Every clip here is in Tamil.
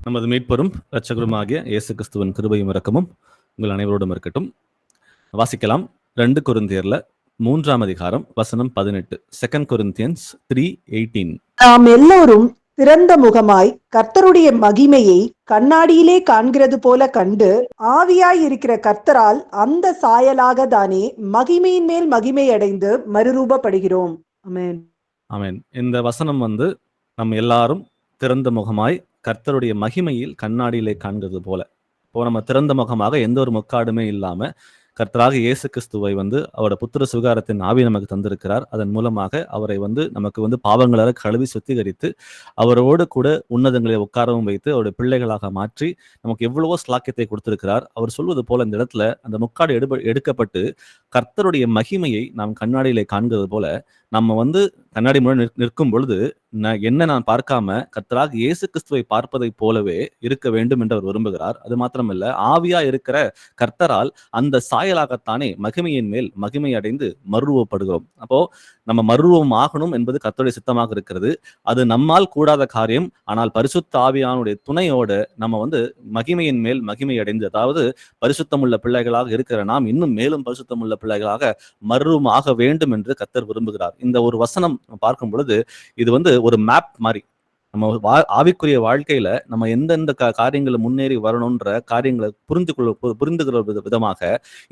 நமது மீட்பரும் இரட்சகருமாகிய இயேசு கிறிஸ்துவின் கிருபையும் இரக்கமும் உங்கள் அனைவரோடும் இருக்கட்டும். வாசிக்கலாம் 2 கொரிந்தியர்ல 3ஆம் அதிகாரம் வசனம் 18. 2 Corinthians 3:18. நாம் எல்லோரும் திறந்த முகமாய் கர்த்தருடைய மகிமையை கண்ணாடியிலே காண்கிறது போல கண்டு, ஆவியாய் இருக்கிற கர்த்தரால் அந்த சாயலாக தானே மகிமையின் மேல் மகிமை அடைந்து மறுரூபப்படுகிறோம். ஆமென். ஆமென். இந்த வசனம் நம்ம எல்லாரும் திறந்த முகமாய் கர்த்தருடைய மகிமையில் கண்ணாடியிலே காண்கிறது போல. இப்போ நம்ம திறந்த முகமாக எந்த ஒரு முக்காடுமே இல்லாம கர்த்தராக இயேசு கிறிஸ்துவை அவரோட புத்திர சுகாரத்தின் ஆவி நமக்கு தந்திருக்கிறார். அதன் மூலமாக அவரை நமக்கு பாவங்களை கழுவி சுத்திகரித்து அவரோடு கூட உன்னதங்களை உட்காரவும் வைத்து அவருடைய பிள்ளைகளாக மாற்றி நமக்கு எவ்வளவோ ஸ்லாக்கியத்தை கொடுத்திருக்கிறார். அவர் சொல்வது போல இந்த இடத்துல அந்த முக்காடு எடுக்கப்பட்டு கர்த்தருடைய மகிமையை நாம் கண்ணாடியிலே காண்கிறது போல நம்ம கண்ணாடி முன்னாடி நிற்கும் பொழுது நான் பார்க்காம கர்த்தராக இயேசு கிறிஸ்துவை பார்ப்பதை போலவே இருக்க வேண்டும் என்று அவர் விரும்புகிறார். அது மாத்திரமல்ல, ஆவியா இருக்கிற கர்த்தரால் அந்த சாயலாகத்தானே மகிமையின் மேல் மகிமை அடைந்து மறுரூபப்படுகிறோம். அப்போ நம்ம மறுரூபம் ஆகணும் என்பது கர்த்தருடைய சித்தமாக இருக்கிறது. அது நம்மால் கூடாத காரியம். ஆனால் பரிசுத்த ஆவியானுடைய துணையோட நம்ம மகிமையின் மேல் மகிமை அடைந்து, அதாவது பரிசுத்தமுள்ள பிள்ளைகளாக இருக்கிற நாம் இன்னும் மேலும் பரிசுத்தமுள்ள பிள்ளைகளாக மறுரூபம் ஆக வேண்டும் என்று கர்த்தர் விரும்புகிறார். இந்த ஒரு வசனம் பார்க்கும் பொழுது இது ஒரு மேப் மாதிரி நம்ம ஆவிக்குரிய வாழ்க்கையில நம்ம எந்தெந்த காரியங்களை முன்னேறி வரணும்ன்ற காரியங்களை புரிந்துகிற விதமாக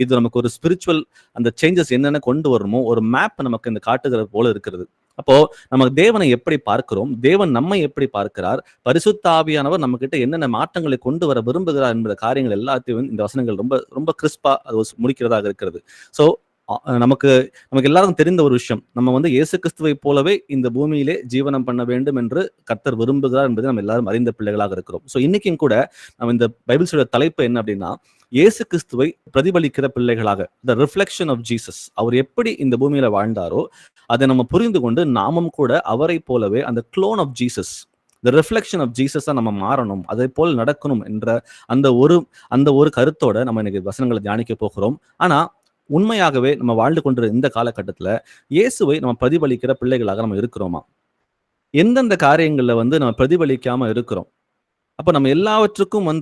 இது நமக்கு ஒரு ஸ்பிரிச்சுவல் அந்த சேஞ்சஸ் என்னென்ன கொண்டு வரணுமோ ஒரு மேப் நமக்கு இந்த காட்டுகிறது போல இருக்கிறது. அப்போ நமக்கு தேவனை எப்படி பார்க்கிறோம், தேவன் நம்மை எப்படி பார்க்கிறார், பரிசுத்த ஆவியானவர் நம்ம கிட்ட என்னென்ன மாற்றங்களை கொண்டு வர விரும்புகிறார் என்ற காரியங்கள் எல்லாத்தையும் இந்த வசனங்கள் ரொம்ப ரொம்ப கிறிஸ்பா அது முடிக்கிறதாக இருக்கிறது. ஸோ நமக்கு எல்லாருக்கும் தெரிந்த ஒரு விஷயம், நம்ம இயேசு கிறிஸ்துவை போலவே இந்த பூமியிலே ஜீவனம் பண்ண வேண்டும் என்று கர்த்தர் விரும்புகிறார் என்பதை நம்ம எல்லாரும் அறிந்த பிள்ளைகளாக இருக்கிறோம். ஸோ இன்னைக்கும் கூட நம்ம இந்த பைபிள் சொல்ற தலைப்பு என்ன அப்படின்னா, இயேசு கிறிஸ்துவை பிரதிபலிக்கிற பிள்ளைகளாக, த ரிஃப்ளெக்ஷன் ஆஃப் ஜீசஸ். அவர் எப்படி இந்த பூமியில வாழ்ந்தாரோ அதை நம்ம புரிந்து கொண்டு நாமும் கூட அவரை போலவே அந்த clone of Jesus, the reflection of ஜீசஸா நம்ம மாறணும், அதை போல் நடக்கணும் என்ற அந்த ஒரு கருத்தோட நம்ம இன்னைக்கு வசனங்களை தியானிக்க போகிறோம். ஆனா உண்மையாகவே நம்ம வாழ்ந்து கொண்டிருக்கிற இந்த காலகட்டத்துல இயேசுவை நம்ம பிரதிபலிக்கிற பிள்ளைகளாக நம்ம இருக்கிறோமா? எந்தெந்த காரியங்கள்ல நம்ம பிரதிபலிக்காம இருக்கிறோம்? அப்ப நம்ம எல்லாவற்றுக்கும்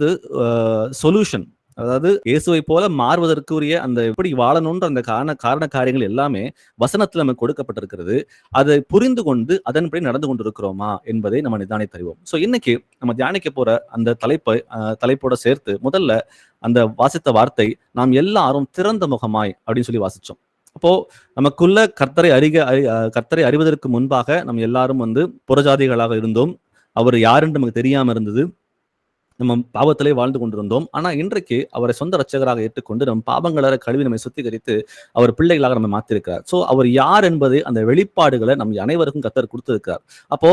சொல்யூஷன், அதாவது இயேசுவை போல மாறுவதற்குரிய அந்த எப்படி வாழணும்ன்ற அந்த காரண காரியங்கள் எல்லாமே வசனத்துல நமக்கு கொடுக்கப்பட்டிருக்கிறது. அதை புரிந்து கொண்டு அதன்படி நடந்து கொண்டிருக்கிறோமா என்பதை நம்ம நிதானித்தறிவோம். ஸோ இன்னைக்கு நம்ம தியானிக்க போற அந்த தலைப்போட சேர்த்து முதல்ல அந்த வாசித்த வார்த்தை, நாம் எல்லாரும் திறந்த முகமாய் அப்படின்னு சொல்லி வாசிச்சோம். அப்போ நமக்குள்ள கர்த்தரை அறிவதற்கு முன்பாக நம்ம எல்லாரும் புறஜாதிகளாக இருந்தோம். அவர் யாருன்னு நமக்கு தெரியாம இருந்தது. நம்ம பாவத்திலே வாழ்ந்து கொண்டிருந்தோம். ஆனா இன்றைக்கு அவரை சொந்த ரட்சகராக ஏற்றுக்கொண்டு நம்ம பாவங்களை கழுவி நம்மை சுத்திகரித்து அவர் பிள்ளைகளாக நம்ம மாத்திருக்கிறார். ஸோ அவர் யார் என்பது அந்த வெளிப்பாடுகளை நம்ம அனைவருக்கும் கர்த்தர் கொடுத்திருக்கிறார். அப்போ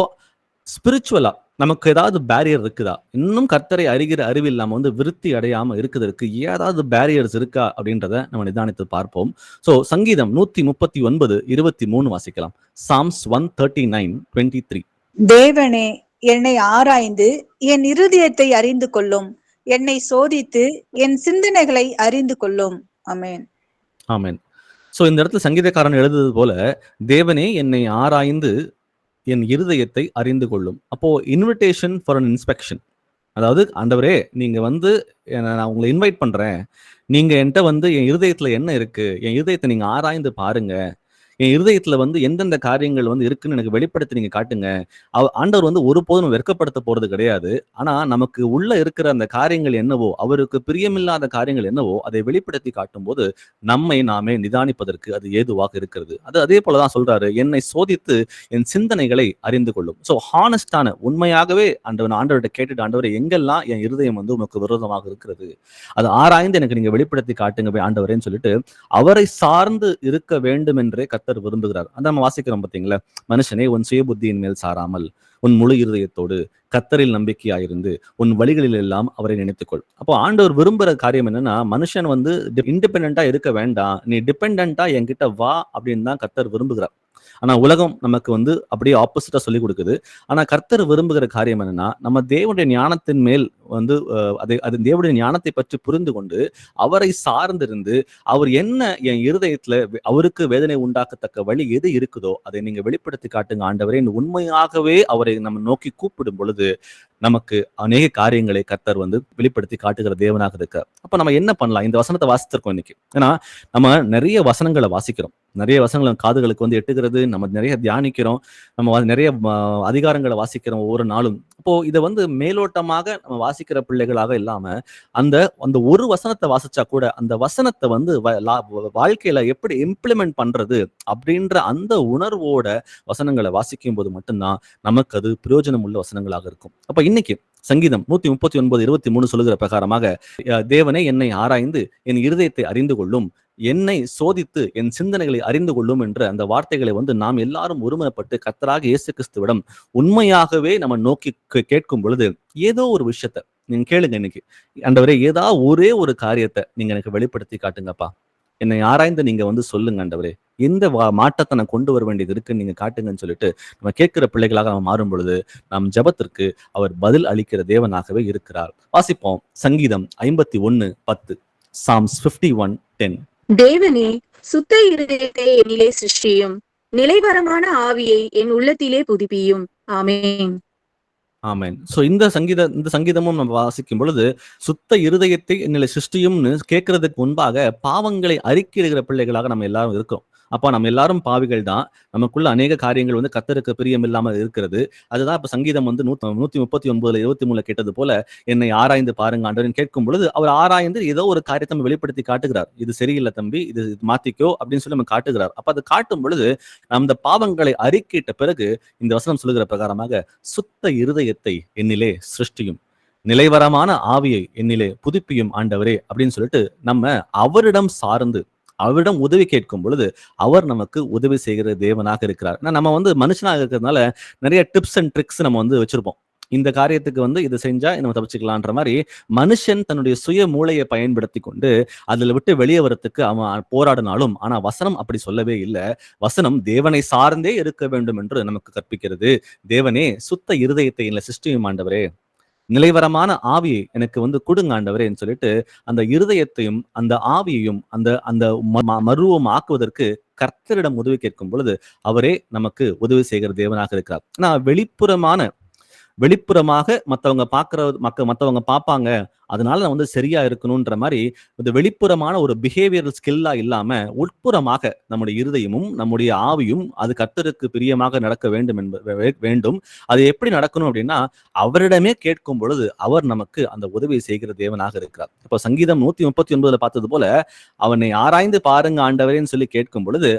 ஸ்பிரிச்சுவலா நமக்கு ஏதாவது பேரியர் இருக்குதா? இன்னும் கர்த்தரை அறிகிற அறிவில் நம்ம விருத்தி அடையாம இருக்குதற்கு ஏதாவது பேரியர்ஸ் இருக்கா அப்படின்றத நம்ம நிதானித்து பார்ப்போம். ஸோ சங்கீதம் 139:23 வாசிக்கலாம். Psalms 139:23. தேவனே, என்னை ஆராய்ந்து என் இருதயத்தை அறிந்து கொள்ளும், என்னை சோதித்து என் சிந்தனைகளை அறிந்து கொள்ளும். ஆமென். ஆமென். சோ இந்த இடத்துல சங்கீதக்காரன் எழுதுவது போல, தேவனே என்னை ஆராய்ந்து என் இருதயத்தை அறிந்து கொள்ளும். அப்போ இன்விடேஷன் ஃபார் அன் இன்ஸ்பெக்ஷன். அதாவது ஆண்டவரே, நீங்க நான் உங்களை இன்வைட் பண்றேன், நீங்க என்கிட்ட என் இருதயத்துல என்ன இருக்கு, என் இருதயத்தை நீங்க ஆராய்ந்து பாருங்க, என் இருதயத்துல எந்தெந்த காரியங்கள் இருக்குன்னு எனக்கு வெளிப்படுத்தி நீங்க காட்டுங்க. ஆண்டவர் ஒருபோதும் வெட்கப்படுத்த போறது கிடையாது. ஆனா நமக்கு உள்ள இருக்கிற அந்த காரியங்கள் என்னவோ, அவருக்கு பிரியமில்லாத காரியங்கள் என்னவோ அதை வெளிப்படுத்தி காட்டும் போது நம்மை நாமே நிதானிப்பதற்கு அது ஏதுவாக இருக்கிறது. அதே போலதான் சொல்றாரு, என்னை சோதித்து என் சிந்தனைகளை அறிந்து கொள்ளும். ஸோ ஹானஸ்டான, உண்மையாகவே ஆண்டவர்கிட்ட கேட்டுட்டு, ஆண்டவரை எங்கெல்லாம் என் இருதயம் உமக்கு விரோதமாக இருக்கிறது, அதை ஆராய்ந்து எனக்கு நீங்க வெளிப்படுத்தி காட்டுங்க ஆண்டவரேன்னு சொல்லிட்டு அவரை சார்ந்து இருக்க வேண்டும் என்றே விரும்புகிறார். அந்த நம்ம வாசிக்கிறோம் பாத்தீங்களா, மனுஷனே உன் சுய புத்தியின் மேல் சாராமல் உன் முழு இருதயத்தோடு கர்த்தரில் நம்பிக்கையாயிருந்து உன் வழிகளில் எல்லாம் அவரை நினைத்துக்கொள். அப்போ ஆண்டவர் விரும்புற காரியம் என்னன்னா, மனுஷன் இண்டிபெண்டா இருக்க வேண்டாம், நீ டிபெண்டா என்கிட்ட வா அப்படின்னு தான் கர்த்தர் விரும்புகிறார். ஆனா உலகம் நமக்கு வந்து அப்படியே ஆப்போசிட்டா சொல்லிக் கொடுக்குது. ஆனா கர்த்தர் விரும்புகிற காரியம் என்னன்னா, நம்ம தேவனுடைய ஞானத்தின் மேல் வந்து அது தேவனுடைய ஞானத்தை பற்றி புரிந்து கொண்டு அவரை சார்ந்திருந்து அவர் என்ன என் இருதயத்துல அவருக்கு வேதனை உண்டாக்கத்தக்க வழி எது இருக்குதோ அதை நீங்க வெளிப்படுத்தி காட்டுங்க ஆண்டவரே. உண்மையாகவே அவரை நம்ம நோக்கி கூப்பிடும் பொழுது நமக்கு அநேக காரியங்களை கர்த்தர் வந்து வெளிப்படுத்தி காட்டுகிற தேவனாக இருக்கார். அப்ப நம்ம என்ன பண்ணலாம்? இந்த வசனத்தை வாசிச்சிருக்கோம் இன்னைக்கு. ஏன்னா நம்ம நிறைய வசனங்களை வாசிக்கிறோம், நிறைய வசனங்களை காதுகளுக்கு வந்து எட்டுகிறது, நம்ம நிறைய தியானிக்கிறோம், நம்ம நிறைய அதிகாரங்களை வாசிக்கிறோம் ஒவ்வொரு நாளும். அப்போ இதை வந்து மேலோட்டமாக நம்ம வாசிக்கிற பிள்ளைகளாக இல்லாம அந்த அந்த ஒரு வசனத்தை வாசிச்சா கூட அந்த வசனத்தை வந்து வாழ்க்கையில எப்படி இம்ப்ளிமெண்ட் பண்றது அப்படின்ற அந்த உணர்வோட வசனங்களை வாசிக்கும் போது மட்டும்தான் நமக்கு அது பிரயோஜனம் உள்ள வசனங்களாக இருக்கும். அப்ப இன்னைக்கு சங்கீதம் 139:23 சொல்லுகிற பிரகாரமாக தேவனே என்னை ஆராய்ந்து என் இருதயத்தை அறிந்து கொள்ளும், என்னை சோதித்து என் சிந்தனைகளை அறிந்து கொள்ளும் என்ற அந்த வார்த்தைகளை வந்து நாம் எல்லாரும் ஒருமனப்பட்டு கர்த்தராக இயேசு கிறிஸ்துவிடம் உண்மையாகவே நம்ம நோக்கி கேட்கும் பொழுது ஏதோ ஒரு விஷயத்த நீங்க கேளுங்க. இன்னைக்கு ஆண்டவரே ஏதாவது ஒரே ஒரு காரியத்தை நீங்க எனக்கு வெளிப்படுத்தி காட்டுங்கப்பா, என்னை ஆராய்ந்து நீங்க வந்து சொல்லுங்க ஆண்டவரே, எந்த மாற்றத்தை நான் கொண்டு வர வேண்டியது இருக்குன்னு நீங்க காட்டுங்கன்னு சொல்லிட்டு நம்ம கேட்கிற பிள்ளைகளாக நம்ம மாறும் பொழுது நம் ஜெபத்திற்கு அவர் பதில் அளிக்கிற தேவனாகவே இருக்கிறார். வாசிப்போம் சங்கீதம் 51:10. Psalms 51:10. தேவனே, சுத்த இருதயத்தை என்னிலே சிருஷ்டியும், நிலைவரமான ஆவியை என் உள்ளத்திலே புதுப்பியும். ஆமென். ஆமென். சோ இந்த சங்கீதமும் நம்ம வாசிக்கும் பொழுது சுத்த இருதயத்தை என்னிலே சிருஷ்டியும்னு கேட்கறதுக்கு முன்பாக பாவங்களை அறிக்கையிடுகிற பிள்ளைகளாக நம்ம எல்லாரும் இருக்கிறோம். அப்ப நம்ம எல்லாரும் பாவிகள் தான். நமக்குள்ள அநேக காரியங்கள் வந்து கர்த்தருக்கு பிரியம் இல்லாம இருக்கிறது. அதுதான் இப்ப சங்கீதம் வந்து 139:23 கேட்டது போல என்னை ஆராய்ந்து பாருங்க ஆண்டவரேன்னு கேட்கும் பொழுது அவர் ஆராய்ந்து ஏதோ ஒரு காரியத்தை நம்ம வெளிப்படுத்தி காட்டுகிறார். இது சரியில்லை தம்பி, இது மாத்திக்கோ அப்படின்னு சொல்லி நம்ம காட்டுகிறார். அப்ப அது காட்டும் பொழுது அந்த பாவங்களை அறிக்கையிட்ட பிறகு இந்த வசனம் சொல்லுகிற பிரகாரமாக சுத்த இருதயத்தை என்னிலே சிருஷ்டியும், நிலைவரமான ஆவியை என்னிலே புதுப்பியும் ஆண்டவரே அப்படின்னு சொல்லிட்டு நம்ம அவரிடம் சார்ந்து அவரிடம் உதவி கேட்கும் பொழுது அவர் நமக்கு உதவி செய்கிற தேவனாக இருக்கிறார். நம்ம வந்து மனுஷனாக இருக்கிறதுனால நிறைய டிப்ஸ் அண்ட் ட்ரிக்ஸ் நம்ம வந்து வச்சிருப்போம். இந்த காரியத்துக்கு வந்து இது செஞ்சா நம்ம தப்பிச்சுக்கலான்ற மாதிரி மனுஷன் தன்னுடைய சுய மூளையை பயன்படுத்தி கொண்டு அதுல விட்டு வெளியே வரத்துக்கு அவன் போராடினாலும், ஆனா வசனம் அப்படி சொல்லவே இல்லை. வசனம் தேவனை சார்ந்தே இருக்க வேண்டும் என்று நமக்கு கற்பிக்கிறது. தேவனே சுத்த இருதயத்தை என்னை சிருஷ்டியும் ஆண்டவரே, நிலைவரமான ஆவியை எனக்கு வந்து கொடுங்க ஆண்டவரேன்னு சொல்லிட்டு அந்த இருதயத்தையும் அந்த ஆவியையும் அந்த அந்த மருவம் ஆக்குவதற்கு கர்த்தரிடம் உதவி கேட்கும் பொழுது அவரே நமக்கு உதவி செய்கிற தேவனாக இருக்கிறார். ஆனா வெளிப்புறமாக மற்றவங்க பார்ப்பாங்க, அதனால நான் வந்து சரியா இருக்கணும்ன்ற மாதிரி இந்த வெளிப்புறமான ஒரு பிஹேவியரல் ஸ்கில்லா இல்லாம உட்புறமாக நம்முடைய இருதயமும் நம்முடைய ஆவியும் அது கர்த்தருக்கு பிரியமாக நடக்க வேண்டும். அது எப்படி நடக்கணும் அப்படின்னா அவரிடமே கேட்கும் பொழுது அவர் நமக்கு அந்த உதவியை செய்கிற தேவனாக இருக்கிறார். இப்ப சங்கீதம் 139 பார்த்தது போல அவனை ஆராய்ந்து பாருங்க ஆண்டவரேன்னு சொல்லி கேட்கும் பொழுது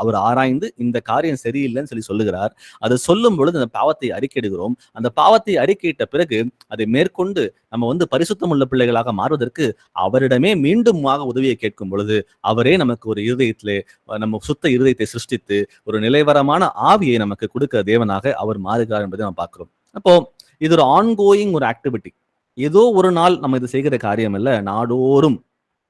அவர் ஆராய்ந்து இந்த காரியம் சரியில்லைன்னு சொல்லி சொல்லுகிறார். அதை சொல்லும் பொழுது அந்த பாவத்தை அறிக்கையிடுகிறோம். அந்த பாவத்தை அறிக்கையிட்ட பிறகு அதை மேற்கொண்டு நம்ம வந்து பரிசுத்தம் உள்ள பிள்ளைகளாக மாறுவதற்கு அவரிடமே மீண்டும் உதவியை கேட்கும் பொழுது அவரே நமக்கு ஒரு இருதயத்திலே நம்ம சுத்த இருதயத்தை சிருஷ்டித்து ஒரு நிலைவரமான ஆவியை நமக்கு கொடுக்க தேவனாக அவர் மாறுகிறார் என்பதை நம்ம பார்க்கிறோம். அப்போ இது ஒரு ஆன்கோயிங் ஒரு ஆக்டிவிட்டி. ஏதோ ஒரு நாள் நம்ம இது செய்கிற காரியம் இல்ல, நாடோறும்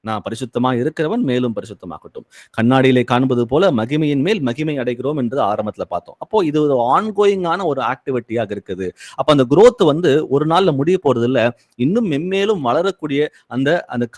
நான் பரிசுத்தமா இருக்கிறவன் மேலும் பரிசுத்தமாகட்டும், கண்ணாடியிலே காண்பது போல மகிமையின் மேல் மகிமை அடைகிறோம் என்று ஆரம்பத்துல பார்த்தோம். அப்போ இது ஒரு ஆன்கோயிங்கான ஒரு ஆக்டிவிட்டியாக இருக்குது. அப்ப அந்த growth வந்து ஒரு நாள்ல முடிய போறது இல்ல, இன்னும் மென்மேலும் வளரக்கூடிய அந்த அந்த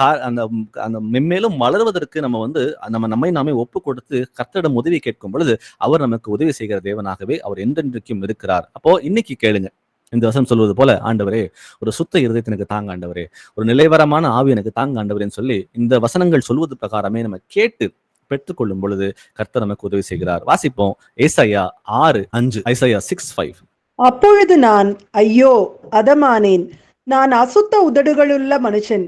அந்த மென்மேலும் வளர்வதற்கு நம்ம நம்மை நாமே ஒப்பு கொடுத்து கர்த்தரிடம் உதவி கேட்கும் பொழுது அவர் நமக்கு உதவி செய்கிற தேவனாகவே அவர் என்றென்றைக்கும் இருக்கிறார். அப்போ இன்னைக்கு கேளுங்க, இந்த வசனம் சொல்வது போல ஆண்டவரே ஒரு சுத்த இருதயத்தை எனக்கு தாங்க ஆண்டவரே, ஒரு நிலைவரமான ஆவி எனக்கு தாங்க ஆண்டவரேன்னு சொல்லி இந்த வசனங்கள் சொல்வது பிரகாரமே நம்ம கேட்டு பெற்றுக்கொள்ளும் பொழுது கர்த்தர் நமக்கு உதவி செய்கிறார். வாசிப்போம் ஏசாயா 6:5. ஐசாயா 6:5. அப்பொழுது நான் ஐயோ அதமானேன், நான் அசுத்த உதடுகளுள்ள மனுஷன்,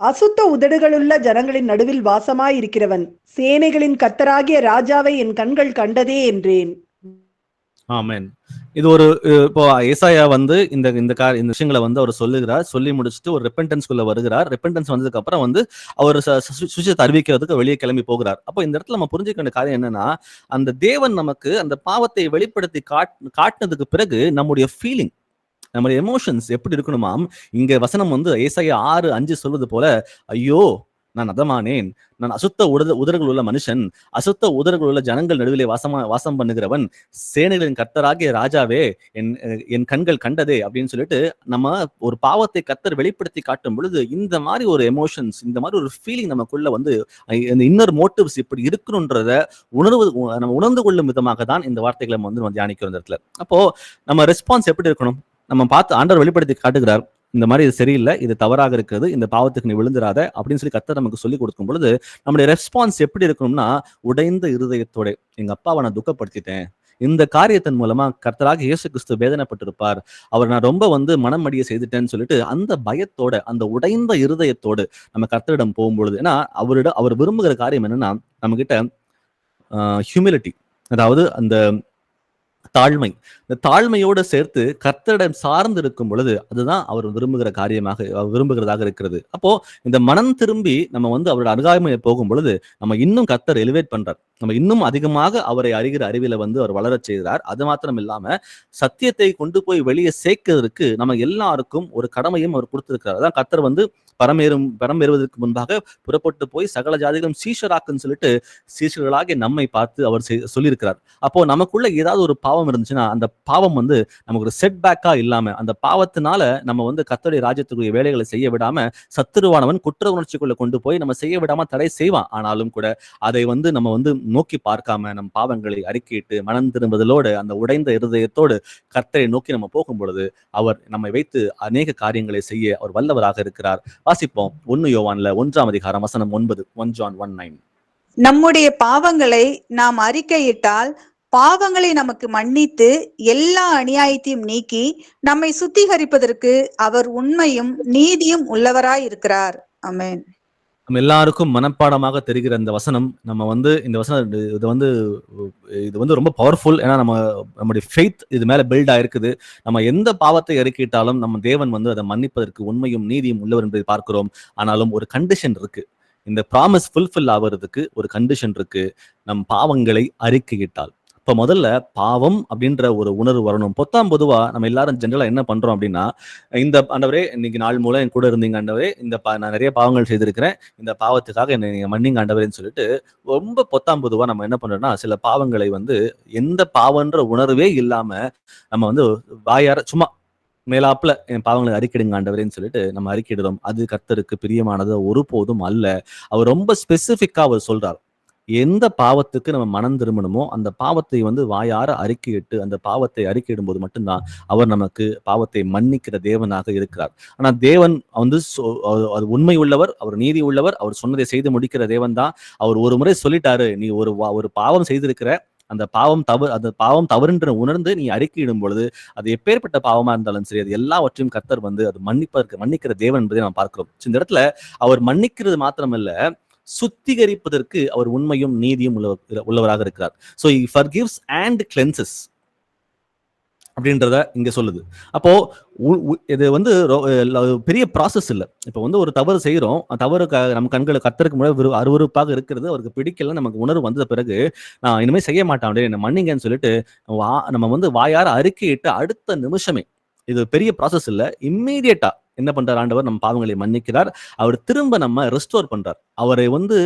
அசுத்த உதடுகளுள்ள ஜனங்களின் நடுவில் வாசமாயிருக்கிறவன், சேனைகளின் கர்த்தராகிய ராஜாவை என் கண்கள் கண்டதே என்றேன். ஆமென். இது ஒரு இப்போ ஏசாயா வந்து இந்த விஷயங்களை வந்து அவர் சொல்லுகிறார். சொல்லி முடிச்சுட்டு ஒரு ரெப்பெண்டன்ஸ்குள்ள வருகிறார். ரெப்பெண்டன்ஸ் வந்ததுக்கு அப்புறம் வந்து அவர் சுவிசேஷத்தை அறிவிக்கிறதுக்கு வெளியே கிளம்பி போகிறார். அப்போ இந்த இடத்துல நம்ம புரிஞ்சுக்க வேண்டிய காரியம் என்னன்னா, அந்த தேவன் நமக்கு அந்த பாவத்தை வெளிப்படுத்தி காட்டினதுக்கு பிறகு நம்முடைய ஃபீலிங், நம்முடைய எமோஷன்ஸ் எப்படி இருக்கணுமாம். இங்க வசனம் வந்து ஏசாயா 6:5 சொல்வது போல ஐயோ நான் அதமானேன், நான் அசுத்த உதடுகள் உள்ள மனுஷன், அசுத்த உதடுகள் உள்ள ஜனங்கள் நடுவிலே வாசம் பண்ணுகிறவன், சேனைகளின் கர்த்தராகிய ராஜாவே, என் கண்கள் கண்டதே அப்படின்னு சொல்லிட்டு நம்ம ஒரு பாவத்தை கர்த்தர் வெளிப்படுத்தி காட்டும் பொழுது இந்த மாதிரி ஒரு எமோஷன்ஸ், இந்த மாதிரி ஒரு ஃபீலிங் நமக்குள்ள வந்து இந்த இன்னர் மோட்டிவ்ஸ் இப்படி இருக்கணும்ன்றத நம்ம உணர்ந்து கொள்ளும் விதமாக தான் இந்த வார்த்தைகளை நம்ம தியானிக்கிறோம் இந்த இடத்துல. அப்போ நம்ம ரெஸ்பான்ஸ் எப்படி இருக்கணும்? நம்ம பார்த்து ஆண்டவர் வெளிப்படுத்தி காட்டுகிறார், இந்த மாதிரி இது சரியில்லை, இது தவறாக இருக்கிறது, இந்த பாவத்துக்கு நீ விழுந்துராத அப்படின்னு சொல்லி கர்த்தர் நமக்கு சொல்லி கொடுக்கும் பொழுது நம்முடைய ரெஸ்பான்ஸ் எப்படி இருக்கணும்னா, உடைந்த இருதயத்தோட, எங்க அப்பாவை நான் துக்கப்படுத்திட்டேன், இந்த காரியத்தின் மூலமா கர்த்தராக இயேசு கிறிஸ்து வேதனைப்பட்டிருப்பார், அவர் நான் ரொம்ப வந்து மனம் அடிய செய்துட்டேன்னு சொல்லிட்டு அந்த பயத்தோட, அந்த உடைந்த இருதயத்தோடு நம்ம கர்த்தரிடம் போகும்பொழுது, ஏன்னா அவர் விரும்புகிற காரியம் என்னன்னா, நம்ம கிட்ட ஹியூமிலிட்டி, அதாவது அந்த தாழ்மை, இந்த தாழ்மையோடு சேர்த்து கர்த்தரிடம் சார்ந்து இருக்கும் பொழுது அதுதான் அவர் விரும்புகிறதாக இருக்கிறது. அப்போ இந்த மனம் திரும்பி நம்ம வந்து அவரோட அருகாமையை போகும் பொழுது நம்ம இன்னும் கர்த்தர் எலிவேட் பண்றார், நம்ம இன்னும் அதிகமாக அவரை அறிகிற அறிவில வந்து அவர் வளரச் செய்கிறார். அது மாத்திரம் இல்லாம சத்தியத்தை கொண்டு போய் வெளியே சேர்க்கிறதுக்கு நம்ம எல்லாருக்கும் ஒரு கடமையும் அவர் கொடுத்திருக்கிறார். அதான் கர்த்தர் வந்து பரமேறுவதற்கு முன்பாக புறப்பட்டு போய் சகல ஜாதிகளும் சீஷராக்குன்னு சொல்லிட்டு சீஷர்களாகிய நம்மை பார்த்து அவர் சொல்லியிருக்கிறார். அப்போ நமக்குள்ள ஏதாவது ஒரு பாவம் இருந்துச்சுன்னா அந்த பாவம் வந்து நமக்கு ஒரு செட் பேக்கா இல்லாம, அந்த பாவத்தினால நம்ம வந்து கர்த்தருடைய ராஜ்யத்துக்குரிய வேலைகளை செய்ய விடாம சத்துருவானவன் குற்ற உணர்ச்சிக்குள்ள கொண்டு போய் நம்ம செய்ய விடாம தடை செய்வான். ஆனாலும் கூட அதை வந்து நம்ம வந்து நோக்கி பார்க்காம நம் பாவங்களை அறிக்கையிட்டு மனம் திரும்புதலோடு அந்த உடைந்த இருதயத்தோடு கர்த்தரை நோக்கி நம்ம போகும் பொழுது அவர் நம்மை வைத்து அநேக காரியங்களை செய்ய அவர் வல்லவராக இருக்கிறார். வாசிப்போம் 1 யோவான்ல 1ஆம் அதிகாரம் வசனம் 9, 1 John 1:9. நம்முடைய பாவங்களை நாம் அறிக்கையிட்டால் பாவங்களை நமக்கு மன்னித்து எல்லா அநியாயத்தையும் நீக்கி நம்மை சுத்திகரிப்பதற்கு அவர் உண்மையும் நீதியும் உள்ளவராய் இருக்கிறார். ஆமென். நம்ம எல்லாருக்கும் மனப்பாடமாக தெரிகிற இந்த வசனம், நம்ம வந்து இந்த வசனம் இது வந்து ரொம்ப பவர்ஃபுல். ஏன்னா நம்முடைய ஃபெய்த் இது மேல பில்ட் ஆயிருக்குது. நம்ம எந்த பாவத்தை அறிக்கையிட்டாலும் நம்ம தேவன் வந்து அதை மன்னிப்பதற்கு உண்மையும் நீதியும் உள்ளவர் என்பதை பார்க்கிறோம். ஆனாலும் ஒரு கண்டிஷன் இருக்கு, இந்த ப்ராமிஸ் ஃபுல்ஃபில் ஆகிறதுக்கு ஒரு கண்டிஷன் இருக்கு, நம் பாவங்களை அறிக்கையிட்டால். இப்ப முதல்ல பாவம் அப்படின்ற ஒரு உணர்வு வரணும். பொதுவா நம்ம எல்லாரும் ஜென்ரலா என்ன பண்றோம் அப்படின்னா, இந்த ஆண்டவரே இன்னைக்கு நாள் மூலம் என் கூட இருந்தீங்க ஆண்டவரே, நான் நிறைய பாவங்கள் செய்திருக்கிறேன், இந்த பாவத்துக்காக என்னை நீங்க மன்னிங்க ஆண்டவரேன்னு சொல்லிட்டு ரொம்ப பொதுவா நம்ம என்ன பண்றோம்னா, சில பாவங்களை வந்து எந்த பாவன்ற உணர்வே இல்லாம நம்ம வந்து வாயார சும்மா மேலாப்புல என் பாவங்களை அறிக்கையிடுங்க ஆண்டவரேன்னு சொல்லிட்டு நம்ம அறிக்கையிடுறோம். அது கர்த்தருக்கு பிரியமானது ஒருபோதும் அல்ல. அவர் ரொம்ப ஸ்பெசிபிக்கா அவர் சொல்றார், எந்த பாவத்துக்கு நம்ம மனம் திரும்பணுமோ அந்த பாவத்தை வந்து வாயார அறிக்கையிட்டு அந்த பாவத்தை அறிக்கையிடும் போது மட்டும்தான் அவர் நமக்கு பாவத்தை மன்னிக்கிற தேவனாக இருக்கிறார். ஆனா தேவன் வந்து அது உண்மை உள்ளவர், அவர் நீதி உள்ளவர், அவர் சொன்னதை செய்து முடிக்கிற தேவன் தான். அவர் ஒரு முறை சொல்லிட்டாரு, நீ ஒரு பாவம் செய்திருக்கிற, அந்த பாவம் தவறுன்ற உணர்ந்து நீ அறிக்கையிடும் பொழுது அது எப்பேற்பட்ட பாவமா இருந்தாலும் சரி, அது எல்லாவற்றையும் கர்த்தர் வந்து அது மன்னிக்கிற தேவன் என்பதை நாம் பார்க்கிறோம். இந்த இடத்துல அவர் மன்னிக்கிறது மாத்திரமல்ல, சுத்திகரிப்பதற்கு அவர் உண்மையும் நீதியும் உள்ளவராக இருக்கிறார். So he forgives and cleanses அப்படின்றத இங்க சொல்லுது. அப்போ இது வந்து பெரிய ப்ராசஸ் இல்லை. இப்போ வந்து ஒரு தவறு செய்யறோம், தவறு நம்ம கண்களை கர்த்தருக்கு முன்னாடி அருவருப்பாக இருக்கிறது, அவருக்கு பிடிக்கல, நமக்கு உணர்வு வந்த பிறகு நான் இனிமே செய்ய மாட்டேன் என்ன மன்னிங்கன்னு சொல்லிட்டு நம்ம வந்து வாயார அறிக்கையிட்டு அடுத்த நிமிஷமே, இது பெரிய ப்ராசஸ் இல்லை, இம்மீடியட்டா என்ன பண்றார் ஆண்டவர், நம்ம பாவங்களை மன்னிக்கிறார், அவர் திரும்ப நம்ம ரெஸ்டோர் பண்றார். அவரை வந்து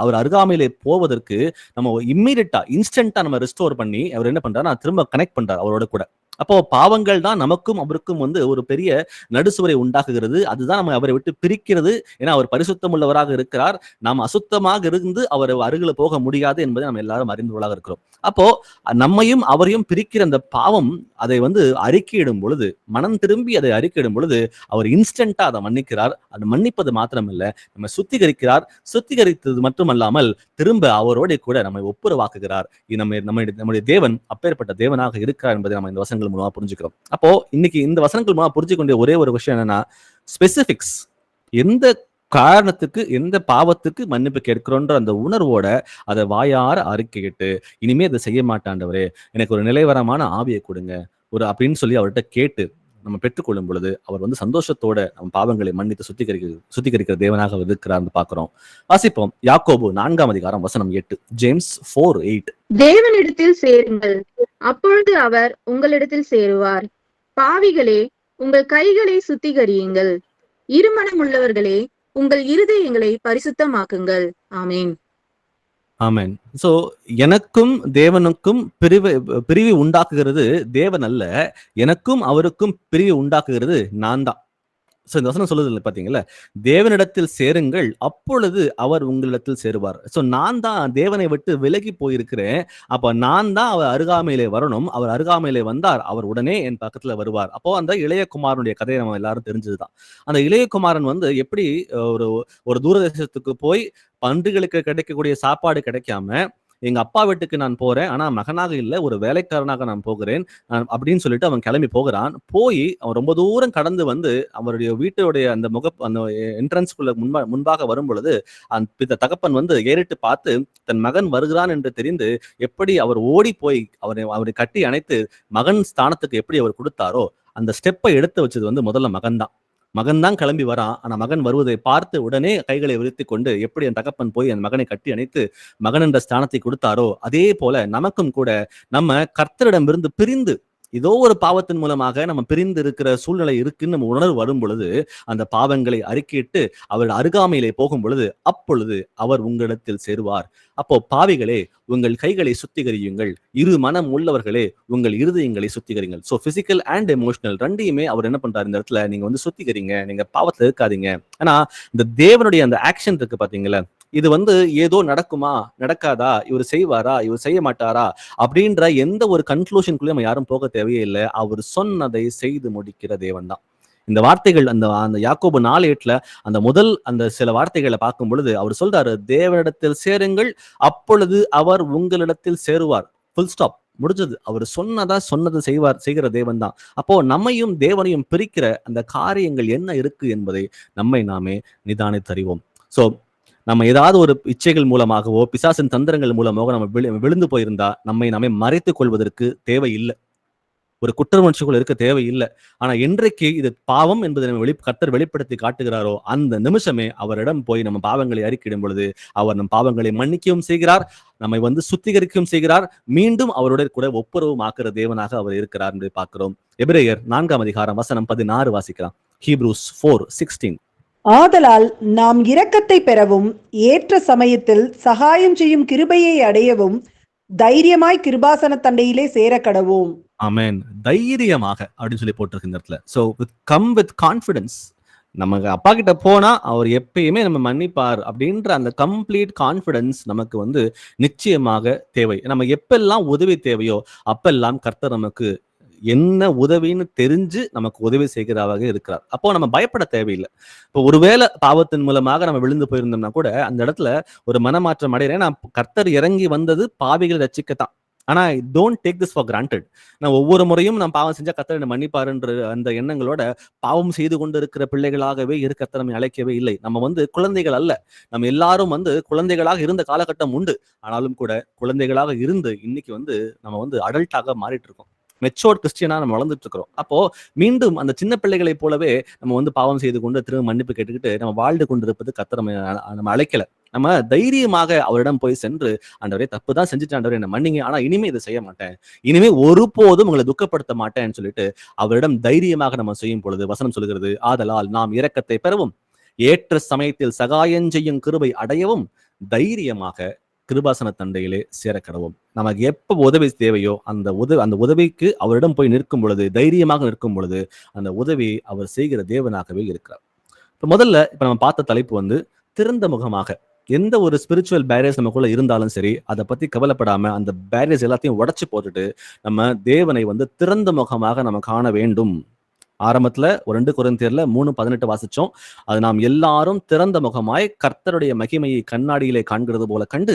அவர் அருகாமையிலே போவதற்கு நம்ம இம்மீடியட்டா இன்ஸ்டன்டா நம்ம ரெஸ்டோர் பண்ணி அவர் என்ன பண்றாரு, திரும்ப கனெக்ட் பண்றார் அவரோட கூட. அப்போ பாவங்கள் தான் நமக்கும் அவருக்கும் வந்து ஒரு பெரிய நடுசுவரை உண்டாக்குகிறது. அதுதான் நம்ம அவரை விட்டு பிரிக்கிறது. ஏன்னா அவர் பரிசுத்தம் உள்ளவராக இருக்கிறார், நாம் அசுத்தமாக இருந்து அவர் அருகில போக முடியாது என்பதை நம்ம எல்லாரும் அறிந்தவர்களாக இருக்கிறோம். அப்போ நம்மையும் அவரையும் பிரிக்கிற அந்த பாவம், அதை வந்து அறிக்கையிடும் பொழுது, மனம் திரும்பி அதை அறிக்கையிடும் பொழுது அவர் இன்ஸ்டன்டா அதை மன்னிக்கிறார். அது மன்னிப்பது மாத்திரமல்ல, நம்ம சுத்திகரிக்கிறார். சுத்திகரித்தது மட்டுமல்லாமல் திரும்ப அவரோட கூட நம்மை ஒப்புரவாக்குகிறார். நம்முடைய தேவன் அப்பேற்பட்ட தேவனாக இருக்கிறார் என்பதை நம்ம இந்த வசனங்கள் மூலமா புரிஞ்சுக்கிறோம். அப்போ இன்னைக்கு இந்த வசனங்கள் மூலமா புரிஞ்சுக்கொண்ட ஒரே ஒரு விஷயம் என்னன்னா, ஸ்பெசிபிக்ஸ், எந்த காரணத்துக்கு எந்த பாவத்துக்கு மன்னிப்பு கேட்கிறோன்ற அந்த உணர்வோட அதை வாயார அறிக்கையிட்டு இனிமே அதை செய்ய மாட்டாண்டவரே, எனக்கு ஒரு நிலைவரமான ஆவியை கொடுங்க அப்படின்னு சொல்லி அவர்கிட்ட கேட்டு நம்ம பெற்றுக்கொள்ளும் பொழுது அவர் வந்து சந்தோஷத்தோட நம்ம பாவங்களை மன்னித்து சுத்திகரிக்கிற தேவனாக இருக்கிறார்னு பாக்குறோம். வாசிப்போம் யாக்கோபு 4ஆம் அதிகாரம் வசனம் 8, ஜேம்ஸ் 4:8. தேவனிடத்தில் சேருங்கள், அப்பொழுது அவர் உங்களிடத்தில் சேருவார். பாவிகளே, உங்கள் கைகளை சுத்திகரியுங்கள், இருமனம் உள்ளவர்களே, உங்கள் இருதயங்களை பரிசுத்தமாக்குங்கள். ஆமென். ஆமென். சோ எனக்கும் தேவனுக்கும் பிரிவு உண்டாக்குகிறது தேவன் அல்ல. எனக்கும் அவருக்கும் பிரிவு உண்டாக்குகிறது நான் தான். சோ இந்த வசனம் சொல்லுது பாத்தீங்களா, தேவனிடத்தில் சேருங்கள், அப்பொழுது அவர் உங்களிடத்தில் சேருவார். சோ நான் தான் தேவனை விட்டு விலகி போயிருக்கிறேன். அப்ப நான் தான் அவர் அருகாமையிலே வரணும். அவர் அருகாமையிலே வந்தார், அவர் உடனே என் பக்கத்துல வருவார். அப்போ அந்த இளைய குமாரனுடைய கதையை நம்ம எல்லாரும் தெரிஞ்சதுதான். அந்த இளைய குமாரன் எப்படி ஒரு ஒரு தூரதேசத்துக்கு போய் பன்றிகளுக்கு கிடைக்கக்கூடிய சாப்பாடு கிடைக்காம, எங்க அப்பா வீட்டுக்கு நான் போறேன், ஆனா மகனாக இல்ல, ஒரு வேலைக்காரனாக நான் போகிறேன் அப்படின்னு சொல்லிட்டு அவன் கிளம்பி போகிறான். போய் அவன் ரொம்ப தூரம் கடந்து வந்து அவருடைய வீட்டுடைய அந்த அந்த என்ட்ரன்ஸ்குள்ள முன்பாக வரும் பொழுது அந்த தகப்பன் ஏறிட்டு பார்த்து தன் மகன் வருகிறான் என்று தெரிந்து எப்படி அவர் ஓடி போய் அவரை கட்டி அணைத்து மகன் ஸ்தானத்துக்கு எப்படி அவர் கொடுத்தாரோ அந்த ஸ்டெப்பை எடுத்து வச்சது முதல்ல மகன் தான் கிளம்பி வரான். ஆனா மகன் வருவதை பார்த்து உடனே கைகளை விரித்து கொண்டு எப்படி என் தகப்பன் போய் அந்த மகனை கட்டி அணைத்து மகன் என்ற ஸ்தானத்தை கொடுத்தாரோ அதே போல நமக்கும் கூட நம்ம கர்த்தரிடமிருந்து பிரிந்து ஏதோ ஒரு பாவத்தின் மூலமாக நம்ம பிரிந்து இருக்கிற சூழ்நிலை இருக்குன்னு நம்ம உணர்வு வரும் பொழுது அந்த பாவங்களை அறிக்கையிட்டு அவர் அருகாமையிலே போகும் பொழுது அப்பொழுது அவர் உங்களிடத்தில் சேருவார். அப்போ பாவிகளே, உங்கள் கைகளை சுத்திகரியுங்கள், இரு மனம் உள்ளவர்களே உங்கள் இருதயங்களை சுத்திகரிங்கள். சோ பிசிக்கல் அண்ட் எமோஷனல் ரெண்டையுமே அவர் என்ன பண்றாரு இந்த இடத்துல, நீங்க சுத்திகரிங்க, நீங்க பாவத்துல இருக்காதீங்க. ஆனா இந்த தேவனுடைய அந்த ஆக்ஷன் இருக்கு பாத்தீங்களா, இது ஏதோ நடக்குமா நடக்காதா, இவர் செய்வாரா இவர் செய்ய மாட்டாரா அப்படின்ற எந்த ஒரு கன்க்ளூஷனுக்குள்ளே நம்ம யாரும் போக தேவையே இல்லை. அவர் சொன்னதை செய்து முடிக்கிற தேவன் தான். இந்த வார்த்தைகள் அந்த யாக்கோபு 4:8 அந்த முதல் அந்த சில வார்த்தைகளை பார்க்கும் பொழுது அவர் சொல்றாரு, தேவனிடத்தில் சேருங்கள், அப்பொழுது அவர் உங்களிடத்தில் சேருவார். ஃபுல் ஸ்டாப், முடிஞ்சது. அவர் சொன்னதை செய்கிற தேவன் தான். அப்போ நம்மையும் தேவனையும் பிரிக்கிற அந்த காரியங்கள் என்ன இருக்கு என்பதை நம்மை நாமே நிதானித்தறிவோம். சோ நம்ம ஏதாவது ஒரு இச்சைகள் மூலமாகவோ பிசாசின் தந்திரங்கள் மூலமாக நம்ம விழுந்து போயிருந்தா நம்மை நாமே மறைத்துக் கொள்வதற்கு தேவையில்லை, ஒரு குற்றவுணர்ச்சிக்குள் இருக்க தேவையில்லை. ஆனா என்றைக்கு இது பாவம் என்பதை கர்த்தர் வெளிப்படுத்தி காட்டுகிறாரோ அந்த நிமிஷமே அவரிடம் போய் நம்ம பாவங்களை அறிக்கையிடும் பொழுது அவர் நம் பாவங்களை மன்னிக்கவும் செய்கிறார், நம்மை சுத்திகரிக்கவும் செய்கிறார், மீண்டும் அவருடைய கூட ஒப்புரவும் ஆக்குற தேவனாக அவர் இருக்கிறார் என்று பார்க்கிறோம். எபிரேயர் 4:16 வாசிக்கலாம். Hebrews 4:16. ஆதலால் நாம் இரக்கத்தை பெறவும் ஏற்ற சமயத்தில் சகாயம் செய்யும் கிருபையை அடையவும் தைரியமாய் கிருபாசன தண்டையிலே சேர கடவோம். ஆமென். தைரியமாக அப்படின்னு சொல்லி போட்டிருக்கு இந்த இடத்துல. So come with confidence. நமக்கு அப்பா கிட்ட போனா அவர் எப்பயுமே நம்ம மன்னிப்பார் அப்படின்ற அந்த கம்ப்ளீட் கான்ஃபிடன்ஸ் நமக்கு நிச்சயமாக தேவை. நம்ம எப்பெல்லாம் உதவி தேவையோ அப்பெல்லாம் கர்த்தர் நமக்கு என்ன உதவின்னு தெரிஞ்சு நமக்கு உதவி செய்கிறதாக இருக்கிறார். அப்போ நம்ம பயப்பட தேவையில்லை. இப்போ ஒருவேளை பாவத்தின் மூலமாக நம்ம விழுந்து போயிருந்தோம்னா கூட அந்த இடத்துல ஒரு மனமாற்றம் அடைகிறேன். நான் கர்த்தர் இறங்கி வந்தது பாவிகளை ரட்சிக்கத்தான். ஆனா don't take this for granted. நான் ஒவ்வொரு முறையும் நான் பாவம் செஞ்சா கர்த்தர் என்னை மன்னிப்பாருன்ற அந்த எண்ணங்களோட பாவம் செய்து கொண்டு இருக்கிற பிள்ளைகளாகவே கர்த்தர் நம்மை அழைக்கவே இல்லை. நம்ம குழந்தைகள் அல்ல. நம்ம எல்லாரும் குழந்தைகளாக இருந்த காலகட்டம் உண்டு. ஆனாலும் கூட குழந்தைகளாக இருந்து இன்னைக்கு நம்ம அடல்ட்டாக மாறிட்டு இருக்கோம். மெச்சோர்ட் கிறிஸ்டியனா நம்ம வளர்ந்துட்டு இருக்கிறோம். அப்போ மீண்டும் அந்த சின்ன பிள்ளைகளை போலவே நம்ம பாவம் செய்து கொண்டு திரும்ப மன்னிப்பு கேட்டுக்கிட்டு நம்ம வாழ்ந்து கொண்டிருப்பது கர்த்தர் நம்ம அழைக்கல. நம்ம தைரியமாக அவரிடம் போய் சென்று, ஆண்டவரே தப்பு தான் செஞ்சுட்டு ஆண்டவரே என்ன மன்னிங்க, ஆனா இனிமே இதை செய்ய மாட்டேன், இனிமே ஒருபோதும் உங்களை துக்கப்படுத்த மாட்டேன்னு சொல்லிட்டு அவரிடம் தைரியமாக நம்ம செய்யும் பொழுது வசனம் சொல்கிறது, ஆதலால் நாம் இரக்கத்தை பெறவும் ஏற்ற சமயத்தில் சகாயம் செய்யும் கிருபை அடையவும் தைரியமாக கிருபாசன தண்டையிலே சேர கடவோம். நமக்கு எப்ப உதவி தேவையோ அந்த உதவிக்கு அவரிடம் போய் நிற்கும் பொழுது, தைரியமாக நிற்கும் பொழுது அந்த உதவியை அவர் செய்கிற தேவனாகவே இருக்கிறார். இப்ப நம்ம பார்த்த தலைப்பு திறந்த முகமாக. எந்த ஒரு ஸ்பிரிச்சுவல் பேரியர்ஸ் நமக்குள்ள இருந்தாலும் சரி, அதை பத்தி கவலைப்படாம அந்த பேரியர்ஸ் எல்லாத்தையும் உடைச்சு போட்டுட்டு நம்ம தேவனை திறந்த முகமாக நம்ம காண வேண்டும். ஆரம்பத்துல 2 கொரிந்தியர்ல 3:18 வாசிச்சோம். அது நாம் எல்லாரும் திறந்த முகமாய் கர்த்தருடைய மகிமையை கண்ணாடியிலே காண்கிறது போல கண்டு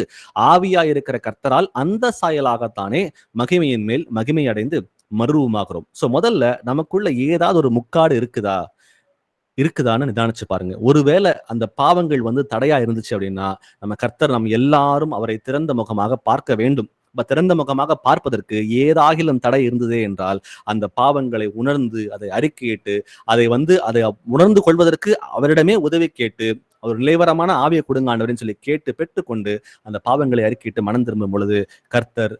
ஆவியாய் இருக்கிற கர்த்தரால் அந்த சாயலாகத்தானே மகிமையின் மேல் மகிமை அடைந்து மறுரூபமாகிறோம். சோ முதல்ல நமக்குள்ள ஏதாவது ஒரு முக்காடு இருக்குதான்னு நிதானிச்சு பாருங்க. ஒருவேளை அந்த பாவங்கள் தடையா இருந்துச்சு அப்படின்னா நம்ம கர்த்தர் நம்ம எல்லாரும் அவரை திறந்த முகமாக பார்க்க வேண்டும். திறந்த முகமாக பார்ப்பதற்கு ஏதாகிலும் தடை இருந்ததே என்றால் அந்த பாவங்களை உணர்ந்து அதை அறிக்கையிட்டு அதை உணர்ந்து கொள்வதற்கு அவரிடமே உதவி கேட்டு அவர் நிலைவரமான ஆவியை கொடுங்க ஆண்டவரேன்னு சொல்லி கேட்டு பெற்றுக்கொண்டு அந்த பாவங்களை அறிக்கையிட்டு மனம் திரும்பும் பொழுது கர்த்தர்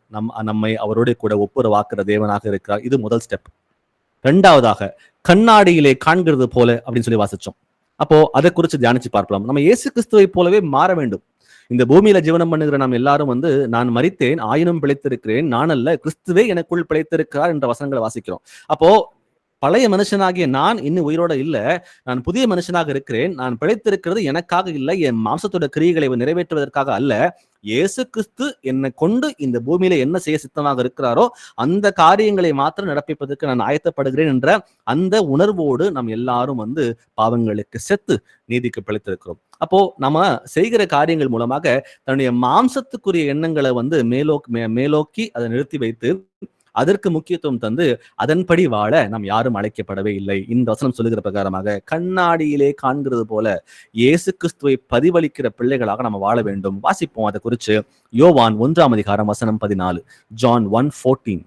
நம்மை அவரோட கூட ஒப்புரவாக்குற தேவனாக இருக்கிறார். இது முதல் ஸ்டெப். 2வதாக கண்ணாடியிலே காண்கிறது போல அப்படின்னு சொல்லி வாசிச்சோம். அப்போ அதை குறித்து தியானிச்சு பார்க்கலாம். நம்ம இயேசு கிறிஸ்துவை போலவே மாற வேண்டும். இந்த பூமியில ஜீவனம் பண்ணுகிற நாம் எல்லாரும் நான் மரித்தேன் ஆயினும் பிழைத்திருக்கிறேன், நான் அல்ல கிறிஸ்துவே எனக்குள் பிழைத்திருக்கிறார் என்ற வசனங்களை வாசிக்கிறோம். அப்போ பழைய மனுஷனாகிய நான் இன்னும் உயிரோட இல்ல, நான் புதிய மனுஷனாக இருக்கிறேன். நான் பிழைத்திருக்கிறது எனக்காக இல்லை, என் மாம்சத்தோட கிரியைகளை நிறைவேற்றுவதற்காக அல்ல. இயேசு கிறிஸ்து என்னை கொண்டு இந்த பூமியில என்ன செய்ய சித்தமாக இருக்கிறாரோ அந்த காரியங்களை மாத்திரம் நடப்பிப்பதற்கு நான் ஆயத்தப்படுகிறேன் என்ற அந்த உணர்வோடு நாம் எல்லாரும் பாவங்களுக்கு செத்து நீதிக்கு பிழைத்திருக்கிறோம். அப்போ நம்ம செய்கிற காரியங்கள் மூலமாக தன்னுடைய மாம்சத்துக்குரிய எண்ணங்களை மேலோக்கி அதை நிறுத்தி வைத்து அதற்கு முக்கியத்துவம் தந்து அதன்படி வாழ நாம் யாரும் அழைக்கப்படவே இல்லை. இந்த வசனம் சொல்லுகிற பிரகாரமாக கண்ணாடியிலே காண்கிறது போல இயேசு கிறிஸ்துவை பதிவளிக்கிற பிள்ளைகளாக நம்ம வாழ வேண்டும். வாசிப்போம் அதை குறித்து. யோவான் 1:14, John 1:14.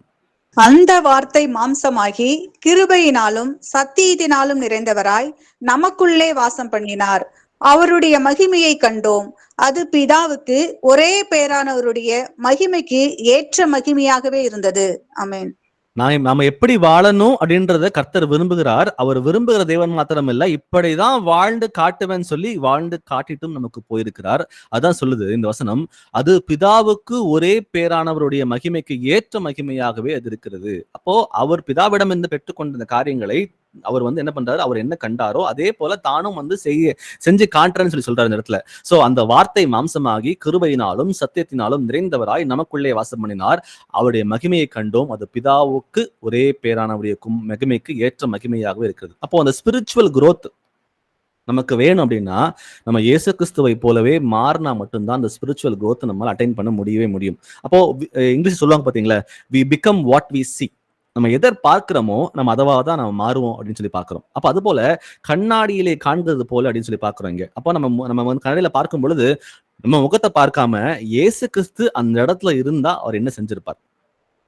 அந்த வார்த்தை மாம்சமாகி கிருபையினாலும் சத்தியத்தினாலும் நிறைந்தவராய் நமக்குள்ளே வாசம் பண்ணினார். அவருடைய மகிமையை கண்டோம். அது பிதாவுக்கு ஒரே பேரானவருடைய மகிமைக்கு ஏற்ற மகிமையாகவே இருந்தது. ஆமென். நாம எப்படி வாழணும் அப்படின்றத கர்த்தர் விரும்புகிறார். அவர் விரும்புகிற தேவன் மாத்திரம் இல்ல, இப்படிதான் வாழ்ந்து காட்டுவேன்னு சொல்லி வாழ்ந்து காட்டிட்டும் நமக்கு போயிருக்கிறார். அதான் சொல்லுது இந்த வசனம், அது பிதாவுக்கு ஒரே பேரானவருடைய மகிமைக்கு ஏற்ற மகிமையாகவே அது இருக்கிறது. அப்போ அவர் பிதாவிடம் இருந்து பெற்றுக்கொண்ட இந்த காரியங்களை அவர் என்ன பண்றாரு, அவர் என்ன கண்டாரோ அதே போல தானும் செஞ்சு காட்டுறேன்னு சொல்றாரு இந்த இடத்துல. சோ அந்த வார்த்தை மாம்சமாகி கிருபையினாலும் சத்தியத்தினாலும் நிறைந்தவராய் நமக்குள்ளே வாசம் பண்ணினார். அவருடைய மகிமையை கண்டோம். அது பிதாவுக்கு ஒரே பேரானவருடைய மகிமைக்கு ஏற்ற மகிமையாகவே இருக்கிறது. அப்போ அந்த ஸ்பிரிச்சுவல் growth நமக்கு வேணும் அப்படின்னா நம்ம இயேசு கிறிஸ்துவை போலவே மாறினா மட்டும்தான் அந்த ஸ்பிரிச்சுவல் growth நம்மளால அட்டைன் பண்ண முடியும். அப்போ இங்கிலீஷ் சொல்லுவாங்க பாத்தீங்களா, we become what we see. நம்ம எதை பார்க்கிறோமோ நம்ம அதவாதான் நம்ம மாறுவோம் அப்படின்னு சொல்லி பார்க்கிறோம். அப்ப அது போல கண்ணாடியிலே காண்கிறது போல அப்படின்னு சொல்லி பார்க்கிறோம் இங்க. அப்போ நம்ம கண்ணாடியில பார்க்கும் பொழுது நம்ம முகத்தை பார்க்காம இயேசு கிறிஸ்து அந்த இடத்துல இருந்தா அவர் என்ன செஞ்சிருப்பார்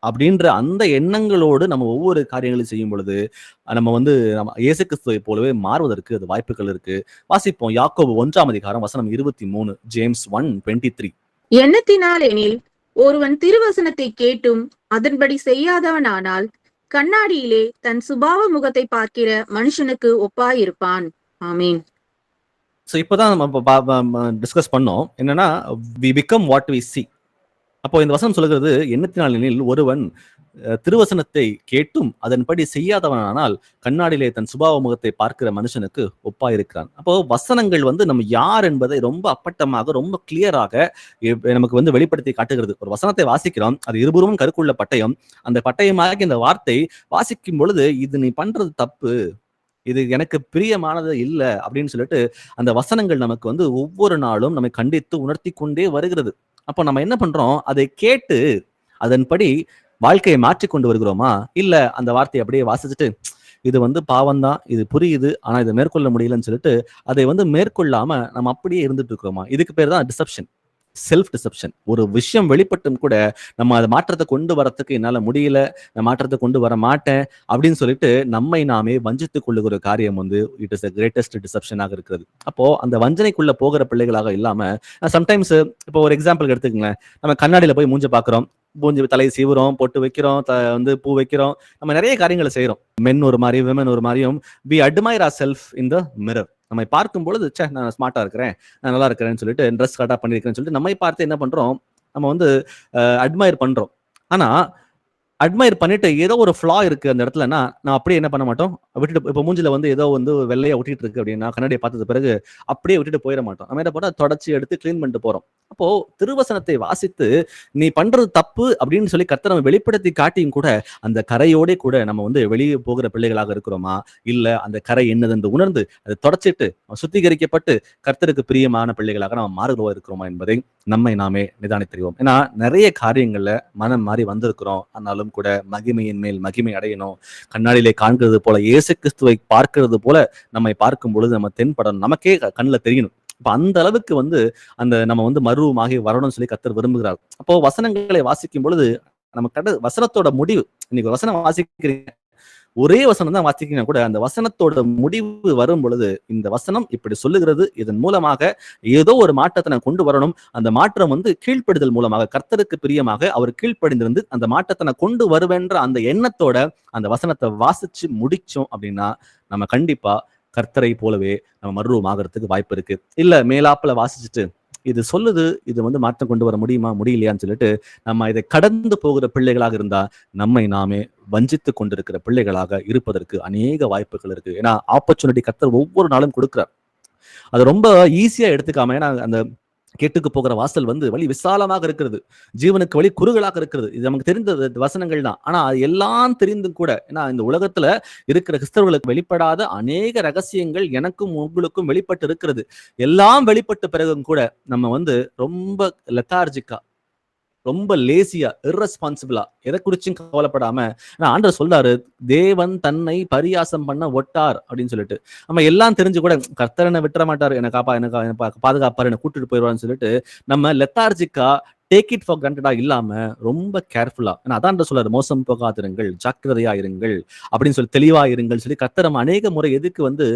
அப்படின்ற அந்த எண்ணங்களோடு நம்ம ஒவ்வொரு காரியங்களையும் செய்யும் பொழுது நம்ம நம்ம இயேசு கிறிஸ்துவை போலவே மாறுவதற்கு அது வாய்ப்புகள் இருக்கு. வாசிப்போம். யாக்கோபு 1:23, James 1:23. எண்ணத்தினால் எனில் ஒருவன் திருவசனத்தை கேட்டும் அதன்படி செய்யாதவனானால் கண்ணாடியிலே தன் சுபாவ முகத்தை பார்க்கிற மனுஷனுக்கு ஒப்பாயிருப்பான். ஆமீன். சோ இப்பதான் நம்ம டிஸ்கஸ் பண்ணோம் என்னன்னா we become what we see. அப்போ இந்த வசனம் சொல்லுகிறது, எண்ணத்தினால் எனில் ஒருவன் திருவசனத்தை கேட்டும் அதன்படி செய்யாதவனானால் கண்ணாடியிலே தன் சுபாவ முகத்தை பார்க்கிற மனுஷனுக்கு ஒப்பாயிருக்கிறான். அப்போ வசனங்கள் நம்ம யார் என்பதை ரொம்ப அப்பட்டமாக ரொம்ப கிளியராக நமக்கு வெளிப்படுத்தி காட்டுகிறது. ஒரு வசனத்தை வாசிக்கிறோம், அது இருபுறமும் கருக்குள்ள பட்டயம். அந்த பட்டயமாக இந்த வார்த்தை வாசிக்கும் பொழுது இது நீ பண்றது தப்பு, இது எனக்கு பிரியமானது இல்லை அப்படின்னு சொல்லிட்டு அந்த வசனங்கள் நமக்கு ஒவ்வொரு நாளும் நம்மை கண்டித்து உணர்த்தி கொண்டே வருகிறது. அப்போ நம்ம என்ன பண்றோம், அதை கேட்டு அதன்படி வாழ்க்கையை மாற்றி கொண்டு வருகிறோமா, இல்ல அந்த வார்த்தையை அப்படியே வாசிச்சுட்டு இது பாவம்தான், இது புரியுது, ஆனா இதை மேற்கொள்ள முடியலன்னு சொல்லிட்டு அதை மேற்கொள்ளாம நம்ம அப்படியே இருந்துட்டு இருக்கிறோமா? இதுக்கு பேர் தான் டிசப்ஷன், செல்ஃப் டிசப்ஷன். ஒரு விஷயம் வெளிப்பட்டும் கூட நம்ம அதை மாற்றத்தை கொண்டு வரத்துக்கு என்னால முடியல, நான் மாற்றத்தை கொண்டு வர மாட்டேன் அப்படின்னு சொல்லிட்டு நம்மை நாமே வஞ்சித்துக் கொள்ளுகிற காரியம் இட் இஸ் த கிரேட்டஸ்ட் டிசப்ஷனாக இருக்கிறது. அப்போ அந்த வஞ்சனைக்குள்ள போகிற பிள்ளைகளாக இல்லாம சம்டைம்ஸ் இப்போ ஒரு எக்ஸாம்பிள் எடுத்துக்கங்களேன், நம்ம கண்ணாடியில போய் மூஞ்ச பாக்குறோம், மூஞ்சி தலையை சீவுறோம், பொட்டு வைக்கிறோம், பூ வைக்கிறோம், நம்ம நிறைய காரியங்களை செய்யறோம். மென் ஒரு மாதிரி, விமன் ஒரு மாதிரியும் we admire ourselves in the mirror. நம்மை பார்க்கும் பொழுது நான் ஸ்மார்ட்டா இருக்கிறேன், நான் நல்லா இருக்கிறேன்னு சொல்லிட்டு ட்ரெஸ் கரெக்டா பண்ணிருக்கேன்னு சொல்லிட்டு நம்மை பார்த்து என்ன பண்றோம், நம்ம அட்மையர் பண்றோம். ஆனா அட்மையர் பண்ணிட்டு ஏதோ ஒரு ஃப்ளா இருக்கு அந்த இடத்துலன்னா நான் அப்படியே என்ன பண்ண மாட்டோம், விட்டுட்டு இப்போ மூஞ்சில ஏதோ வெள்ளையா ஒட்டிட்டு இருக்கு அப்படின்னா கண்ணாடியை பார்த்தது பிறகு அப்படியே விட்டுட்டு போயிட மாட்டோம். நம்ம என்ன பண்ணா தொடச்சி எடுத்து கிளீன் பண்ணிட்டு போறோம். அப்போ திருவசனத்தை வாசித்து நீ பண்றது தப்பு அப்படின்னு சொல்லி கர்த்தர் நம்ம வெளிப்படுத்தி காட்டியும் கூட அந்த கரையோட கூட நம்ம வெளியே போகிற பிள்ளைகளாக இருக்கிறோமா, இல்ல அந்த கரை என்னது என்று உணர்ந்து அதை தொடச்சிட்டு சுத்திகரிக்கப்பட்டு கர்த்தருக்கு பிரியமான பிள்ளைகளாக நம்ம மாறுகிறோம் இருக்கிறோமா என்பதை நம்மை நாமே நிதானித்தறிவோம். ஏன்னா நிறைய காரியங்கள்ல மனம் மாறி வந்திருக்கிறோம், ஆனாலும் கூட மகிமையின் மேல் மகிமை அடையணும். கண்ணாடியிலே காண்கிறது போல இயேசு கிறிஸ்துவை பார்க்கிறது போல நம்மை பார்க்கும் பொழுது நம்ம தென்படணும், நமக்கே கண்ணுல தெரியணும். அப்ப அந்த அளவுக்கு அந்த நம்ம மருவமாகி வரணும்னு சொல்லி கர்த்தர் விரும்புகிறார். அப்போ வசனங்களை வாசிக்கும் பொழுது நம்ம வசனத்தோட முடிவு, இன்னைக்கு வசனம் வாசிக்கிறீங்க, ஒரே வசனம் தான் வாசிக்கிறீங்க கூட அந்த வசனத்தோட முடிவு வரும் பொழுது இந்த வசனம் இப்படி சொல்லுகிறது, இதன் மூலமாக ஏதோ ஒரு மாற்றத்தை நான் கொண்டு வரணும், அந்த மாற்றம் கீழ்ப்படிதல் மூலமாக கர்த்தருக்கு பிரியமாக அவர் கீழ்ப்படிந்திருந்து அந்த மாற்றத்தை நான் கொண்டு வருவேன்ற அந்த எண்ணத்தோட அந்த வசனத்தை வாசிச்சு முடிச்சோம் அப்படின்னா நம்ம கண்டிப்பா கர்த்தரை போலவே நம்ம மறுரூபமாகறதுக்கு வாய்ப்பு இருக்கு. இல்ல மேலாப்புல வாசிச்சுட்டு இது சொல்லுது, இது வந்து மாற்றம் கொண்டு வர முடியுமா முடியலையான்னு சொல்லிட்டு நம்ம இதை கடந்து போகிற பிள்ளைகளாக இருந்தா நம்மை நாமே வஞ்சித்து கொண்டிருக்கிற பிள்ளைகளாக இருப்பதற்கு அநேக வாய்ப்புகள் இருக்கு. ஏன்னா ஆப்பர்ச்சுனிட்டி கர்த்தர் ஒவ்வொரு நாளும் கொடுக்கிறார். அது ரொம்ப ஈஸியா எடுத்துக்காம, ஏன்னா அந்த கேட்டுக்கு போகிற வாசல் வந்து வழி விசாலமாக இருக்கிறது, ஜீவனுக்கு வழி குறுகலாக இருக்கிறது. இது நமக்கு தெரிந்த வசனங்கள் தான். ஆனா அது எல்லாம் தெரிந்தும் கூட, ஏன்னா இந்த உலகத்துல இருக்கிற கிறிஸ்தவர்களுக்கு வெளிப்படாத அநேக ரகசியங்கள் எனக்கும் உங்களுக்கும் வெளிப்பட்டு இருக்கிறது. எல்லாம் வெளிப்பட்ட பிறகும் கூட நம்ம வந்து ரொம்ப லெத்தார்ஜிக்கா, ரொம்ப லேசியா, இர்ரெஸ்பான்சிபிளா, எதை குறிச்சும் கவலைப்படாம, ஆண்டவர் சொல்றாரு, தேவன் தன்னை பரியாசம் பண்ண ஒட்டார் அப்படின்னு சொல்லிட்டு. நம்ம எல்லாம் தெரிஞ்சு கூட கர்த்தர் என்ன விட்டுற மாட்டாரு, எனக்கு பாதுகாப்பாரு, என்ன கூட்டிட்டு போயிடுவான்னு சொல்லிட்டு நம்ம லெத்தார்ஜிக்கா, டேக் இட் ஃபார் கிராண்டடா இல்லாம ரொம்ப கேர்ஃபுல்லா, ஏன்னா அதான் சொல்றாரு, மோசம் போகாதிருங்கள், ஜாக்கிரதையா இருங்கள் அப்படின்னு சொல்லி, தெளிவா இருங்கள் சொல்லி கர்த்தர் நம்ம அநேக முறை எதுக்கு வந்து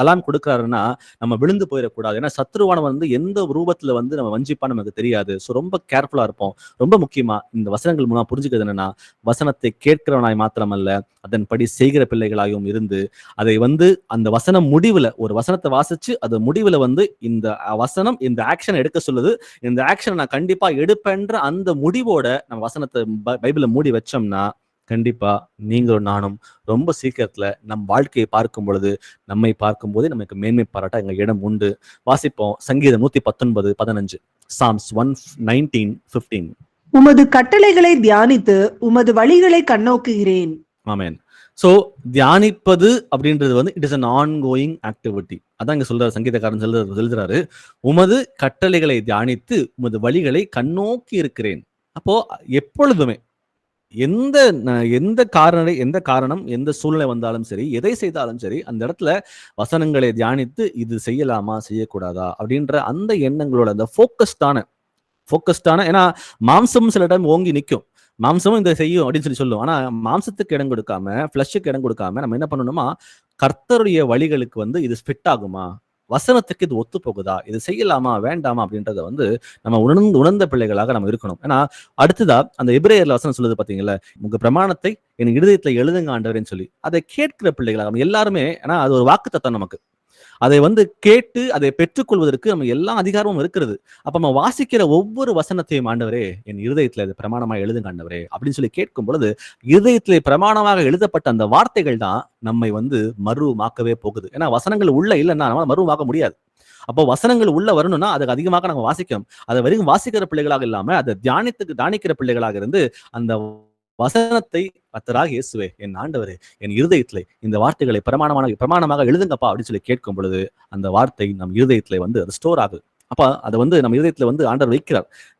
அலாம் கொடுக்குறாருன்னா, நம்ம விழுந்து போயிடக்கூடாது. ஏன்னா சத்ருவானவன் வந்து எந்த ரூபத்துல வந்து நம்ம வஞ்சிப்பா நமக்கு தெரியாது. ஸோ ரொம்ப கேர்ஃபுல்லா இருப்போம். ரொம்ப முக்கியமா இந்த வசனங்கள் மூலம் புரிஞ்சுக்கிறது என்னன்னா, வசனத்தை கேட்கிறவனாய் மாத்திரமல்ல, அதன்படி செய்கிற பிள்ளைகளாயும் இருந்து, அதை வந்து அந்த வசனம் முடிவுல, ஒரு வசனத்தை வாசிச்சு அது முடிவுல வந்து இந்த வசனம் இந்த ஆக்ஷன் எடுக்க சொல்லுது, இந்த ஆக்ஷன் நான் கண்டிப்பா எடுப்பேன்ற அந்த முடிவோட நம்ம வசனத்தை பைபிளை மூடி வச்சோம்னா, கண்டிப்பா நீங்களும் நானும் ரொம்ப சீக்கிரத்துல நம் வாழ்க்கையை பார்க்கும் பொழுது, நம்மை பார்க்கும் போதே நமக்கு மேன்மை பாராட்ட எங்க இடம் உண்டு. வாசிப்போம் சங்கீதம் 119:15, சாம்ஸ் 119:15. உமது கட்டளைகளை தியானித்து உமது வழிகளை கண்ணோக்குகிறேன். ஆமென். சோ தியானிப்பது அப்படின்றது வந்து it is an ongoing activity. அதான் இங்க சொல்றாரு, சங்கீதக்காரன் எழுதுறாரு, உமது கட்டளைகளை தியானித்து உமது வழிகளை கண்ணோக்கி இருக்கிறேன். அப்போ எப்பொழுதுமே எந்த காரணம் எந்த சூழ்நிலை வந்தாலும் சரி, எதை செய்தாலும் சரி, அந்த இடத்துல வசனங்களை தியானித்து இது செய்யலாமா செய்யக்கூடாதா அப்படின்ற அந்த எண்ணங்களோட அந்த ஃபோக்கஸ்டான, ஏன்னா மாம்சம் சில டைம் ஓங்கி நிற்கும், மாம்சமும் இந்த செய்யும் அப்படின்னு சொல்லும். ஆனா மாம்சத்துக்கு இடம் கொடுக்காம, ஃபிளஷுக்கு இடம் கொடுக்காம நம்ம என்ன பண்ணணுமா, கர்த்தருடைய வழிகளுக்கு வந்து இது ஃபிட் ஆகுமா, வசனத்துக்கு இது ஒத்து போகுதா, இது செய்யலாமா வேண்டாமா அப்படின்றத வந்து நம்ம உணர்ந்த பிள்ளைகளாக நம்ம இருக்கணும். ஏன்னா அடுத்ததா அந்த எபிரேயர்ல வசனம் சொல்லுது பாத்தீங்களா, உங்க பிரமாணத்தை என் இருதயத்துல எழுதுங்க ஆண்டவரேன்னு சொல்லி, அதை கேட்கிற பிள்ளைகளாக நம்ம எல்லாருமே, ஏன்னா அது ஒரு வாக்குத்தத்தம் நமக்கு, அதை வந்து கேட்டு அதை பெற்றுக்கொள்வதற்கு நம்ம எல்லா அதிகாரமும் இருக்கிறது. அப்ப நம்ம வாசிக்கிற ஒவ்வொரு வசனத்தையும், ஆண்டவரே என் இருதயத்துல இது பிரமாணமாக எழுதுங்க ஆண்டவரே அப்படின்னு சொல்லி கேட்கும் பொழுது, இருதயத்திலே பிரமாணமாக எழுதப்பட்ட அந்த வார்த்தைகள் தான் நம்மை வந்து மறுமாக்கவே போகுது. ஏன்னா வசனங்கள் உள்ள இல்லைன்னா நம்ம மறுமாக்க முடியாது. அப்போ வசனங்கள் உள்ள வரணும்னா அதுக்கு அதிகமாக நம்ம வாசிக்கணும். அதை வரைக்கும் வாசிக்கிற பிள்ளைகளாக இல்லாம அதை தியானிக்கிற பிள்ளைகளாக இருந்து, அந்த வசனத்தை கர்த்தராகிய இயேசுவே என் ஆண்டவரே என் இருதயத்திலே இந்த வார்த்தைகளை பிரமாணமாக எழுதுங்கப்பா அப்படின்னு சொல்லி கேட்கும் பொழுது, அந்த வார்த்தை நம் இருதயத்திலே வந்து அது ஸ்டோர் ஆகுது. அப்ப அதை வந்து நம்ம இதயத்துல வந்து ஆண்டவர்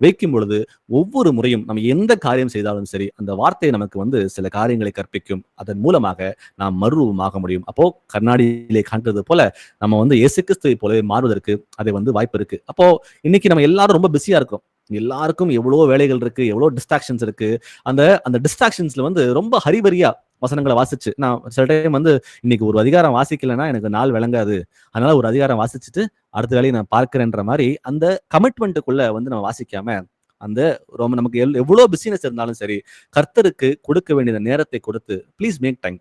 வைக்கும் பொழுது, ஒவ்வொரு முறையும் நம்ம எந்த காரியம் செய்தாலும் சரி, அந்த வார்த்தை நமக்கு வந்து சில காரியங்களை கற்பிக்கும். அதன் மூலமாக நாம் மறுரூபமாக முடியும். அப்போ கண்ணாடியிலே காண்றது போல நம்ம வந்து இயேசு கிறிஸ்துவை போலவே மாறுவதற்கு அதை வந்து வாய்ப்பு இருக்கு. அப்போ இன்னைக்கு நம்ம எல்லாரும் ரொம்ப பிஸியா இருக்கோம். எல்லாருக்கும் எவ்வளவோ வேலைகள் இருக்கு, எவ்வளவு டிஸ்ட்ராக்ஷன்ஸ் இருக்கு. அந்த டிஸ்ட்ராக்ஷன்ஸ்ல வந்து ரொம்ப ஹரிபரியா வசனங்களை வாசிச்சு, நான் சில டைம் வந்து இன்னைக்கு ஒரு அதிகாரம் வாசிக்கலைன்னா எனக்கு நாள் விளங்காது, அதனால ஒரு அதிகாரம் வாசிச்சுட்டு அடுத்த வேலையை நான் பார்க்கிறேன்ற மாதிரி அந்த கமிட்மெண்ட்டுக்குள்ள வந்து நம்ம வாசிக்காம, அந்த ரொம்ப நமக்கு எவ்வளவு பிஸினஸ் இருந்தாலும் சரி, கர்த்தருக்கு கொடுக்க வேண்டிய நேரத்தை கொடுத்து, ப்ளீஸ் மேக் டைம்,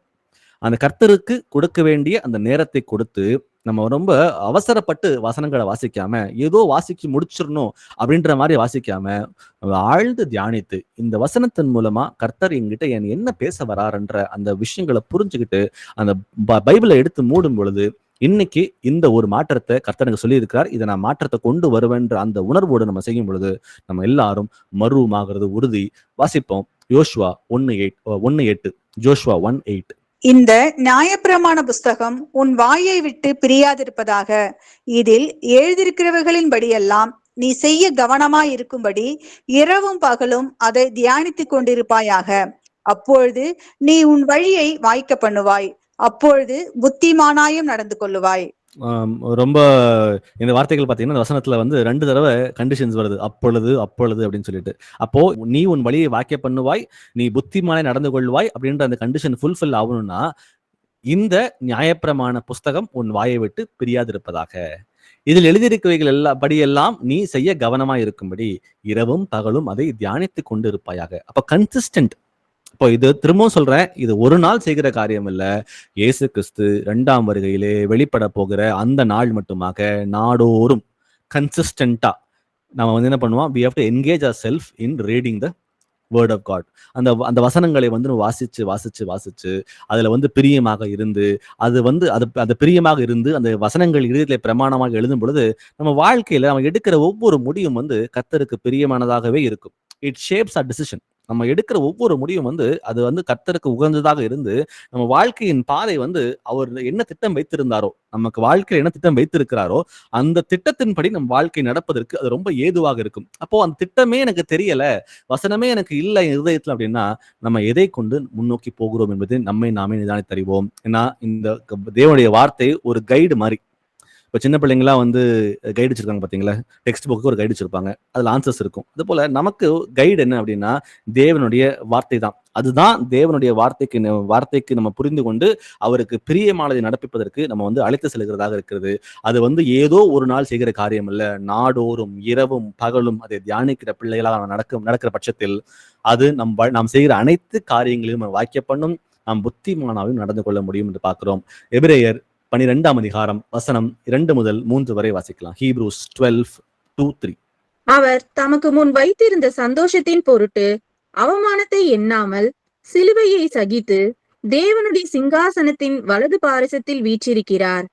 அந்த கர்த்தருக்கு கொடுக்க வேண்டிய அந்த நேரத்தை கொடுத்து, நம்ம ரொம்ப அவசரப்பட்டு வசனங்களை வாசிக்காம, ஏதோ வாசிச்சு முடிச்சிடணும் அப்படின்ற மாதிரி வாசிக்காம, ஆழ்ந்து தியானித்து, இந்த வசனத்தின் மூலமா கர்த்தர் என்கிட்ட என்ன பேச வராருன்ற அந்த விஷயங்களை புரிஞ்சுக்கிட்டு அந்த பைபிளை எடுத்து மூடும் பொழுது, இன்னைக்கு இந்த ஒரு மாற்றத்தை கர்த்தர் எனக்கு சொல்லி இருக்கிறார், இதை நான் மாற்றத்தை கொண்டு வருவேன்ற அந்த உணர்வோடு நம்ம செய்யும் பொழுது நம்ம எல்லாரும் மறுரூபமாகிறது உறுதி. வாசிப்போம் யோசுவா 1:8. ஜோஷுவா 1:8. இந்த நியாயப்பிரமாண புஸ்தகம் உன் வாயை விட்டு பிரியாதிருப்பதாக, இதில் எழுதியிருக்கிறவர்களின்படியெல்லாம் நீ செய்ய கவனமாய் இருக்கும்படி இரவும் பகலும் அதை தியானித்துக் கொண்டிருப்பாயாக. அப்பொழுது நீ உன் வழியை வாய்க்க பண்ணுவாய், அப்பொழுது புத்திமானாயும் நடந்து கொள்ளுவாய். ரொம்ப இந்த வார்த்தைகள் பாத்தீங்கன்னா இந்த வசனத்துல வந்து 2 தடவை கண்டிஷன்ஸ் வருது, அப்பொழுது அப்படின்னு சொல்லிட்டு. அப்போ நீ உன் வழியை வாக்கிய பண்ணுவாய், நீ புத்திமானாய் நடந்து கொள்வாய் அப்படின்ற அந்த கண்டிஷன் ஃபுல்ஃபில் ஆகணும்னா, இந்த நியாயப்பிரமாண புஸ்தகம் உன் வாயை விட்டு பிரியாதிருப்பதாக, இதில் எழுதியிருக்கிறவைகள் படியெல்லாம் நீ செய்ய கவனமாய் இருக்கும்படி இரவும் பகலும் அதை தியானித்துக் கொண்டு இருப்பாயாக. அப்ப இப்போ இது திரும்பவும் சொல்றேன், இது ஒரு நாள் செய்கிற காரியம் இல்ல. இயேசு கிறிஸ்து 2ஆம் வருகையிலே வெளிப்பட போகிற அந்த நாள் மட்டுமாக நாடோறும் கன்சிஸ்டன்ட்டா நம்ம வந்து என்ன பண்ணுவோம், we have to engage ourselves in reading the word of God. அந்த வசனங்களை வந்து வாசிச்சு அதுல வந்து பிரியமாக இருந்து அது பிரியமாக இருந்து அந்த வசனங்கள் இதயத்திலே பிரமாணமாக எழுதும் பொழுது நம்ம வாழ்க்கையில நம்ம எடுக்கிற ஒவ்வொரு முடிவும் வந்து கர்த்தருக்கு பிரியமானதாகவே இருக்கும். It shapes our decision. நம்ம எடுக்கிற ஒவ்வொரு முடிவும் வந்து அது வந்து கர்த்தருக்கு உகந்ததாக இருந்து நம்ம வாழ்க்கையின் பாதை வந்து அவர் என்ன திட்டம் வைத்திருந்தாரோ, நமக்கு வாழ்க்கையில் என்ன திட்டம் வைத்திருக்கிறாரோ அந்த திட்டத்தின்படி நம் வாழ்க்கை நடப்பதற்கு அது ரொம்ப ஏதுவாக இருக்கும். அப்போ அந்த திட்டமே எனக்கு தெரியல, வசனமே எனக்கு இல்லை என் இருதயத்துல அப்படின்னா நம்ம எதை கொண்டு முன்னோக்கி போகிறோம் என்பதை நம்மை நாமே நிதானித்தறிவோம். ஏன்னா இந்த தேவனுடைய வார்த்தை ஒரு கைடு மாதிரி. இப்போ சின்ன பிள்ளைங்களாம் வந்து கைடு வச்சிருக்காங்க பார்த்தீங்களா, டெக்ஸ்ட் புக்கு ஒரு கைடு வச்சிருப்பாங்க, அதில் ஆன்சர்ஸ் இருக்கும். அது போல நமக்கு கைடு என்ன அப்படின்னா தேவனுடைய வார்த்தை தான். அதுதான் தேவனுடைய வார்த்தைக்கு நம்ம புரிந்து கொண்டு அவருக்கு பிரியமானதை நடப்பிப்பதற்கு நம்ம வந்து அழைத்து செல்கிறதாக இருக்கிறது. அது வந்து ஏதோ ஒரு நாள் செய்கிற காரியம் இல்ல, நாடோறும் இரவும் பகலும் அதை தியானிக்கிற பிள்ளைகளாக நடக்கிற பட்சத்தில் அது நாம் செய்கிற அனைத்து காரியங்களையும் நம்ம வாக்கிய பண்ணும், நாம் புத்திமானாவும் நடந்து கொள்ள முடியும் என்று பார்க்கிறோம். எபிரேயர் 12ஆம் அதிகாரம் வசனம் 2 முதல் 3 வரை வாசிக்கலாம். Hebrews 12:2-3. அவர் தமக்கு முன் வைத்திருந்த சந்தோஷத்தின் பொருட்டு அவமானத்தை எண்ணாமல் சிலுவையை சகித்து தேவனுடைய சிங்காசனத்தின் வலது பாரிசத்தில் வீற்றிருக்கிறார்.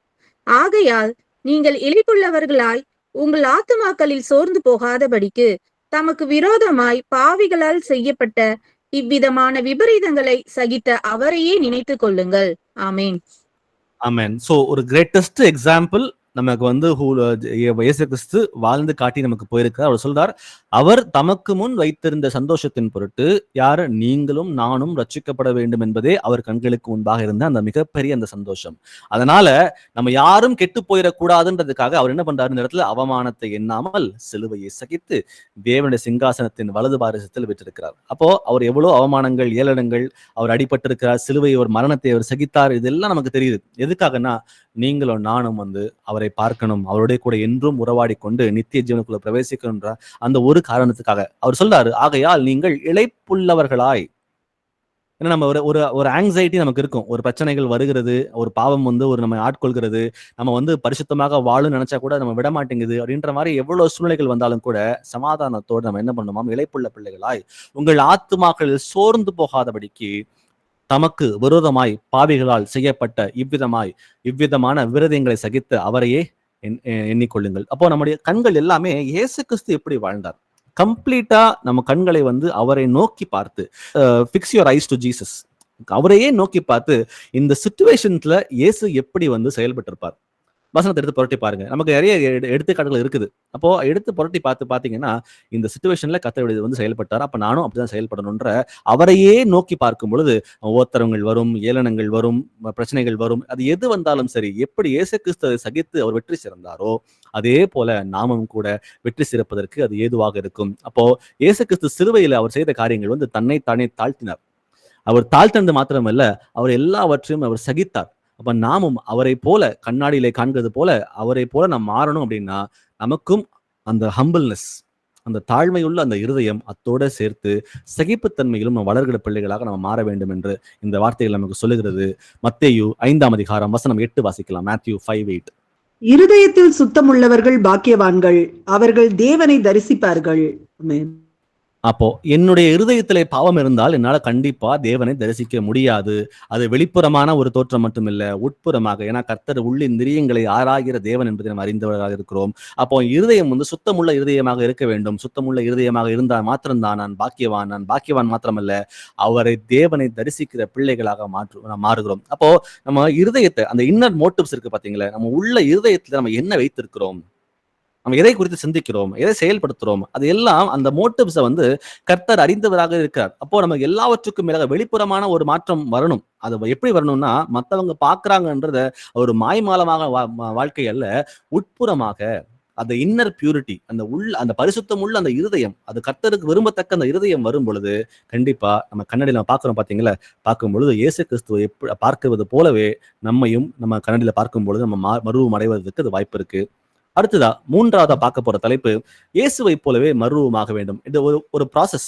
ஆகையால் நீங்கள் இளைப்புள்ளவர்களாய் உங்கள் ஆத்துமாக்களில் சோர்ந்து போகாதபடிக்கு தமக்கு விரோதமாய் பாவிகளால் செய்யப்பட்ட இவ்விதமான விபரீதங்களை சகித்த அவரையே நினைத்துக் கொள்ளுங்கள். ஆமேன். ஆமென். சோ ஒரு கிரேட்டஸ்ட் எக்ஸாம்பிள் நமக்கு வந்து இயேசு கிறிஸ்து வாழ்ந்து காட்டி நமக்கு போயிருக்கார். அவர் சொல்றார், அவர் தமக்கு முன் வைத்திருந்த சந்தோஷத்தின் பொருட்டு யார் நீங்களும் நானும் ரட்சிக்கப்பட வேண்டும் என்பதே அவர் கண்களுக்கு முன்பாக இருந்த அந்த மிகப்பெரிய அந்த சந்தோஷம். அதனால நம்ம யாரும் கெட்டு போயிடக்கூடாதுன்றதுக்காக அவர் என்ன பண்றாரு, இந்த இடத்துல அவமானத்தை எண்ணாமல் சிலுவையை சகித்து தேவனுடைய சிங்காசனத்தின் வலது பாரிசத்தில் விட்டிருக்கிறார். அப்போ அவர் எவ்வளவு அவமானங்கள், ஏளனங்கள், அவர் அடிபட்டிருக்கிறார், சிலுவை ஒரு மரணத்தை அவர் சகித்தார், இதெல்லாம் நமக்கு தெரியுது. எதுக்காகனா நீங்களும் நானும் வந்து அவரை பார்க்கணும், அவருடைய கூட என்றும் உறவாடி கொண்டு நித்திய ஜீவனுக்குள்ள பிரவேசிக்கணும்ன்ற அந்த ஒரு காரணத்துக்காக அவர் சொல்றாரு, ஆகையால் நீங்கள் இளைப்புள்ளவர்களாய். ஏன்னா நம்ம ஒரு ஆங்ஸைட்டி நமக்கு இருக்கும், ஒரு பிரச்சனைகள் வருகிறது, ஒரு பாவம் வந்து ஒரு நம்ம ஆட்கொள்கிறது, நம்ம வந்து பரிசுத்தமாக வாழும் நினைச்சா கூட நம்ம விட மாட்டேங்குது அப்படின்ற மாதிரி எவ்வளவு சூழ்நிலைகள் வந்தாலும் கூட சமாதானத்தோடு நம்ம என்ன பண்ணுவோம், இளைப்புள்ள பிள்ளைகளாய் உங்கள் ஆத்துமாக்களில் சோர்ந்து போகாதபடிக்கு தமக்கு விரோதமாய் பாவிகளால் செய்யப்பட்ட இவ்விதமான விரோதங்களை சகித்து அவரையே எண்ணிக்கொள்ளுங்கள். அப்போ நம்முடைய கண்கள் எல்லாமே இயேசு கிறிஸ்து எப்படி வாழ்ந்தார், கம்ப்ளீட்டா நம்ம கண்களை வந்து அவரை நோக்கி பார்த்து, fix your eyes to Jesus, அவரையே நோக்கி பார்த்து இந்த சிச்சுவேஷன்ஸ்ல இயேசு எப்படி வந்து செயல்பட்டு இருப்பார். வசனத்தை எடுத்து புரட்டி பாருங்க, நமக்கு நிறைய எடுத்துக்காட்டுகள் இருக்குது. அப்போ எடுத்து புரட்டி பாத்தீங்கன்னா இந்த சிச்சுவேஷன்ல கர்த்தர் வந்து செயல்பட்டார், அப்ப நானும் அப்படிதான் செயல்படணும்ன்ற அவரையே நோக்கி பார்க்கும் பொழுது ஓத்தரங்கள் வரும், ஏளனங்கள் வரும், பிரச்சனைகள் வரும். அது எது வந்தாலும் சரி, எப்படி இயேசு கிறிஸ்து அதை சகித்து அவர் வெற்றி சிறந்தாரோ அதே போல நாமும் கூட வெற்றி சிறப்பதற்கு அது ஏதுவாக இருக்கும். அப்போ இயேசு கிறிஸ்து சிலுவையில அவர் செய்த காரியங்கள் வந்து தன்னைத்தானே தாழ்த்தினார். அவர் தாழ்த்தினது மாத்திரமல்ல, அவர் எல்லாவற்றையும் அவர் சகித்தார். அப்ப நாமும் அவரை போல கண்ணாடியிலே காண்கிறது போல அவரை போல நாம் மாறணும் அப்படின்னா நமக்கும் அந்த ஹம்பிள்னஸ், அந்த தாழ்மையுள்ள அந்த இருதயம் அத்தோட சேர்த்து சகிப்புத்தன்மையிலும் நம்ம வளர்கிற பிள்ளைகளாக நம்ம மாற வேண்டும் என்று இந்த வார்த்தைகள் நமக்கு சொல்லுகிறது. மத்தேயு 5ஆம் அதிகாரம் வசனம் 8 வாசிக்கலாம். Matthew 5:8. இருதயத்தில் சுத்தமுள்ளவர்கள் பாக்கியவான்கள், அவர்கள் தேவனை தரிசிப்பார்கள். ஆமென். அப்போ என்னுடைய இருதயத்திலே பாவம் இருந்தால் என்னால கண்டிப்பா தேவனை தரிசிக்க முடியாது. அது வெளிப்புறமான ஒரு தோற்றம் மட்டும் இல்ல, உட்புறமாக. ஏன்னா கர்த்தர் உள்ளின் திரியங்களை ஆராய்கிற தேவன் என்பதை நாம் அறிந்தவர்களாக இருக்கிறோம். அப்போ இருதயம் வந்து சுத்தமுள்ள இருதயமாக இருக்க வேண்டும். சுத்தமுள்ள இருதயமாக இருந்தால் மாத்திரம்தான் நான் பாக்கியவான் மாத்திரமல்ல, அவரை தேவனை தரிசிக்கிற பிள்ளைகளாக மாறுகிறோம். அப்போ நம்ம இருதயத்தை, அந்த இன்னர் மோட்டிவ்ஸ் இருக்கு பாத்தீங்களா, நம்ம உள்ள இருதயத்துல நம்ம என்ன வைத்திருக்கிறோம், நம்ம எதை குறித்து சிந்திக்கிறோம், எதை செயல்படுத்துறோம், அது எல்லாம் அந்த மோட்டிவ்ஸை வந்து கர்த்தர் அறிந்தவராக இருக்கிறார். அப்போ நமக்கு எல்லாவற்றுக்கும் மேலாக வெளிப்புறமான ஒரு மாற்றம் வரணும். அது எப்படி வரணும்னா மற்றவங்க பாக்குறாங்கன்றத ஒரு மாய்மாலமாக வாழ்க்கை அல்ல, உட்புறமாக அந்த இன்னர் பியூரிட்டி, அந்த பரிசுத்தம் உள்ள அந்த இருதயம், அது கர்த்தருக்கு விரும்பத்தக்க அந்த இருதயம் வரும் பொழுது கண்டிப்பா நம்ம கண்ணாடியில நம்ம பாக்குறோம் பாத்தீங்களா, பார்க்கும் பொழுது இயேசு கிறிஸ்துவை பார்க்குவது போலவே நம்மையும் நம்ம கண்ணாடியில பார்க்கும் பொழுது நம்ம மறுரூபம் அடைவதற்கு அது வாய்ப்பு இருக்கு. அடுத்ததா 3ஆவதா பார்க்க போற தலைப்பு, இயேசுவை போலவே மறுரூபமாக வேண்டும். இது ஒரு ப்ராசஸ்.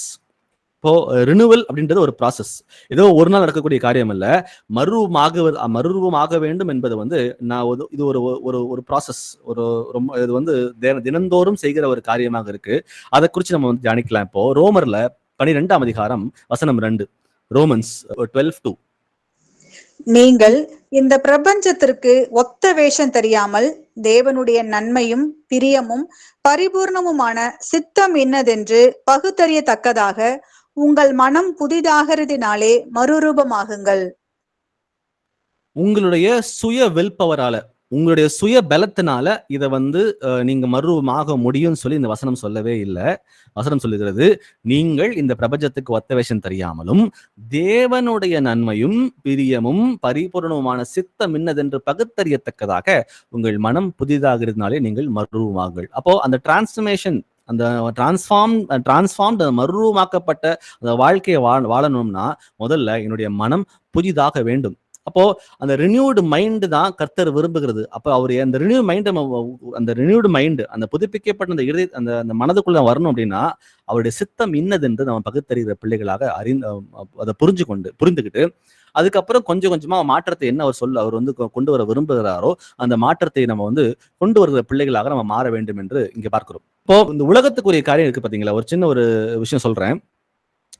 இப்போ ரினுவல் அப்படின்றது ஒரு ப்ராசஸ். ஏதோ ஒரு நாள் நடக்கக்கூடிய காரியம் இல்ல. மறுரூபமாக வேண்டும் என்பது வந்து நான் இது ஒரு ஒரு ஒரு ப்ராசஸ். ஒரு ரொம்ப இது வந்து தினந்தோறும் செய்கிற ஒரு காரியமாக இருக்கு. அதை குறித்து நம்ம வந்து தியானிக்கலாம். இப்போ ரோமர்ல 12ஆம் அதிகாரம் வசனம் 2, ரோமன்ஸ் 12:2. நீங்கள் இந்த பிரபஞ்சத்திற்கு ஒத்த வேஷம் தெரியாமல் தேவனுடைய நன்மையும் பிரியமும் பரிபூர்ணமுமான சித்தம் என்னதென்று பகுத்தறியத்தக்கதாக உங்கள் மனம் புதிதாகிறதினாலே மறுரூபமாகுங்கள். உங்களுடைய சுய வில் பவரால, உங்களுடைய சுய பலத்தினால இதை வந்து நீங்க மறுரூபமாக முடியும்னு சொல்லி இந்த வசனம் சொல்லவே இல்லை. வசனம் சொல்லுகிறது, நீங்கள் இந்த பிரபஞ்சத்துக்கு ஒத்த வேஷம் தெரியாமலும் தேவனுடைய நன்மையும் பிரியமும் பரிபூர்ணமான சித்தம் என்னதென்று பகுத்தறியத்தக்கதாக உங்கள் மனம் புதிதாகிறதுனாலே நீங்கள் மறுரூபமாகுங்கள். அப்போ அந்த டிரான்ஸ்ஃபர்மேஷன், அந்த டிரான்ஸ்ஃபார்ம் மறுரூபமாக்கப்பட்ட அந்த வாழ்க்கையை வாழணும்னா முதல்ல என்னுடைய மனம் புதிதாக வேண்டும். அப்போ அந்த ரினியூடு மைண்டு தான் கர்த்தர் விரும்புகிறது. அப்போ அவர் அந்த ரினியூடு மைண்டு, அந்த புதுப்பிக்கப்பட்ட அந்த அந்த மனதுக்குள்ள வரணும் அப்படின்னா அவருடைய சித்தம் இன்னதென்று நம்ம பகுத்தறிகிற பிள்ளைகளாக அதை புரிந்துக்கிட்டு அதுக்கப்புறம் கொஞ்சம் கொஞ்சமா மாற்றத்தை என்ன அவர் வந்து கொண்டு வர விரும்புகிறாரோ அந்த மாற்றத்தை நம்ம வந்து கொண்டு வருகிற பிள்ளைகளாக நம்ம மாற வேண்டும் என்று இங்க பார்க்கிறோம். இப்போ இந்த உலகத்துக்குரிய காரியம் இருக்கு பாத்தீங்களா, ஒரு சின்ன ஒரு விஷயம் சொல்றேன்.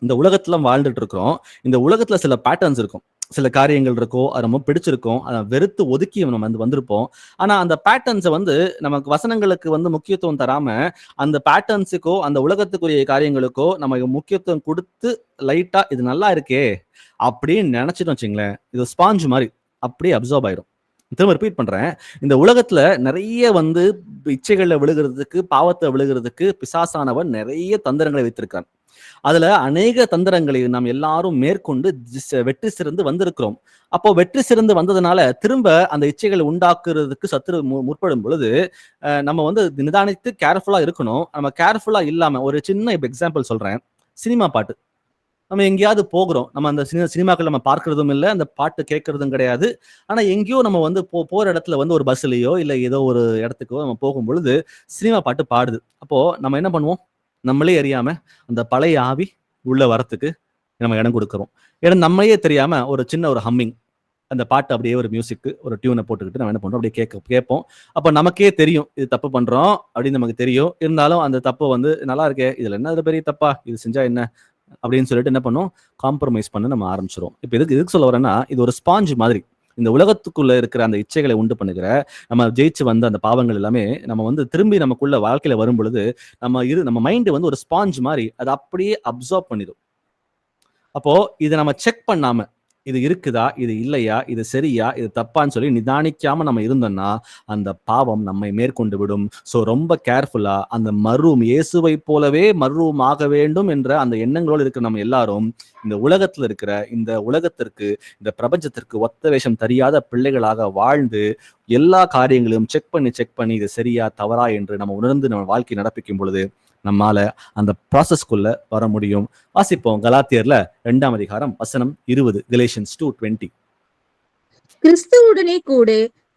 இந்த உலகத்துல வாழ்ந்துட்டு இருக்கிறோம். இந்த உலகத்துல சில பேட்டர்ன்ஸ் இருக்கும், சில காரியங்கள் இருக்கும், அது நம்ம பிடிச்சிருக்கும், அதை வெறுத்து ஒதுக்கி நம்ம வந்திருப்போம். ஆனா அந்த பேட்டர்ன்ஸை வந்து நமக்கு வசனங்களுக்கு வந்து முக்கியத்துவம் தராம அந்த பேட்டர்ன்ஸுக்கோ அந்த உலகத்துக்குரிய காரியங்களுக்கோ நம்ம முக்கியத்துவம் கொடுத்து லைட்டா இது நல்லா இருக்கே அப்படின்னு நினைச்சிட்டோம் வச்சுங்களேன், இது ஸ்பாஞ்ச் மாதிரி அப்படியே அப்சர்வ் ஆயிரும். திரும்ப ரிப்பீட் பண்றேன், இந்த உலகத்துல நிறைய வந்து இச்சைகள்ல விழுகிறதுக்கு, பாவத்தை விழுகிறதுக்கு பிசாசானவன் நிறைய தந்திரங்களை வைத்திருக்கான். அதுல அநேக தந்திரங்களை நாம் எல்லாரும் மேற்கொண்டு வெற்றி சிறந்து வந்திருக்கிறோம். அப்போ வெற்றி சிறந்து வந்ததுனால திரும்ப அந்த இச்சைகளை உண்டாக்குறதுக்கு சத்துரு முற்படும் பொழுது நம்ம வந்து நிதானித்து கேர்ஃபுல்லா இருக்கணும். நம்ம கேர்ஃபுல்லா இல்லாம, ஒரு சின்ன எக்ஸாம்பிள் சொல்றேன். சினிமா பாட்டு நம்ம எங்கேயாவது போகிறோம், நம்ம அந்த சினிமாக்கள் நம்ம பார்க்கறதும் இல்லை, அந்த பாட்டு கேட்கறதும் கிடையாது. ஆனா எங்கேயோ நம்ம வந்து போற இடத்துல வந்து ஒரு பஸ்லயோ இல்லை ஏதோ ஒரு இடத்துக்கோ நம்ம போகும் பொழுது சினிமா பாட்டு பாடுது. அப்போ நம்ம என்ன பண்ணுவோம், நம்மளே அறியாம அந்த பழைய ஆவி உள்ள வரத்துக்கு நம்ம இடம் கொடுக்குறோம். ஏன்னா நம்மளே தெரியாம ஒரு சின்ன ஒரு ஹம்மிங், அந்த பாட்டு அப்படியே ஒரு மியூசிக், ஒரு டியூனை போட்டுக்கிட்டு நம்ம என்ன பண்றோம், அப்படியே கேட்போம். அப்போ நமக்கே தெரியும் இது தப்பு பண்றோம் அப்படின்னு நமக்கு தெரியும். இருந்தாலும் அந்த தப்பு வந்து நல்லா இருக்கே, இதுல என்ன பெரிய தப்பா, இது செஞ்சா என்ன அப்படின்னு சொல்லிட்டு என்ன பண்ணும், காம்ப்ரமைஸ் பண்ண நம்ம ஆரம்பிச்சிடும். இப்போ எதுக்கு சொல்ல வரேன்னா, இது ஒரு ஸ்பாஞ்ச் மாதிரி. இந்த உலகத்துக்குள்ள இருக்கிற அந்த இச்சைகளை உண்டு பண்ணுகிற, நம்ம ஜெயிச்சு வந்த அந்த பாவங்கள் எல்லாமே நம்ம வந்து திரும்பி நமக்குள்ள வாழ்க்கையில வரும் பொழுது நம்ம மைண்ட் வந்து ஒரு ஸ்பாஞ்ச் மாதிரி அதை அப்படியே அப்சர்வ் பண்ணிடும். அப்போ இதை நம்ம செக் பண்ணாம, இது இருக்குதா, இது இல்லையா, இது சரியா, இது தப்பான்னு சொல்லி நிதானிக்காம நம்ம இருந்தோம்னா அந்த பாவம் நம்மை மேற்கொண்டு விடும். ஸோ ரொம்ப கேர்ஃபுல்லா அந்த இயேசுவை போலவே மர்ரூமாக வேண்டும் என்ற அந்த எண்ணங்களோடு இருக்கிற நம்ம எல்லாரும் இந்த உலகத்துல இருக்கிற இந்த உலகத்திற்கு, இந்த பிரபஞ்சத்திற்கு ஒத்த வேஷம் தெரியாத பிள்ளைகளாக வாழ்ந்து எல்லா காரியங்களையும் செக் பண்ணி இது சரியா தவறா என்று நம்ம உணர்ந்து நம்ம வாழ்க்கை நடப்பிக்கும் பொழுது நம்மால அந்த ப்ராசஸ்க்குள்ள வர முடியும். வாசிப்போம் கலாத்தியர்ல 2ஆம் அதிகாரம் வசனம் 20, Galatians 2:20. கிறிஸ்துவுடனே கூட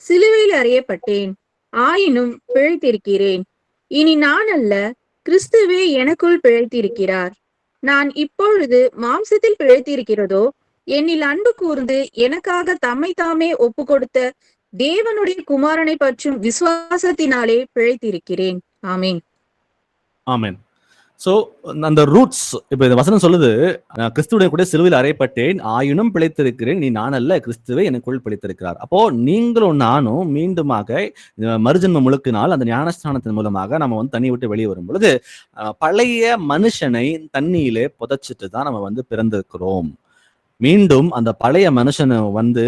சிலுவையில் அறையப்பட்டேன், ஆயினும் பிழைத்திருக்கிறேன். இனி நான் அல்ல, கிறிஸ்துவே எனக்குள் பிழைத்திருக்கிறார். நான் இப்பொழுது மாம்சத்தில் பிழைத்திருக்கிறதோ, என்னில் அன்பு கூர்ந்து எனக்காக தம்மை தாமே ஒப்பு கொடுத்த தேவனுடைய குமாரனை பற்றும் விசுவாசத்தினாலே பிழைத்திருக்கிறேன். ஆமீன். ஆமென். சோ அந்த ரூட்ஸ், இப்ப இந்த வசனம் சொல்லுது, கிறிஸ்துவுடைய கூட சிலுவையில் அறையப்பட்டேன், ஆயினும் பிழைத்திருக்கிறேன், நீ நான் அல்ல, கிறிஸ்துவே எனக்குள் பிழைத்திருக்கிறார். அப்போ நீங்களும் நானும் மீண்டுமாக மறுஜன்ம முழுக்கினால் அந்த ஞானஸ்தானத்தின் மூலமாக நம்ம வந்து தண்ணி விட்டு வெளியே வரும் பொழுது பழைய மனுஷனை தண்ணியிலே புதைச்சிட்டு தான் நம்ம வந்து பிறந்திருக்கிறோம். மீண்டும் அந்த பழைய மனுஷனை வந்து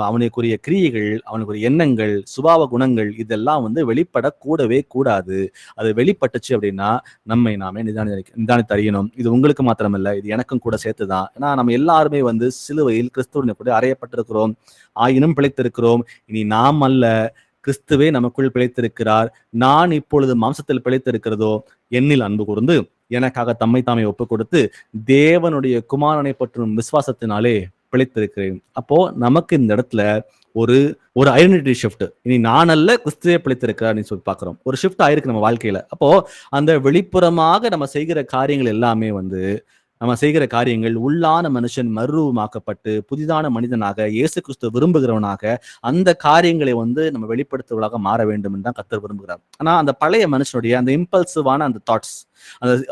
அவனுக்குரிய கிரியைகள், அவனுக்குரிய எண்ணங்கள், சுபாவ குணங்கள் இதெல்லாம் வந்து வெளிப்படக்கூடவே கூடாது. அது வெளிப்பட்டுச்சு அப்படின்னா நாமே நிதானித்து அறியணும். இது உங்களுக்கு மாத்திரமல்ல, இது எனக்கும் கூட சேர்த்துதான். ஏன்னா நம்ம எல்லாருமே வந்து சிலுவையில் கிறிஸ்துவின் கூட அறையப்பட்டிருக்கிறோம், ஆயினும் பிழைத்திருக்கிறோம். இனி நாம் அல்ல, கிறிஸ்துவே நமக்குள் பிழைத்திருக்கிறார். நான் இப்பொழுது மாம்சத்தில் பிழைத்திருக்கிறதோ, என்னில் அன்பு கூர்ந்து எனக்காக தம்மை தாமே ஒப்பு கொடுத்து தேவனுடைய குமாரனை பற்றும் விசுவாசத்தினாலே பிழைத்திருக்கிறேன். அப்போ நமக்கு இந்த இடத்துல ஒரு ஐடென்டிட்டி ஷிஃப்ட், இனி நான் அல்ல, கிறிஸ்துவே பிழைத்திருக்கிறார் சொல்லி பார்க்கிறோம். ஒரு ஷிஃப்ட் ஆயிருக்கு நம்ம வாழ்க்கையில. அப்போ அந்த வெளிப்புறமாக நம்ம செய்கிற காரியங்கள் எல்லாமே வந்து நம்ம செய்கிற காரியங்கள் உள்ளான மனுஷன் மறுரூபமாக்கப்பட்டு புதிதான மனிதனாக இயேசு கிறிஸ்து விரும்புகிறவனாக அந்த காரியங்களை வந்து நம்ம வெளிப்படுத்துவதாக மாற வேண்டும் என்று தான் கர்த்தர் விரும்புகிறார். ஆனா அந்த பழைய மனுஷனுடைய அந்த இம்பல்சிவான அந்த தாட்ஸ்,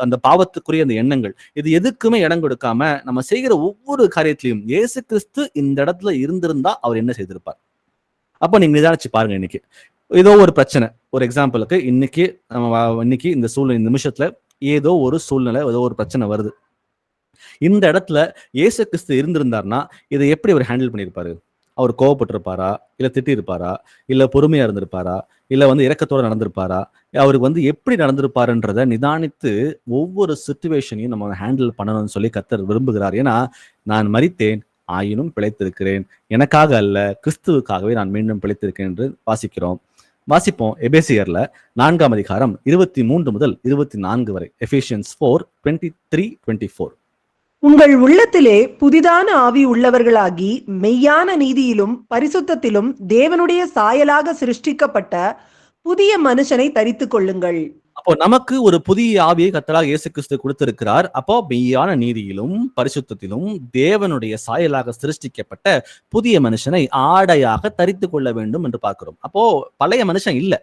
அந்த பாவத்துக்குரிய அந்த எண்ணங்கள், இது எதுக்குமே இடம் கொடுக்காம நம்ம செய்கிற ஒவ்வொரு காரியத்திலையும் இயேசு கிறிஸ்து இந்த இடத்துல இருந்திருந்தா அவர் என்ன செய்திருப்பார். அப்ப நீங்க நிதானிச்சு பாருங்க. இன்னைக்கு ஏதோ ஒரு பிரச்சனை, ஒரு எக்ஸாம்பிளுக்கு இன்னைக்கு இந்த சூழ்நிலை, இந்த நிமிஷத்துல ஏதோ ஒரு சூழ்நிலை, ஏதோ ஒரு பிரச்சனை வருது. இந்த இடத்துல இயேசு கிறிஸ்து இருந்திருந்தார்னா இதை எப்படி அவர் ஹேண்டில் பண்ணியிருப்பாரு? அவர் கோவப்பட்டிருப்பாரா, இல்ல திட்டி இருப்பாரா, இல்ல பொறுமையா இருந்திருப்பாரா, இல்ல வந்து இரக்கத்தோட நடந்திருப்பாரா, அவருக்கு வந்து எப்படி நடந்திருப்பாருன்றத நிதானித்து ஒவ்வொரு சிச்சுவேஷனையும் நம்ம ஹேண்டில் பண்ணணும்னு சொல்லி கர்த்தர் விரும்புகிறார். ஏன்னா நான் மரித்தேன் ஆயினும் பிழைத்திருக்கிறேன், எனக்காக அல்ல கிறிஸ்துவுக்காகவே நான் மீண்டும் பிழைத்திருக்கேன் என்று வாசிப்போம். எபேசியர்ல 4ஆம் அதிகாரம் 23 முதல் 24 வரை. எபேசியன்ஸ் 4:23-24. உங்கள் உள்ளத்திலே புதிதான ஆவி உள்ளவர்களாகி மெய்யான நீதியிலும் பரிசுத்தத்திலும் தேவனுடைய சாயலாக சிருஷ்டிக்கப்பட்ட புதிய மனுஷனை தரித்துக் கொள்ளுங்கள். அப்போ நமக்கு ஒரு புதிய ஆவியை கர்த்தராக இயேசு கிறிஸ்து கொடுத்திருக்கிறார். அப்போ மெய்யான நீதியிலும் பரிசுத்தத்திலும் தேவனுடைய சாயலாக சிருஷ்டிக்கப்பட்ட புதிய மனுஷனை ஆடையாக தரித்து கொள்ள வேண்டும் என்று பார்க்கிறோம். அப்போ பழைய மனுஷன் இல்ல,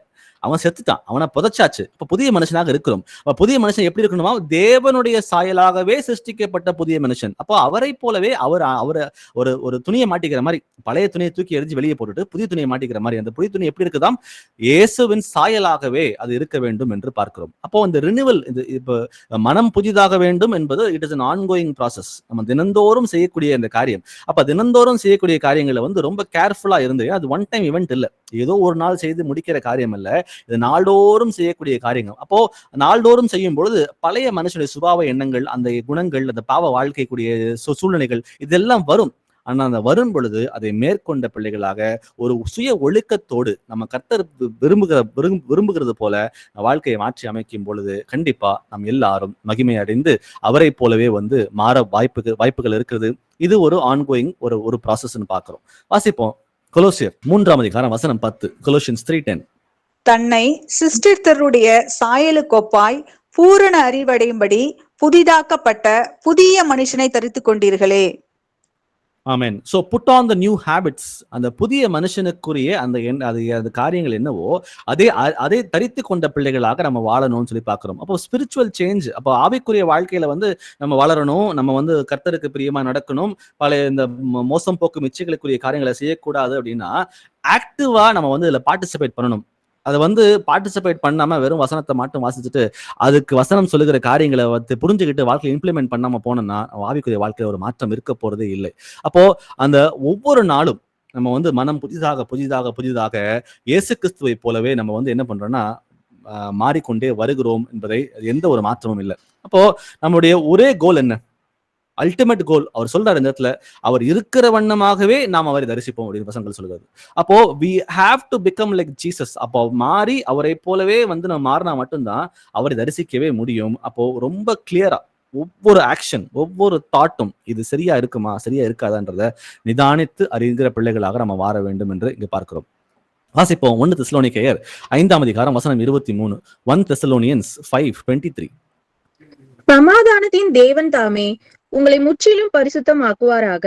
அவன் செத்துட்டான், அவனை புதைச்சாச்சு. இப்ப புதிய மனுஷனாக இருக்கிறோம். புதிய மனுஷன் எப்படி இருக்கணுமா? தேவனுடைய சாயலாகவே சிருஷ்டிக்கப்பட்ட புதிய மனுஷன். அப்போ அவரை போலவே அவரை ஒரு துணியை மாட்டிக்கிற மாதிரி, பழைய துணியை தூக்கி எரிஞ்சு வெளியே போட்டுட்டு புதிய துணியை மாட்டிக்கிற மாதிரி, அந்த புதிய துணி எப்படி இருக்குதாம்? இயேசுவின் சாயலாகவே அது இருக்க வேண்டும் என்று பார்க்கிறோம். அப்போ இந்த ரினிவல், இப்ப மனம் புதிதாக வேண்டும் என்பது it is an ongoing process. நம்ம தினந்தோறும் செய்யக்கூடிய இந்த காரியம். அப்ப தினந்தோறும் செய்யக்கூடிய காரியங்களை வந்து ரொம்ப கேர்ஃபுல்லா இருந்து, அது ஒன் டைம் இவெண்ட் இல்ல, ஏதோ ஒரு நாள் செய்து முடிக்கிற காரியம் அல்ல, இது நாள்தோறும் செய்யக்கூடிய காரியங்கள். அப்போ நாள்தோறும் செய்யும் பொழுது பழைய மனுஷனுடைய சுபாவ எண்ணங்கள், அந்த குணங்கள், அந்த பாவ வாழ்க்கைக்குரிய சூழ்நிலைகள் இதெல்லாம் வரும். ஆனா அந்த வரும் பொழுது அதை மேற்கொண்ட பிள்ளைகளாக ஒரு சுய ஒழுக்கத்தோடு நம்ம கர்த்தர் விரும்புகிறது போல வாழ்க்கையை மாற்றி அமைக்கும் பொழுது கண்டிப்பா நம் எல்லாரும் மகிமை அடைந்து அவரை போலவே வந்து மாற வாய்ப்புகள் இருக்கிறது. இது ஒரு ஆன்கோயிங் ஒரு ப்ராசஸ்ன்னு பார்க்கிறோம். வாசிப்போம் கொலோசியர் 3ஆம் அதிகாரம் வசனம் 10. கொலோசியன்ஸ் 3:10. தன்னை சிருஷ்டித்தருடைய சாயலுக்கொப்பாய் பூரண அறிவடையும்படி புதிதாக்கப்பட்ட புதிய மனுஷனை தரித்துக் கொண்டீர்களே. Amen. So put on the new habits. அந்த புதிய மனுஷனுக்குரிய அந்த காரியங்கள் என்னவோ அதை தரித்து கொண்ட பிள்ளைகளாக நம்ம வாழணும்னு சொல்லி பார்க்கிறோம். அப்போ ஸ்பிரிச்சுவல் சேஞ்ச், அப்போ ஆவிக்குரிய வாழ்க்கையில வந்து நம்ம வளரணும், நம்ம வந்து கர்த்தருக்கு பிரியமா நடக்கணும், பழைய இந்த மோசம் போக்கும் இச்சைகளுக்குரிய காரியங்களை செய்யக்கூடாது அப்படின்னா ஆக்டிவா நம்ம வந்து இதுல பார்ட்டிசிபேட் பண்ணணும். அதை வந்து பார்ட்டிசிபேட் பண்ணாம வெறும் வசனத்தை மட்டும் வாசிச்சுட்டு அதுக்கு வசனம் சொல்லுகிற காரியங்களை வந்து புரிஞ்சுக்கிட்டு வாழ்க்கையை இம்ப்ளிமெண்ட் பண்ணாம போனோம்னா ஆவிக்குரிய வாழ்க்கையில ஒரு மாற்றம் இருக்க போறதே இல்லை. அப்போ அந்த ஒவ்வொரு நாளும் நம்ம வந்து மனம் புதிதாக இயேசு கிறிஸ்துவை போலவே நம்ம வந்து என்ன பண்றோம்னா மாறிக்கொண்டே வருகிறோம் என்பதை எந்த ஒரு மாற்றமும் இல்லை. அப்போ நம்மளுடைய ஒரே கோல் என்ன? அல்டிமேட் கோல் அவர் சொல்றாரு இந்த இடத்துல, அவர் இருக்கிற வண்ணமாகவே நாம் அவரை தரிசிப்போம் அப்படின்னு வசனங்கள் சொல்லுகிறது. அப்போ we have to become like Jesus. அப்போ மாறி அவரை போலவே வந்து நம்ம மாறினா மட்டும்தான் அவரை தரிசிக்கவே முடியும். அப்போ ரொம்ப கிளியரா ஒவ்வொரு ஆக்ஷன், ஒவ்வொரு தாட்டும் இது சரியா இருக்குமா சரியா இருக்காதான்றத நிதானித்து அறிகிற பிள்ளைகளாக நம்ம மாற வேண்டும் என்று இங்க பார்க்கிறோம். வாசிப்போம் 1 தெசலோனிக்கேயர் 5ஆம் அதிகாரம் வசனம் 23. 1 Thessalonians 5:23. சமாதானத்தின் தேவன் தாமே உங்களை முற்றிலும் பரிசுத்தமாக்குவாராக.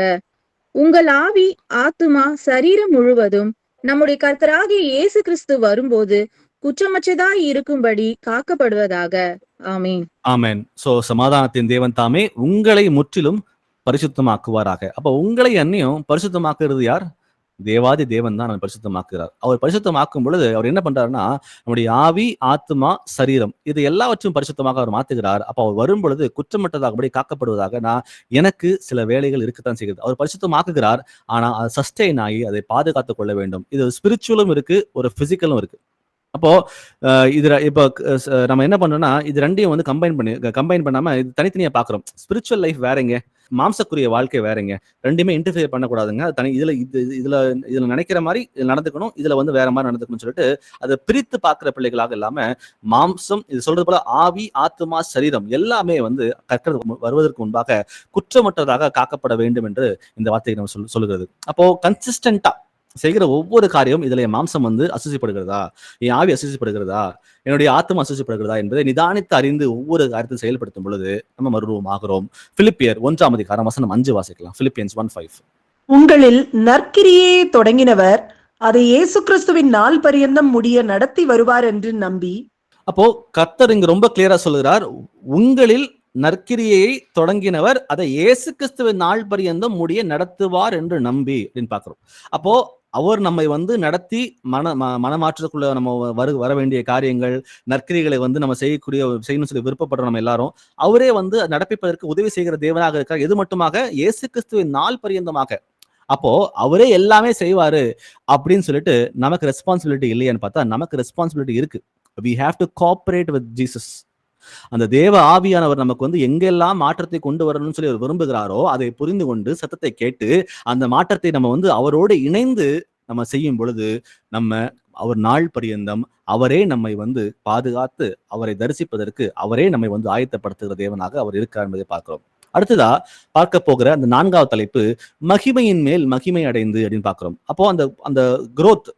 உங்கள் ஆவி, ஆத்துமா, சரீரம் முழுவதும் நம்முடைய கர்த்தராகிய இயேசு கிறிஸ்து வரும்போது குற்றமற்றதாய் இருக்கும்படி காக்கப்படுவதாக. ஆமென். ஆமென். சோ சமாதானத்தின் தேவன் தாமே உங்களை முற்றிலும் பரிசுத்தமாக்குவாராக. அப்ப உங்களை அன்னியும் பரிசுத்தமாக்குறது யார்? தேவாதி தேவன் தான் நம்ம பரிசுத்தமாக்குகிறார். அவர் பரிசுத்தமாக்கும் பொழுது அவர் என்ன பண்றாருன்னா நம்முடைய ஆவி, ஆத்மா, சரீரம் இது எல்லாவற்றையும் பரிசுத்தமாக அவர் மாத்துகிறார். அப்ப அவர் வரும் பொழுது குற்றமற்றதாகபடி காக்கப்படுவதாக எனக்கு சில வேலைகள் இருக்கத்தான் செய்கிறது. அவர் பரிசுத்தமாக்குகிறார், ஆனா அது சஸ்டெயின் ஆகி அதை பாதுகாத்துக் கொள்ள வேண்டும். இது ஸ்பிரிச்சுவலும் இருக்கு, ஒரு பிசிக்கலும் இருக்கு. அப்போ இதுல இப்போ நம்ம என்ன பண்றோம்னா இது ரெண்டையும் வந்து கம்பைன் பண்ணாம இது தனித்தனியா பாக்குறோம். ஸ்பிரிச்சுவல் லைஃப் வேறங்க, மாம்சக்குரிய வாழ்க்கை வேறங்க, ரெண்டுமே இன்டர்ஃபியர் பண்ணக்கூடாதுங்க. அது தனி இதுல நினைக்கிற மாதிரி நடந்துக்கணும், இதுல வந்து வேற மாதிரி நடந்துக்கணும்னு சொல்லிட்டு அதை பிரித்து பார்க்கிற பிள்ளைகளாக இல்லாம மாம்சம் இது சொல்றது போல ஆவி, ஆத்மா, சரீரம் எல்லாமே வந்து கர்த்தர் வருவதற்கு முன்பாக குற்றமற்றதாக காக்கப்பட வேண்டும் என்று இந்த வார்த்தையை நம்ம சொல்லுகிறது. அப்போ கன்சிஸ்டன்டா செய்கிற ஒவ்வொரு காரியம் இதுல என் மாம்சம் வந்து அசுசிப்படுகிறதா, என் ஆவி அசுசிப்படுகிறதா, என்னுடைய ஆத்மா அசுசிப்படுகிறதா என்பதை நிதானித்து அறிந்து ஒவ்வொரு காரியத்தை செயல்படுத்தும் பொழுது நம்ம மறுரூபம் ஆகிறோம். பிலிப்பியர் 1:5 வாசிக்கலாம். பிலிப்பியன்ஸ் 1:5. உங்களில் நற்கிரியை தொடங்கினவர் அதை இயேசு கிறிஸ்துவின் நாள் பரியந்தம் முடிய நடத்தி வருவார் என்று நம்பி. அப்போ கர்த்தர் இங்க ரொம்ப கிளியரா சொல்லுகிறார், உங்களில் நற்கிரியை தொடங்கினவர் அதை இயேசு கிறிஸ்துவின் நாள் பரியந்தம் முடிய நடத்துவார் என்று நம்பி அப்படின்னு பாக்குறோம். அப்போ அவர் நம்மை வந்து நடத்தி மனமாற்றத்துக்குள்ள நம்ம வர வேண்டிய காரியங்கள், நற்கிரிகளை வந்து நம்ம செய்யணும்னு சொல்லி விருப்பப்படுற நம்ம எல்லாரும் அவரே வந்து நடப்பிப்பதற்கு உதவி செய்கிற தேவனாக இருக்கார். எது மட்டுமாக? இயேசு கிறிஸ்துவின் நாள் பரியந்தமாக. அப்போ அவரே எல்லாமே செய்வாரு அப்படின்னு சொல்லிட்டு நமக்கு ரெஸ்பான்சிபிலிட்டி இல்லையான்னு பார்த்தா நமக்கு ரெஸ்பான்சிபிலிட்டி இருக்கு. we have to cooperate with Jesus. அந்த தேவ ஆவியானவர் நமக்கு வந்து எங்கெல்லாம் மாற்றத்தை கொண்டு வரணும்னு சொல்லி அவர் விரும்புகிறாரோ அதை புரிந்து கொண்டு சத்தத்தை கேட்டு அந்த மாற்றத்தை நம்ம வந்து அவரோடு இணைந்து நம்ம செய்யும் பொழுது நம்ம அவர் நாள் பரியந்தம் அவரே நம்மை வந்து பாதுகாத்து அவரை தரிசிப்பதற்கு அவரே நம்மை வந்து ஆயத்தப்படுத்துகிற தேவனாக அவர் இருக்கார் என்பதை பார்க்கிறோம். அடுத்ததா பார்க்க போகிற அந்த 4வது தலைப்பு மகிமையின் மேல் மகிமை அடைந்து அப்படின்னு பார்க்கிறோம். அப்போ அந்த growth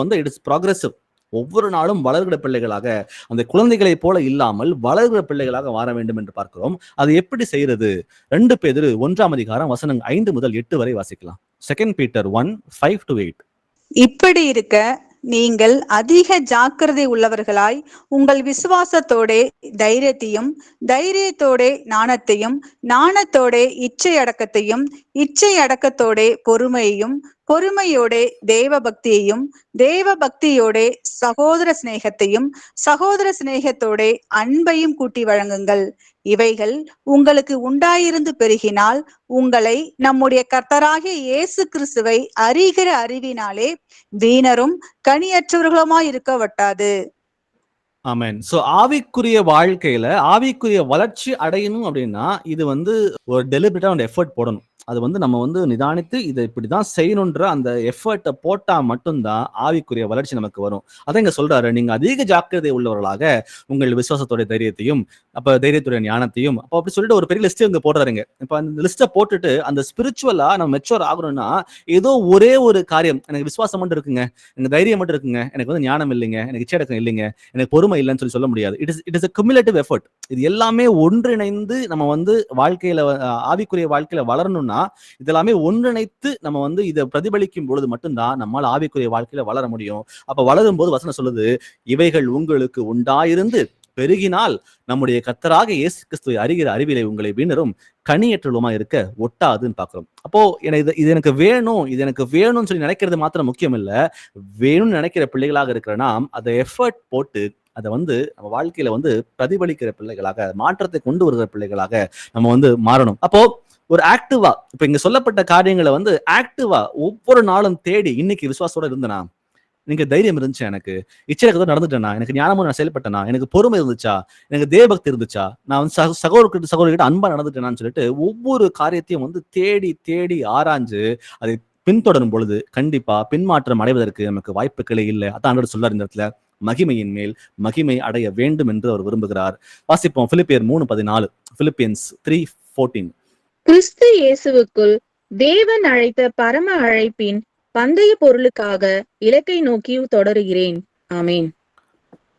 வந்து இட் இஸ் ப்ராக்ரெசிவ். ஒவ்வொரு நாளும் வளர்கிற பிள்ளைகளாக அந்த குழந்தைகளை போல இல்லாமல் வளர்கிற பிள்ளைகளாக மாற வேண்டும் என்று பார்க்கிறோம். அது எப்படி செய்யறது? 2 பேதுரு 1:5-8 வரை வாசிக்கலாம். 2 Peter 1:5-8. இப்படி இருக்க நீங்கள் அதிக ஜாக்கிரதை உள்ளவர்களாய் உங்கள் விசுவாசத்தோட தைரியத்தையும், தைரியத்தோட ஞானத்தையும், ஞானத்தோட இச்சை அடக்கத்தையும், இச்சை அடக்கத்தோட பொறுமையையும், பொறுமையோட தேவ பக்தியையும், தேவ பக்தியோட சகோதர சிநேகத்தையும், சகோதர சிநேகத்தோட அன்பையும் கூட்டி வழங்குங்கள். இவைகள் உங்களுக்கு உண்டாயிருந்து பெருகினால் உங்களை நம்முடைய கர்த்தராகிய இயேசு கிறிஸ்துவை அறிகிற அறிவினாலே வீணரும் கனியற்றவர்களுமாய் இருக்க வட்டாது. ஆமென். சோ ஆவிக்குரிய வாழ்க்கையில ஆவிக்குரிய வளர்ச்சி அடையணும் அப்படின்னா இது வந்து ஒரு டெலிபரேட்டா ஒரு எஃபர்ட் போடணும். அது வந்து நம்ம வந்து நிதானித்து இதை இப்படிதான் செய்யணுன்ற அந்த எஃபர்ட்டை போட்டா மட்டும்தான் ஆவிக்குரிய வளர்ச்சி நமக்கு வரும். அதான் இங்க சொல்றாரு, நீங்க அதிக ஜாக்கிரதை உள்ளவர்களாக உங்கள் விசுவாசத்தோட தைரியத்தையும், அப்ப தைரியத்துடைய ஞானத்தையும், அப்போ அப்படி சொல்லிட்டு ஒரு பெரிய லிஸ்ட் இங்க போடுறாருங்க. இப்ப அந்த லிஸ்ட்டை போட்டுட்டு அந்த ஸ்பிரிச்சுவலா நம்ம மெச்சூர் ஆகணும்னா ஏதோ ஒரே ஒரு காரியம், எனக்கு விசுவாசம் மட்டும் இருக்குங்க, எனக்கு தைரியம் மட்டும் இருக்குங்க, எனக்கு வந்து ஞானம் இல்லைங்க, எனக்கு இச்சையடக்கம் இல்லைங்க, எனக்கு பொறுமை இல்லைன்னு சொல்ல முடியாது. It is a cumulative effort. இது எல்லாமே ஒன்றிணைந்து நம்ம வந்து வாழ்க்கையில ஆவிக்குரிய வாழ்க்கையில வளரணும்னா இதெல்லாமே ஒன்றிணைத்து நம்ம வந்து இதை பிரதிபலிக்கும் பொழுது மட்டும்தான் நம்மால் ஆவிக்குரிய வாழ்க்கையில வளர முடியும். அப்ப வளரும் போது வசனம் சொல்லுது, இவைகள் உங்களுக்கு உண்டாயிருந்து பெருகினால் நம்முடைய கர்த்தராக இயேசு கிறிஸ்துவை அறிகிற அறிவிலே உங்களை வீணரும் கனியற்றலுமா இருக்க ஒட்டாதுன்னு பாக்குறோம். அப்போ இது எனக்கு வேணும், இது எனக்கு வேணும்னு சொல்லி நினைக்கிறது மாத்திரம் முக்கியம் இல்ல, வேணும்னு நினைக்கிற பிள்ளைகளாக இருக்கிற நாம் அதை எஃபர்ட் போட்டு அதை வந்து நம்ம வாழ்க்கையில வந்து பிரதிபலிக்கிற பிள்ளைகளாக, மாற்றத்தை கொண்டு வருகிற பிள்ளைகளாக நம்ம வந்து மாறணும். அப்போ ஒரு ஆக்டிவா இப்ப இங்க சொல்லப்பட்ட காரியங்களை வந்து ஆக்டிவா ஒவ்வொரு நாளும் தேடி, இன்னைக்கு விசுவாசத்தோட இருந்தனா, எனக்கு தைரியம் இருந்துச்சா, எனக்கு இச்சையடக்கத்தோட நடந்துட்டேனா, எனக்கு ஞானமும் நான் செயல்பட்டனா, எனக்கு பொறுமை இருந்துச்சா, எனக்கு தேவபக்தி இருந்துச்சா, நான் வந்து சகோதரர்கிட்ட அன்பா நடந்துட்டேனான்னு சொல்லிட்டு ஒவ்வொரு காரியத்தையும் வந்து தேடி தேடி ஆராய்ஞ்சு அதை பின்தொடரும் பொழுது கண்டிப்பா பின்மாற்றம் அடைவதற்கு நமக்கு வாய்ப்புகளே இல்லை. அதான் சொல்லார் இந்த இடத்துல, மகிமையின் மேல் மகிமை அடைய வேண்டும் என்று அவர் விரும்புகிறார். வாசிப்போம் பிலிப்பியர் 3:14. பிலிப்பியன்ஸ் 3:14. கிறிஸ்து இயேசுவுக்குள் தேவன் அழைத்த பரம அழைப்பின் பந்தய பொருளுக்காக இலக்கை நோக்கி தொடருகிறேன். ஆமேன்.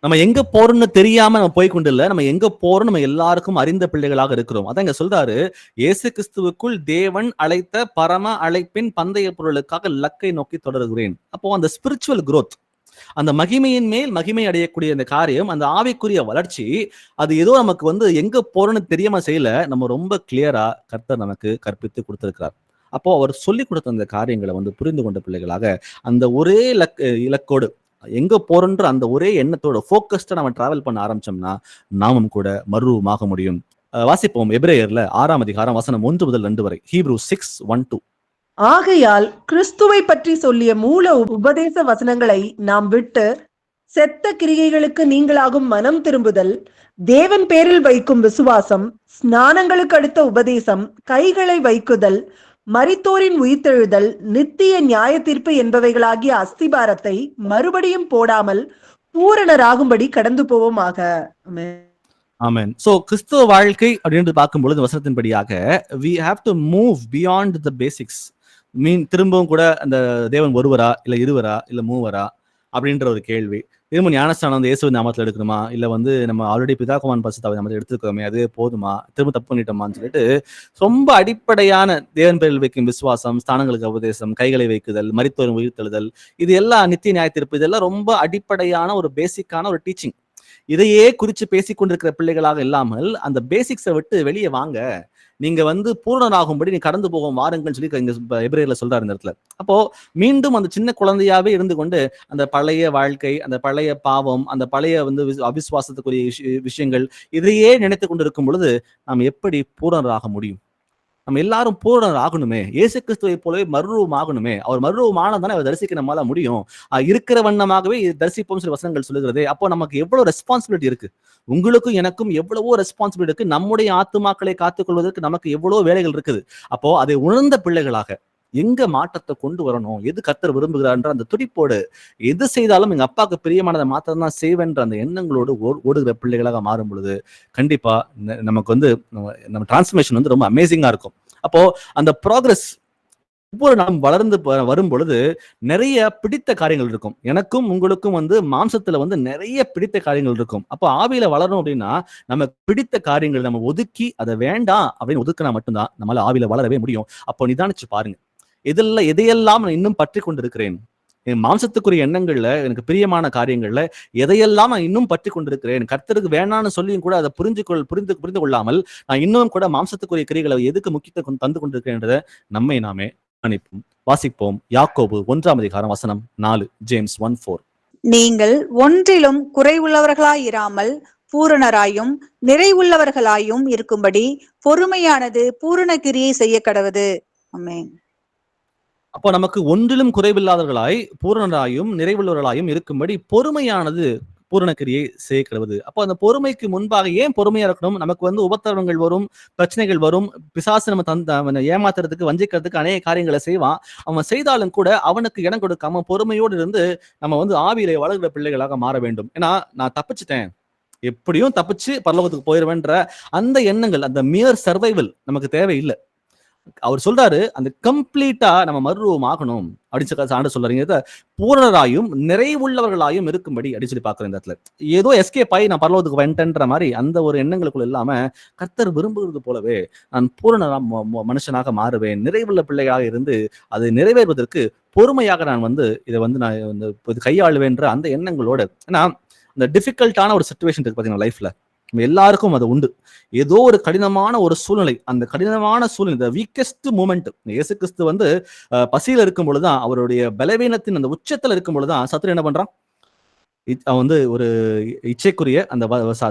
நம்ம எங்க போறோம்னு தெரியாம நம்ம போய் கொண்டு இல்ல, நம்ம எங்க போறோம் நம்ம எல்லாருக்கும் அறிந்த பிள்ளைகளாக இருக்கிறோம். அதான் இங்க சொல்றாரு, இயேசு கிறிஸ்துவுக்குள் தேவன் அழைத்த பரம அழைப்பின் பந்தய பொருளுக்காக இலக்கை நோக்கி தொடருகிறேன். அப்போ அந்த ஸ்பிரிச்சுவல் growth, அந்த மகிமையின் மேல் மகிமை அடையக்கூடிய அந்த காரியம், அந்த ஆவிக்குரிய வளர்ச்சி, அது ஏதோ நமக்கு வந்து எங்க போறோம்னு தெரியாம செய்யல, நம்ம ரொம்ப கிளியரா கர்த்தர் நமக்கு கற்பித்து கொடுத்திருக்கிறார். அப்போ அவர் சொல்லி கொடுத்த அந்த காரியங்களை வந்து புரிந்து கொண்ட பிள்ளைகளாக அந்த ஒரே இலக்கோடு எங்க போறோன்ற அந்த ஒரே எண்ணத்தோட போக்கஸ்டா நம்ம டிராவல் பண்ண ஆரம்பிச்சோம்னா நாமும் கூட மறுரூபமாக முடியும். வாசிப்போம் எபிரேயர்ல 6:1 வரை. Hebrews 6:1-2. ஆகையால் கிறிஸ்துவை பற்றி சொல்லிய மூல உபதேச வசனங்களை நாம் விட்டு செத்த கிரியைகளுக்கு நீங்களாகும் மனம் திரும்புதல், தேவன் பேரில் வைக்கும் விசுவாசம், ஸ்நானங்களுக்கு அடுத்த உபதேசம், கைகளை வைக்குதல், மரித்தோரின் உயிர்த்தெழுதல், நித்திய நியாய தீர்ப்பு என்பவைகளாகிய அஸ்திபாரத்தை மறுபடியும் போடாமல் பூரணராகும்படி கடந்து போவோமாக. ஆமென். சோ கிறிஸ்துவ வாழ்க்கை அப்படின்னு பார்க்கும்பொழுது வசனத்தின்படியாக we have to move beyond the basics. திரும்பவும் கூட அந்த தேவன் ஒருவரா இல்ல இருவரா இல்ல மூவரா அப்படின்ற ஒரு கேள்வி. திரும்ப ஞானஸ்தானம் வந்து இயேசுவின் நாமத்துல எடுக்கணுமா, இல்ல வந்து நம்ம ஆல்ரெடி பிதா குமாரன் பரிசுத்தாவின் நாமத்துல எடுத்துக்கோமே அதுவே போதுமா, திரும்ப தப்பு பண்ணிட்டோமான்னு சொல்லிட்டு ரொம்ப அடிப்படையான தேவன் பேரில் வைக்கும் விசுவாசம், ஸ்தானங்களுக்கு உபதேசம், கைகளை வைக்குதல், மரித்தோரின் உயிர்த்தெழுதல், இது எல்லாம் நித்திய நியாய தீர்ப்பு, இதெல்லாம் ரொம்ப அடிப்படையான ஒரு பேசிக்கான ஒரு டீச்சிங். இதையே குறிச்சு பேசிக் கொண்டிருக்கிற பிள்ளைகளாக இல்லாமல் அந்த பேசிக்ஸை விட்டு வெளியே வாங்க, நீங்க வந்து பூரணராகும்படி நீ கடந்து போகும் வாருங்கன்னு சொல்லி இங்க எபிரேயர்ல சொல்றாரு இந்த இடத்துல. அப்போ மீண்டும் அந்த சின்ன குழந்தையாவே இருந்து கொண்டு அந்த பழைய வாழ்க்கை, அந்த பழைய பாவம், அந்த பழைய வந்து அவிசுவாசத்துக்குரிய விஷயங்கள் இதையே நினைத்து கொண்டு இருக்கும் பொழுது நாம் எப்படி பூரணராக முடியும்? நம்ம எல்லாரும் பூரணர் ஆகணுமே, இயேசு கிறிஸ்துவை போலவே மறுரூபம் ஆகணுமே. அவர் மறுரூபம் ஆனதானே அவர் தரிசிக்க நம்மளால முடியும். இருக்கிற வண்ணமாகவே தரிசிப்போம் சில வசனங்கள் சொல்லுகிறதே. அப்போ நமக்கு எவ்வளவு ரெஸ்பான்சிபிலிட்டி இருக்கு, உங்களுக்கும் எனக்கும் எவ்வளவோ ரெஸ்பான்சிபிலிட்டி இருக்கு. நம்முடைய ஆத்துமாக்களை காத்துக்கொள்வதற்கு நமக்கு எவ்வளவு வேலைகள் இருக்குது. அப்போ அதை உணர்ந்த பிள்ளைகளாக எங்க மாற்றத்தை கொண்டு வரணும், எது கர்த்தர் விரும்புகிறார்ன்ற அந்த துடிப்போடு எது செய்தாலும் எங்க அப்பாவுக்கு பிரியமானதை மாத்திரம் தான் செய்வேன்ற அந்த எண்ணங்களோடு ஓடுகிற பிள்ளைகளாக மாறும் பொழுது கண்டிப்பா நமக்கு வந்து நம்ம டிரான்ஸ்ஃபர்மேஷன் வந்து ரொம்ப அமேசிங்கா இருக்கும். அப்போ அந்த ப்ராக்ரஸ் ஒவ்வொரு நாளும் வளர்ந்து வரும் பொழுது நிறைய பிடித்த காரியங்கள் இருக்கும். எனக்கும் உங்களுக்கும் வந்து மாம்சத்துல வந்து நிறைய பிடித்த காரியங்கள் இருக்கும். அப்போ ஆவியில வளரணும் அப்படின்னா நம்ம பிடித்த காரியங்கள் நம்ம ஒதுக்கி அதை வேண்டாம் அப்படின்னு ஒதுக்கினா மட்டும்தான் நம்மளால ஆவியில வளரவே முடியும். அப்போ நிதானிச்சு பாருங்க, எதையெல்லாம் நான் இன்னும் பற்றி கொண்டிருக்கிறேன், என் மாம்சத்துக்குரிய எண்ணங்கள்ல எனக்கு பிரியமான காரியங்கள்ல எதையெல்லாம் நான் இன்னும் பற்றி கொண்டிருக்கிறேன், கர்த்தருக்கு வேணான்னு சொல்லியும் கூட அதை புரிந்து கொள்ளாமல் நான் இன்னும் கூட மாம்சத்துக்குரிய கிரிகளை எதுக்கு முக்கியத்துவம் தந்து கொண்டிருக்கிறேன்றதை நம்மை நாமே அனுப்பும். வாசிப்போம். யாக்கோபு 1:4, ஜேம்ஸ் 1:4. நீங்கள் ஒன்றிலும் குறைவுள்ளவர்களாயிராமல் பூரணராயும் நிறைவுள்ளவர்களாயும் இருக்கும்படி பொறுமையானது பூரண கிரியை செய்ய கடவது. ஆமென். அப்போ நமக்கு ஒன்றிலும் குறைவில்லாதவர்களாய் பூரணராயும் நிறைவுள்ளவர்களாயும் இருக்கும்படி பொறுமையானது பூரணக்கிரியை செய்ய கிடவது. அப்போ அந்த பொறுமைக்கு முன்பாக ஏன் பொறுமையா இருக்கணும்? நமக்கு வந்து உபத்திரவங்கள் வரும், பிரச்சனைகள் வரும், பிசாசு நம்ம ஏமாத்துறதுக்கு வஞ்சிக்கிறதுக்கு அநேக காரியங்களை செய்வான். அவன் செய்தாலும் கூட அவனுக்கு இடம் கொடுக்காம பொறுமையோடு இருந்து நம்ம வந்து ஆவியிலே வளர்கிற பிள்ளைகளாக மாற வேண்டும். ஏன்னா நான் தப்பிச்சுட்டேன், எப்படியும் தப்பிச்சு பரலோகத்துக்கு போயிடுவேன்ற அந்த எண்ணங்கள், அந்த மியர் சர்வைவல் நமக்கு தேவையில்லை. அவர் சொல்றாரு அந்த கம்ப்ளீட்டா நம்ம மறுரூபம் ஆகணும் அப்படின்னு ஆண்டு சொல்றீங்க. பூரணராயும் நிறைவுள்ளவர்களாயும் இருக்கும்படி அப்படின்னு சொல்லி பாக்குறேன். இந்த இடத்துல ஏதோ எஸ்கேப் ஆகி நான் பரலோகத்துக்கு வந்துட்டேன்ற மாதிரி அந்த ஒரு எண்ணங்களுக்குள்ள இல்லாம கர்த்தர் விரும்புகிறது போலவே நான் பூரண மனுஷனாக மாறுவேன், நிறைவுள்ள பிள்ளையாக இருந்து அதை நிறைவேறுவதற்கு பொறுமையாக நான் வந்து இதை வந்து நான் கையாளுவேன்ற அந்த எண்ணங்களோடு. ஏன்னா இந்த டிஃபிகல்ட்டான ஒரு சிச்சுவேஷன் இருக்கு பாத்தீங்கன்னா லைஃப்ல, எல்லாருக்கும் அது உண்டு. ஏதோ ஒரு கடினமான ஒரு சூழ்நிலை, அந்த கடினமான சூழ்நிலை வீக்கஸ்ட் மூமெண்ட். இயேசு கிறிஸ்து வந்து பசியில இருக்கும் பொழுதுதான், அவருடைய பலவீனத்தின் அந்த உச்சத்துல இருக்கும் பொழுதுதான் சத்துரு என்ன பண்றான், அவன் வந்து ஒரு இச்சைக்குரிய அந்த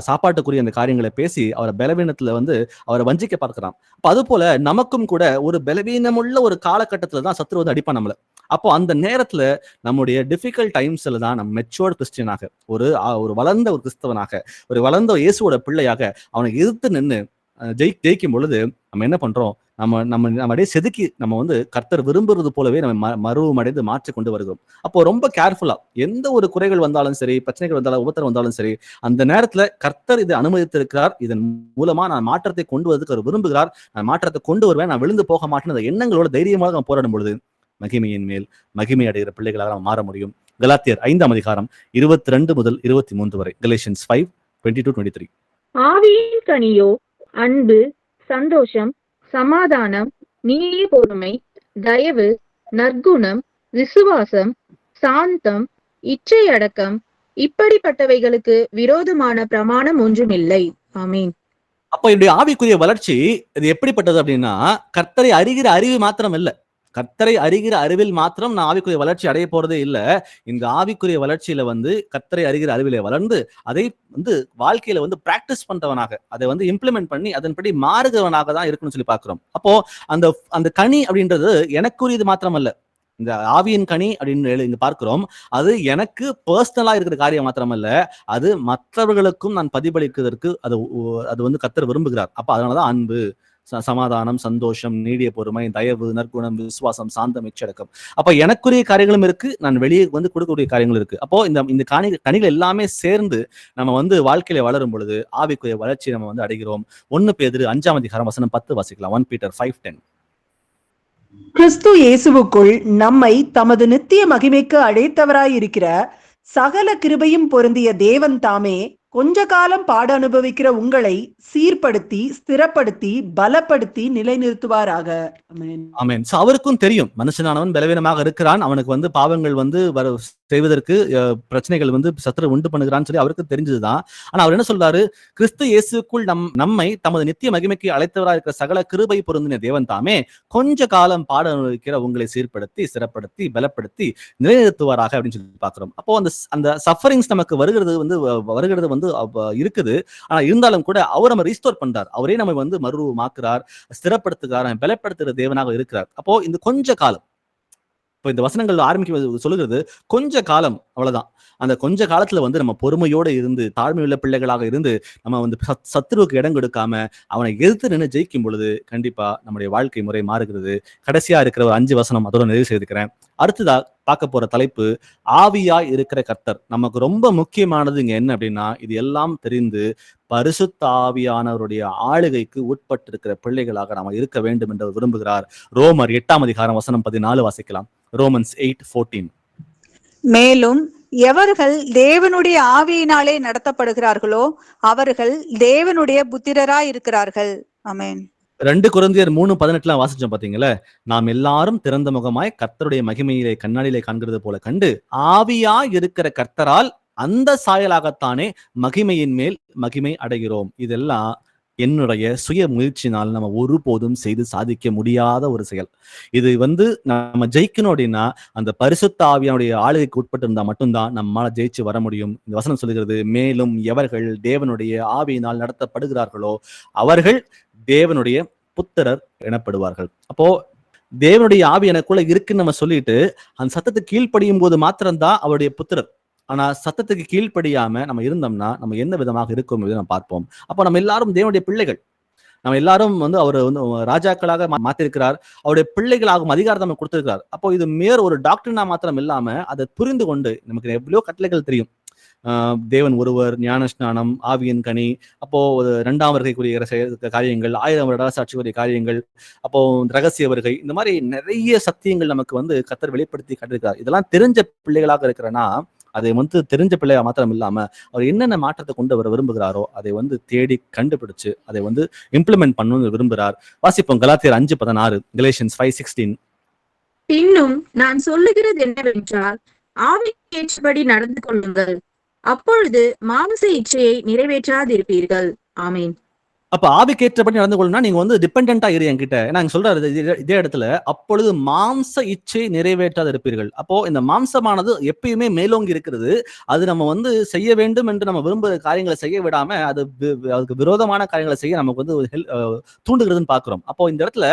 சாப்பாட்டுக்குரிய அந்த காரியங்களை பேசி அவரை பலவீனத்துல வந்து அவரை வஞ்சிக்க பார்க்கிறான். அப்ப அது போல நமக்கும் கூட ஒரு பலவீனமுள்ள ஒரு காலகட்டத்துல தான் சத்துரு வந்து அடிப்பான் நம்மள. அப்போ அந்த நேரத்துல நம்முடைய டிஃபிகல்ட் டைம்ஸ்ல தான் நம்ம மெச்சூர்ட் கிறிஸ்டியனாக, ஒரு வளர்ந்த ஒரு கிறிஸ்தவனாக, ஒரு வளர்ந்த இயேசுவோட பிள்ளையாக அவனை எதிர்த்து நின்று ஜெயிக்கும் பொழுது நம்ம என்ன பண்றோம், நம்ம அப்படியே செதுக்கி நம்ம வந்து கர்த்தர் விரும்புறது போலவே நம்ம மறுவும் அடைந்து மாற்றி கொண்டு வருகிறோம். அப்போ ரொம்ப கேர்ஃபுல்லா எந்த ஒரு குறைகள் வந்தாலும் சரி, பிரச்சனைகள் வந்தாலும், உபத்திரம் வந்தாலும் சரி, அந்த நேரத்துல கர்த்தர் இதை அனுமதித்திருக்கிறார், இதன் மூலமா நான் மாற்றத்தை கொண்டு வருவதற்கு அவர் விரும்புகிறார், நான் மாற்றத்தை கொண்டு வருவேன், நான் விழுந்து போக மாட்டேன், அந்த எண்ணங்களோட தைரியமாக நம்ம போராடும் பொழுது மகிமையின் மேல் மகிமை அடைகிற பிள்ளைகளாக நம்ம மாற முடியும். கலாத்தியர் 5:22 முதல் 23 வரை. கலேஷியன்ஸ் 5:22-23. ஆவியின் கனியோ அன்பு, சந்தோஷம், சமாதானம், நீடிய பொறுமை, தயவு, நற்குணம், விசுவாசம், சாந்தம், இச்சை அடக்கம், இப்படிப்பட்டவைகளுக்கு விரோதமான பிரமாணம் ஒன்றுமில்லை. ஆமீன். அப்ப என்னுடைய ஆவிக்குரிய வளர்ச்சி இது எப்படிப்பட்டது அப்படின்னா, கர்த்தரை அறிகிற அறிவு மாத்திரம் இல்ல, கர்த்தரை அறிகிற அறிவில் மாத்திரம் நான் ஆவிக்குரிய வளர்ச்சி அடைய போறதே இல்லை. இந்த ஆவிக்குரிய வளர்ச்சியில வந்து கர்த்தரை அறிகிற அறிவிலே வளர்ந்து அதை வந்து வாழ்க்கையில வந்து பிராக்டிஸ் பண்றவனாக, அதை வந்து இம்ப்ளிமெண்ட் பண்ணி அதன்படி மாறுகிறவனாக தான் இருக்குன்னு சொல்லி பாக்குறோம். அப்போ அந்த கனி அப்படின்றது எனக்குரியது மாத்திரம் அல்ல. இந்த ஆவியின் கனி அப்படின்னு இங்க பார்க்கிறோம், அது எனக்கு பர்சனலா இருக்கிற காரியம் மாத்திரமல்ல, அது மற்றவர்களுக்கும் நான் பிரதிபலிக்கிறதுக்கு அது வந்து கர்த்தர் விரும்புகிறார். அப்ப அதனாலதான் அன்பு, சமாதானம், சந்தோஷம், நீடிய பொறுமை, தயவு, நற்குணம், விசுவாசம், சாந்தம், இச்சடக்கம். அப்ப எனக்குரிய காரியங்களும் இருக்கு, நான் வெளியே வந்து கொடுக்கக்கூடிய காரியங்களும் இருக்கு. அப்போ இந்த கனிகள் எல்லாமே சேர்ந்து நம்ம வந்து வாழ்க்கையில வளரும் பொழுது ஆவிக்குரிய வளர்ச்சி நம்ம வந்து அடைகிறோம். 1 பேதுரு 5:10 வாசிக்கலாம். 1 Peter 5:10. கிறிஸ்து இயேசுவுக்குள் நம்மை தமது நித்திய மகிமைக்கு அழைத்தவராயிருக்கிற சகல கிருபையும் பொருந்திய தேவன் தாமே கொஞ்ச காலம் பாட அனுபவிக்கிற உங்களை சீர்படுத்தி, ஸ்திரப்படுத்தி, பலப்படுத்தி நிலைநிறுத்துவாராக. ஆமென். ஆமென். சோ அவருக்கும் தெரியும் மனுஷனானவன் பலவீனமாக இருக்கிறான், அவனுக்கு பாவங்கள் செய்வதற்கு பிரச்சனைகள் சத்துரு உண்டு பண்ணுகிறான்னு சொல்லி அவருக்கு தெரிஞ்சதுதான். ஆனா அவர் என்ன சொல்றாரு, கிறிஸ்து இயேசுக்குள் நம்மை தமது நித்திய மகிமைக்கு அழைத்தவராக இருக்கிற சகல கிருபை பொருந்தின தேவன் தாமே கொஞ்ச காலம் பாட அனுபவிக்கிற உங்களை சீர்படுத்தி, ஸ்திரப்படுத்தி, பலப்படுத்தி நிலைநிறுத்துவாராக அப்படின்னு சொல்லி பாக்குறோம். அப்போ அந்த சஃபரிங்ஸ் நமக்கு வருகிறது இருக்குது. ஆனா இருந்தாலும் கூட அவர் நம்ம ரீஸ்டோர் பண்றார், அவரே நம்ம மறுரூபமாக்குறார், ஸ்திரப்படுத்துகிறார், பலப்படுத்துகிற தேவனாக இருக்கிறார். அப்போ இந்த கொஞ்ச காலம், இப்போ இந்த வசனங்கள் ஆரம்பிக்க சொல்லுகிறது கொஞ்ச காலம், அவ்வளவுதான். அந்த கொஞ்ச காலத்துல நம்ம பொறுமையோட இருந்து, தாழ்மையுள்ள பிள்ளைகளாக இருந்து, நம்ம சத்துருவுக்கு இடம் கொடுக்காம அவனை எதிர்த்து நின்று ஜெயிக்கும் பொழுது கண்டிப்பா நம்முடைய வாழ்க்கை முறை மாறுகிறது. கடைசியா இருக்கிற ஒரு 5 வசனம் அதோட நிறைவு செய்திருக்கிறேன். அடுத்ததா பார்க்க போற தலைப்பு, ஆவியாய் இருக்கிற கர்த்தர். நமக்கு ரொம்ப முக்கியமானது இங்க என்ன அப்படின்னா, இது எல்லாம் தெரிந்து பரிசுத்த ஆவியானவருடைய ஆளுகைக்கு உட்பட்டிருக்கிற பிள்ளைகளாக நாம இருக்க வேண்டும் என்று விரும்புகிறார். ரோமர் 8:14 வாசிக்கலாம். ரோமன்ஸ் 8:14. மேலும் எவர்கள் தேவனுடைய ஆவியினாலே நடத்தப்படுகிறார்களோ அவர்கள் தேவனுடைய புத்திரராய் இருக்கிறார்கள். ஆமென். 2 கொரிந்தியர் 3:18 வாசிச்சோம் பாத்தீங்களா? நாம் எல்லாரும் திறந்த முகமாய் கர்த்தருடைய மகிமையிலே கண்ணாடியிலே காண்கிறது போல கண்டு ஆவியாய் இருக்கிற கர்த்தரால் அந்த சாயலாகத்தானே மகிமையின் மேல் மகிமை அடைகிறோம். இதெல்லாம் என்னுடைய சுய முயற்சினால் நம்ம ஒருபோதும் செய்து சாதிக்க முடியாத ஒரு செயல். இது நம்ம ஜெயிக்கணும் அப்படின்னா அந்த பரிசுத்த ஆவியானுடைய ஆளுகைக்கு உட்பட்டு இருந்தா மட்டும்தான் நம்மால ஜெயிச்சு வர முடியும். இந்த வசனம் சொல்லுகிறது, மேலும் எவர்கள் தேவனுடைய ஆவியினால் நடத்தப்படுகிறார்களோ அவர்கள் தேவனுடைய புத்திரர் எனப்படுவார்கள். அப்போ தேவனுடைய ஆவி எனக்குள்ள இருக்குன்னு நம்ம சொல்லிட்டு அந்த சத்தத்துக்கு கீழ்ப்படியும் போது மாத்திரம்தான் அவருடைய புத்திரர். ஆனா சத்தத்துக்கு கீழ்ப்படியாம நம்ம இருந்தோம்னா நம்ம என்ன விதமாக இருக்கும் நம்ம பார்ப்போம். அப்போ நம்ம எல்லாரும் தேவனுடைய பிள்ளைகள். நம்ம எல்லாரும் அவர் ராஜாக்களாக மாத்திருக்கிறார், அவருடைய பிள்ளைகளாகும் அதிகாரத்தை நம்ம கொடுத்திருக்கிறார். அப்போ இது ஒரு டாக்டரினா மாத்திரம் இல்லாம அதை புரிந்து கொண்டு நமக்கு எவ்வளவு கட்டளைகள் தெரியும். தேவன் ஒருவர், ஞான ஸ்நானம், ஆவியின் கனி, அப்போ 2ஆம் வருகைக்குரிய காரியங்கள், 1000 வருட சாட்சிக்குரிய காரியங்கள், அப்போ ரகசிய வருகை, இந்த மாதிரி நிறைய சத்தியங்கள் நமக்கு கர்த்தர் வெளிப்படுத்தி காட்டிருக்கிறார். இதெல்லாம் தெரிஞ்ச பிள்ளைகளாக இருக்கிறனா அதை தெரிஞ்ச பிள்ளையா மாத்திரம் இல்லாம அவர் என்னென்ன மாற்றத்தை கொண்டு வர விரும்புகிறாரோ அதை தேடி கண்டுபிடிச்சு அதை இம்ப்ளிமெண்ட் பண்ணணும்னு விரும்புகிறார். வாசிப்போம் கலாத்தியர் 5:16, Galatians 5:16. பின்னும் நான் சொல்லுகிறது என்னவென்றால், ஆவிக்கு ஏற்றபடி நடந்து கொள்ளுங்கள், அப்பொழுது மாம்ச இச்சையை நிறைவேற்றாதிருப்பீர்கள். ஆமீன். அப்ப ஆவிக்கேற்றபடி நடந்து கொள்ளணும்னா நீங்க டிபெண்டா இரு என்கிட்ட. நாங்க சொல்றாரு இதே இடத்துல, அப்பொழுது மாம்ச இச்சை நிறைவேற்றாது இருப்பீர்கள். அப்போ இந்த மாம்சமானது எப்பயுமே மேலோங்கி இருக்கிறது. அது நம்ம செய்ய வேண்டும் என்று நம்ம விரும்புகிற காரியங்களை செய்ய விடாம அதுக்கு விரோதமான காரியங்களை செய்ய நமக்கு தூண்டுகிறதுன்னு பாக்குறோம். அப்போ இந்த இடத்துல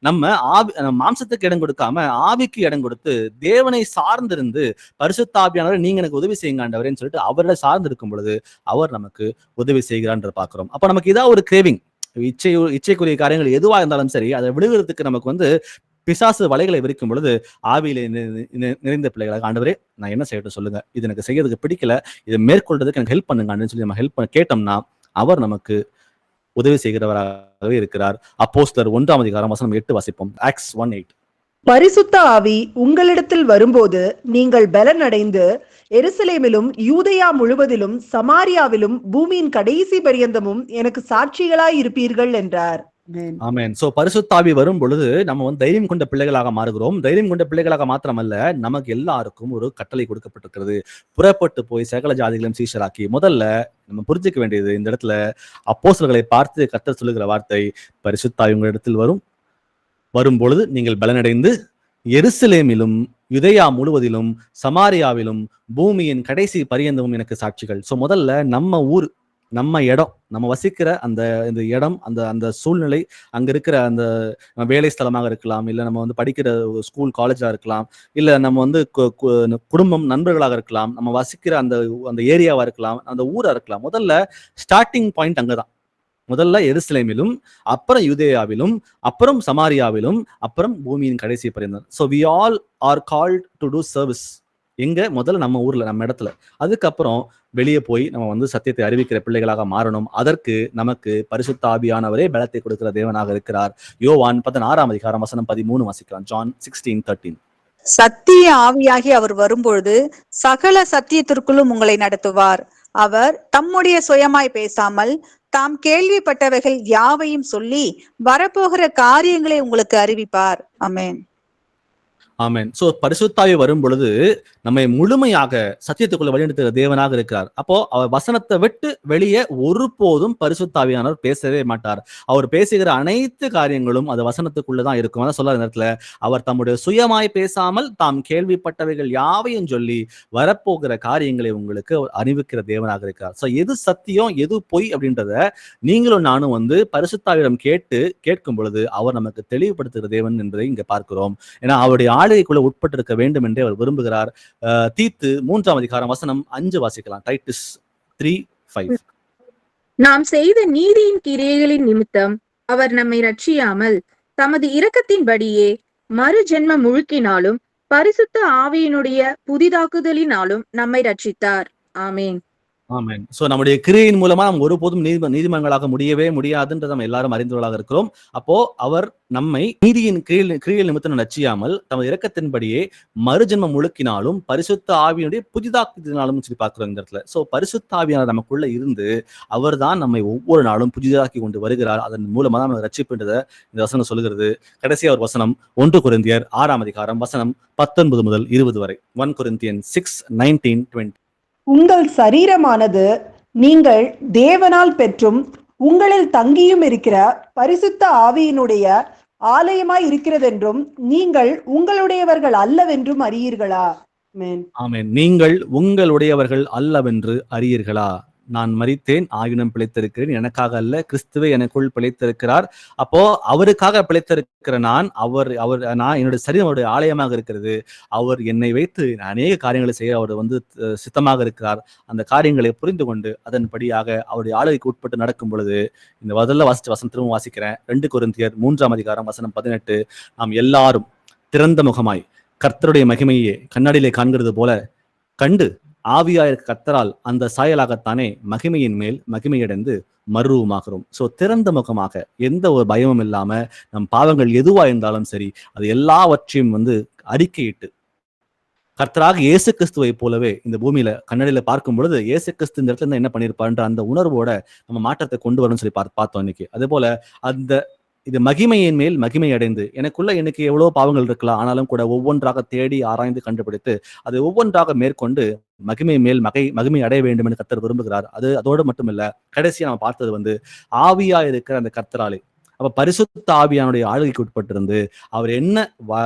நம்ம மாம்சத்துக்கு இடம் கொடுக்காம ஆவிக்கு இடம் கொடுத்து தேவனை சார்ந்திருந்து பரிசுத்த ஆவியானவர் நீங்க எனக்கு உதவி செய்யுங்க ஆண்டவரேன்னு சொல்லிட்டு அவரை சார்ந்து இருக்கும் பொழுது அவர் நமக்கு உதவி செய்கிறான்னு பாக்குறோம். அப்ப நமக்கு இதான் ஒரு கிரேவிங். இச்சைக்குரிய காரியங்கள் எதுவா இருந்தாலும் சரி, அதை விடுகிறதுக்கு நமக்கு பிசாசு வலைகளை விரிக்கும் பொழுது ஆவியில நிறைந்த பிள்ளைகளாக, ஆண்டவரே நான் என்ன செய்யட்டும் சொல்லுங்க, இது எனக்கு செய்யறதுக்கு பிடிக்கல, இதை மேற்கொள்றதுக்கு எனக்கு ஹெல்ப் பண்ணுங்க சொல்லி நம்ம ஹெல்ப் கேட்டோம்னா அவர் நமக்கு உதவி செய்கிறவராகவே இருக்கிறார். அப்போஸ்தலர் 1:8 வாசிப்போம். Acts 1:8. பரிசுத்த ஆவி உங்களிடத்தில் வரும்போது நீங்கள் பலனடைந்து எருசலேமிலும் யூதேயா முழுவதிலும் சமாரியாவிலும் பூமியின் கடைசி பரியந்தமும் எனக்கு சாட்சிகளாய் இருப்பீர்கள் என்றார். ஆமென். சோ பரிசுத்த ஆவி வரும் பொழுது நம்ம தைரியம் கொண்ட பிள்ளைகளாக மாறுகிறோம். தைரியம் கொண்ட பிள்ளைகளாக மாத்திரமல்ல, நமக்கு எல்லாருக்கும் ஒரு கட்டளை கொடுக்கப்பட்டிருக்கிறது. புறப்பட்டு போய் சகல ஜாதிகளையும் சீஷராக்கி. முதல்ல நம்ம புரிஞ்சுக்க வேண்டியது, இந்த இடத்துல அப்போஸ்தலர்களை பார்த்து கர்த்தர் சொல்லுகிற வார்த்தை, பரிசுத்த ஆவி உங்களிடத்தில் வரும் பொழுது நீங்கள் பலனடைந்து எருசலேமிலும் யூதேயா முழுவதிலும் சமாரியாவிலும் பூமியின் கடைசி பரியந்தமும் எனக்கு சாட்சிகள். சோ முதல்ல நம்ம ஊர், நம்ம இடம், நம்ம வசிக்கிற இந்த இடம், அந்த சூழ்நிலை, அங்க இருக்கிற அந்த வேலை ஸ்தலமாக இருக்கலாம், இல்ல நம்ம படிக்கிற ஸ்கூல் காலேஜா இருக்கலாம், இல்ல நம்ம குடும்பம் நண்பர்களாக இருக்கலாம், நம்ம வசிக்கிற அந்த ஏரியாவா இருக்கலாம், அந்த ஊரா இருக்கலாம். முதல்ல ஸ்டார்டிங் பாயிண்ட் அங்கதான். முதல்ல எருசலேமிலும், அப்புறம் யூதேயாவிலும், அப்புறம் சமாரியாவிலும், அப்புறம் பூமியின் கடைசி பரியந்தம். So we all are called to do service. எங்க முதல்ல நம்ம ஊர்ல, நம்ம இடத்துல. அதுக்கப்புறம் வெளியே போய் நம்ம வந்து சத்தியத்தை அறிவிக்கிற பிள்ளைகளாக மாறணும். அதற்கு நமக்கு பரிசுத்த ஆவியானவரே பலத்தை கொடுக்கிற தேவனாக இருக்கிறார். யோவான் 16:13 வாசிக்கலாம். ஜான் 16:13. சத்திய ஆவியாகி அவர் வரும்பொழுது சகல சத்தியத்திற்குள்ளும் உங்களை நடத்துவார். அவர் தம்முடைய சுயமாய் பேசாமல் தாம் கேள்விப்பட்டவைகள் யாவையும் சொல்லி வரப்போகிற காரியங்களை உங்களுக்கு அறிவிப்பார். ஆமென். ஆமென். சோ பரிசுத்தாவி வரும் பொழுது நம்மை முழுமையாக சத்தியத்துக்குள்ள வழிநடத்துகிற தேவனாக இருக்கிறார். அப்போ அவர் வசனத்தை விட்டு வெளியே ஒருபோதும் பரிசுத்தாவியானவர் பேசவே மாட்டார். அவர் பேசுகிற அனைத்து காரியங்களும் அது வசனத்துக்குள்ளதான் இருக்கும். அதான் சொல்ற நேரத்துல அவர் தம்முடைய சுயமாய் பேசாமல் தாம் கேள்விப்பட்டவைகள் யாவையும் சொல்லி வரப்போகிற காரியங்களை உங்களுக்கு அறிவிக்கிற தேவனாக இருக்கிறார். சோ எது சத்தியம் எது பொய் அப்படின்றத நீங்களும் நானும் வந்து பரிசுத்தாவிடம் கேட்கும் பொழுது அவர் நமக்கு தெளிவுபடுத்துகிற தேவன் என்பதை இங்க பார்க்கிறோம். ஏன்னா அவருடைய ஆளுகைக்குள்ள உட்பட்டிருக்க வேண்டும் என்றே அவர் விரும்புகிறார். தீத்து 3:5 வாசிக்கலாம். டைட்டஸ் 3:5. நாம் செய்த நீதியின் கிரியைகளின் நிமித்தம் அவர் நம்மை ரட்சியாமல் தமது இரக்கத்தின்படியே மறு ஜென்ம முழுக்கினாலும் பரிசுத்த ஆவியினுடைய புதிதாக்குதலினாலும் நம்மை ரட்சித்தார். ஆமேன். ஆமென். சோ நம்முடைய கிரியையின் மூலமா நம்ம ஒருபோதும் நீதிமன்களாக முடியவே முடியாதுன்றது நம்ம எல்லாரும் அறிந்தவர்களாக இருக்கிறோம். அப்போ அவர் நம்மை நீதியின் கிரியையில் நிமித்தம் ரட்சியாமல் தமது இரக்கத்தின்படியே மறுஜென்மம் முழுக்கினாலும் பரிசுத்த ஆவியினுடைய புதிதாக்குதலினாலும் சொல்லி பார்க்கிறோம் இந்த இடத்துல. சோ பரிசுத்த ஆவியானவர் நமக்குள்ள இருந்து அவர் தான் நம்மை ஒவ்வொரு நாளும் புதிதாக்கி கொண்டு வருகிறார். அதன் மூலமா தான் நம்ம ரட்சிப்புன்றதை இந்த வசனம் சொல்லுகிறது. கடைசியா ஒரு வசனம் 1 கொரிந்தியர் 6:19-20 வரை. 1 Corinthians 6:19-20. உங்கள் சரீரமானது நீங்கள் தேவனால் பெற்றும் உங்களில் தங்கியும் இருக்கிற பரிசுத்த ஆவியினுடைய ஆலயமாய் இருக்கிறதென்றும் நீங்கள் உங்களுடையவர்கள் அல்லவென்றும் அறியீர்களா? ஆமென். நீங்கள் உங்களுடையவர்கள் அல்லவென்று அறியீர்களா? நான் மரித்தேன், ஆயினும் பிழைத்திருக்கிறேன். எனக்காக அல்ல, கிறிஸ்துவே எனக்குள் பிழைத்திருக்கிறார். அப்போ அவருக்காக பிழைத்திருக்கிற நான் என்னுடைய சரீரம் அவருடைய ஆலயமாக இருக்கிறது. அவர் என்னை வைத்து அநேக காரியங்களை செய்ய அவர் வந்து சித்தமாக இருக்கிறார். அந்த காரியங்களை புரிந்து கொண்டு அதன்படியாக அவருடைய ஆளுகைக்கு உட்பட்டு நடக்கும் பொழுது இந்த முதல்ல வாசிச்ச வசனம் திரும்ப வாசிக்கிறேன். 2 கொரிந்தியர் 3:18 நாம் எல்லாரும் திறந்த முகமாய் கர்த்தருடைய மகிமையை கண்ணாடியிலே காண்கிறது போல கண்டு ஆவியாய கர்த்தரால் அந்த சாயலாகத்தானே மகிமையின் மேல் மகிமையடைந்து மறுரூபமாகிறோம். சோ திறந்த முகமாக எந்த ஒரு பயமும் இல்லாம நம் பாவங்கள் எதுவா இருந்தாலும் சரி அது எல்லாவற்றையும் வந்து அறிக்கையிட்டு கர்த்தராக இயேசு கிறிஸ்துவை போலவே இந்த பூமியில கண்ணாடியில பார்க்கும் பொழுது இயேசு கிறிஸ்து இந்த இடத்துல இருந்து என்ன பண்ணிருப்பாருன்ற அந்த உணர்வோட நம்ம மாற்றத்தை கொண்டு வரணும்னு சொல்லி பார்த்தோம் இன்னைக்கு. அதே போல இது மகிமையின் மேல் மகிமை அடைந்து எனக்குள்ள எனக்கு எவ்வளவு பாவங்கள் இருக்கலாம், ஆனாலும் கூட ஒவ்வொன்றாக தேடி ஆராய்ந்து கண்டுபிடித்து அதை ஒவ்வொன்றாக மேற்கொண்டு மகிமை மேல் மகிமை அடைய வேண்டும் என்று கர்த்தர் விரும்புகிறார். அதோடு மட்டும் இல்ல, கடைசியா நம்ம பார்த்தது வந்து ஆவியா இருக்கிற அந்த கர்த்தராலே, அப்ப பரிசுத்த ஆவியானுடைய ஆளுகைக்கு உட்பட்டிருந்து அவர் என்ன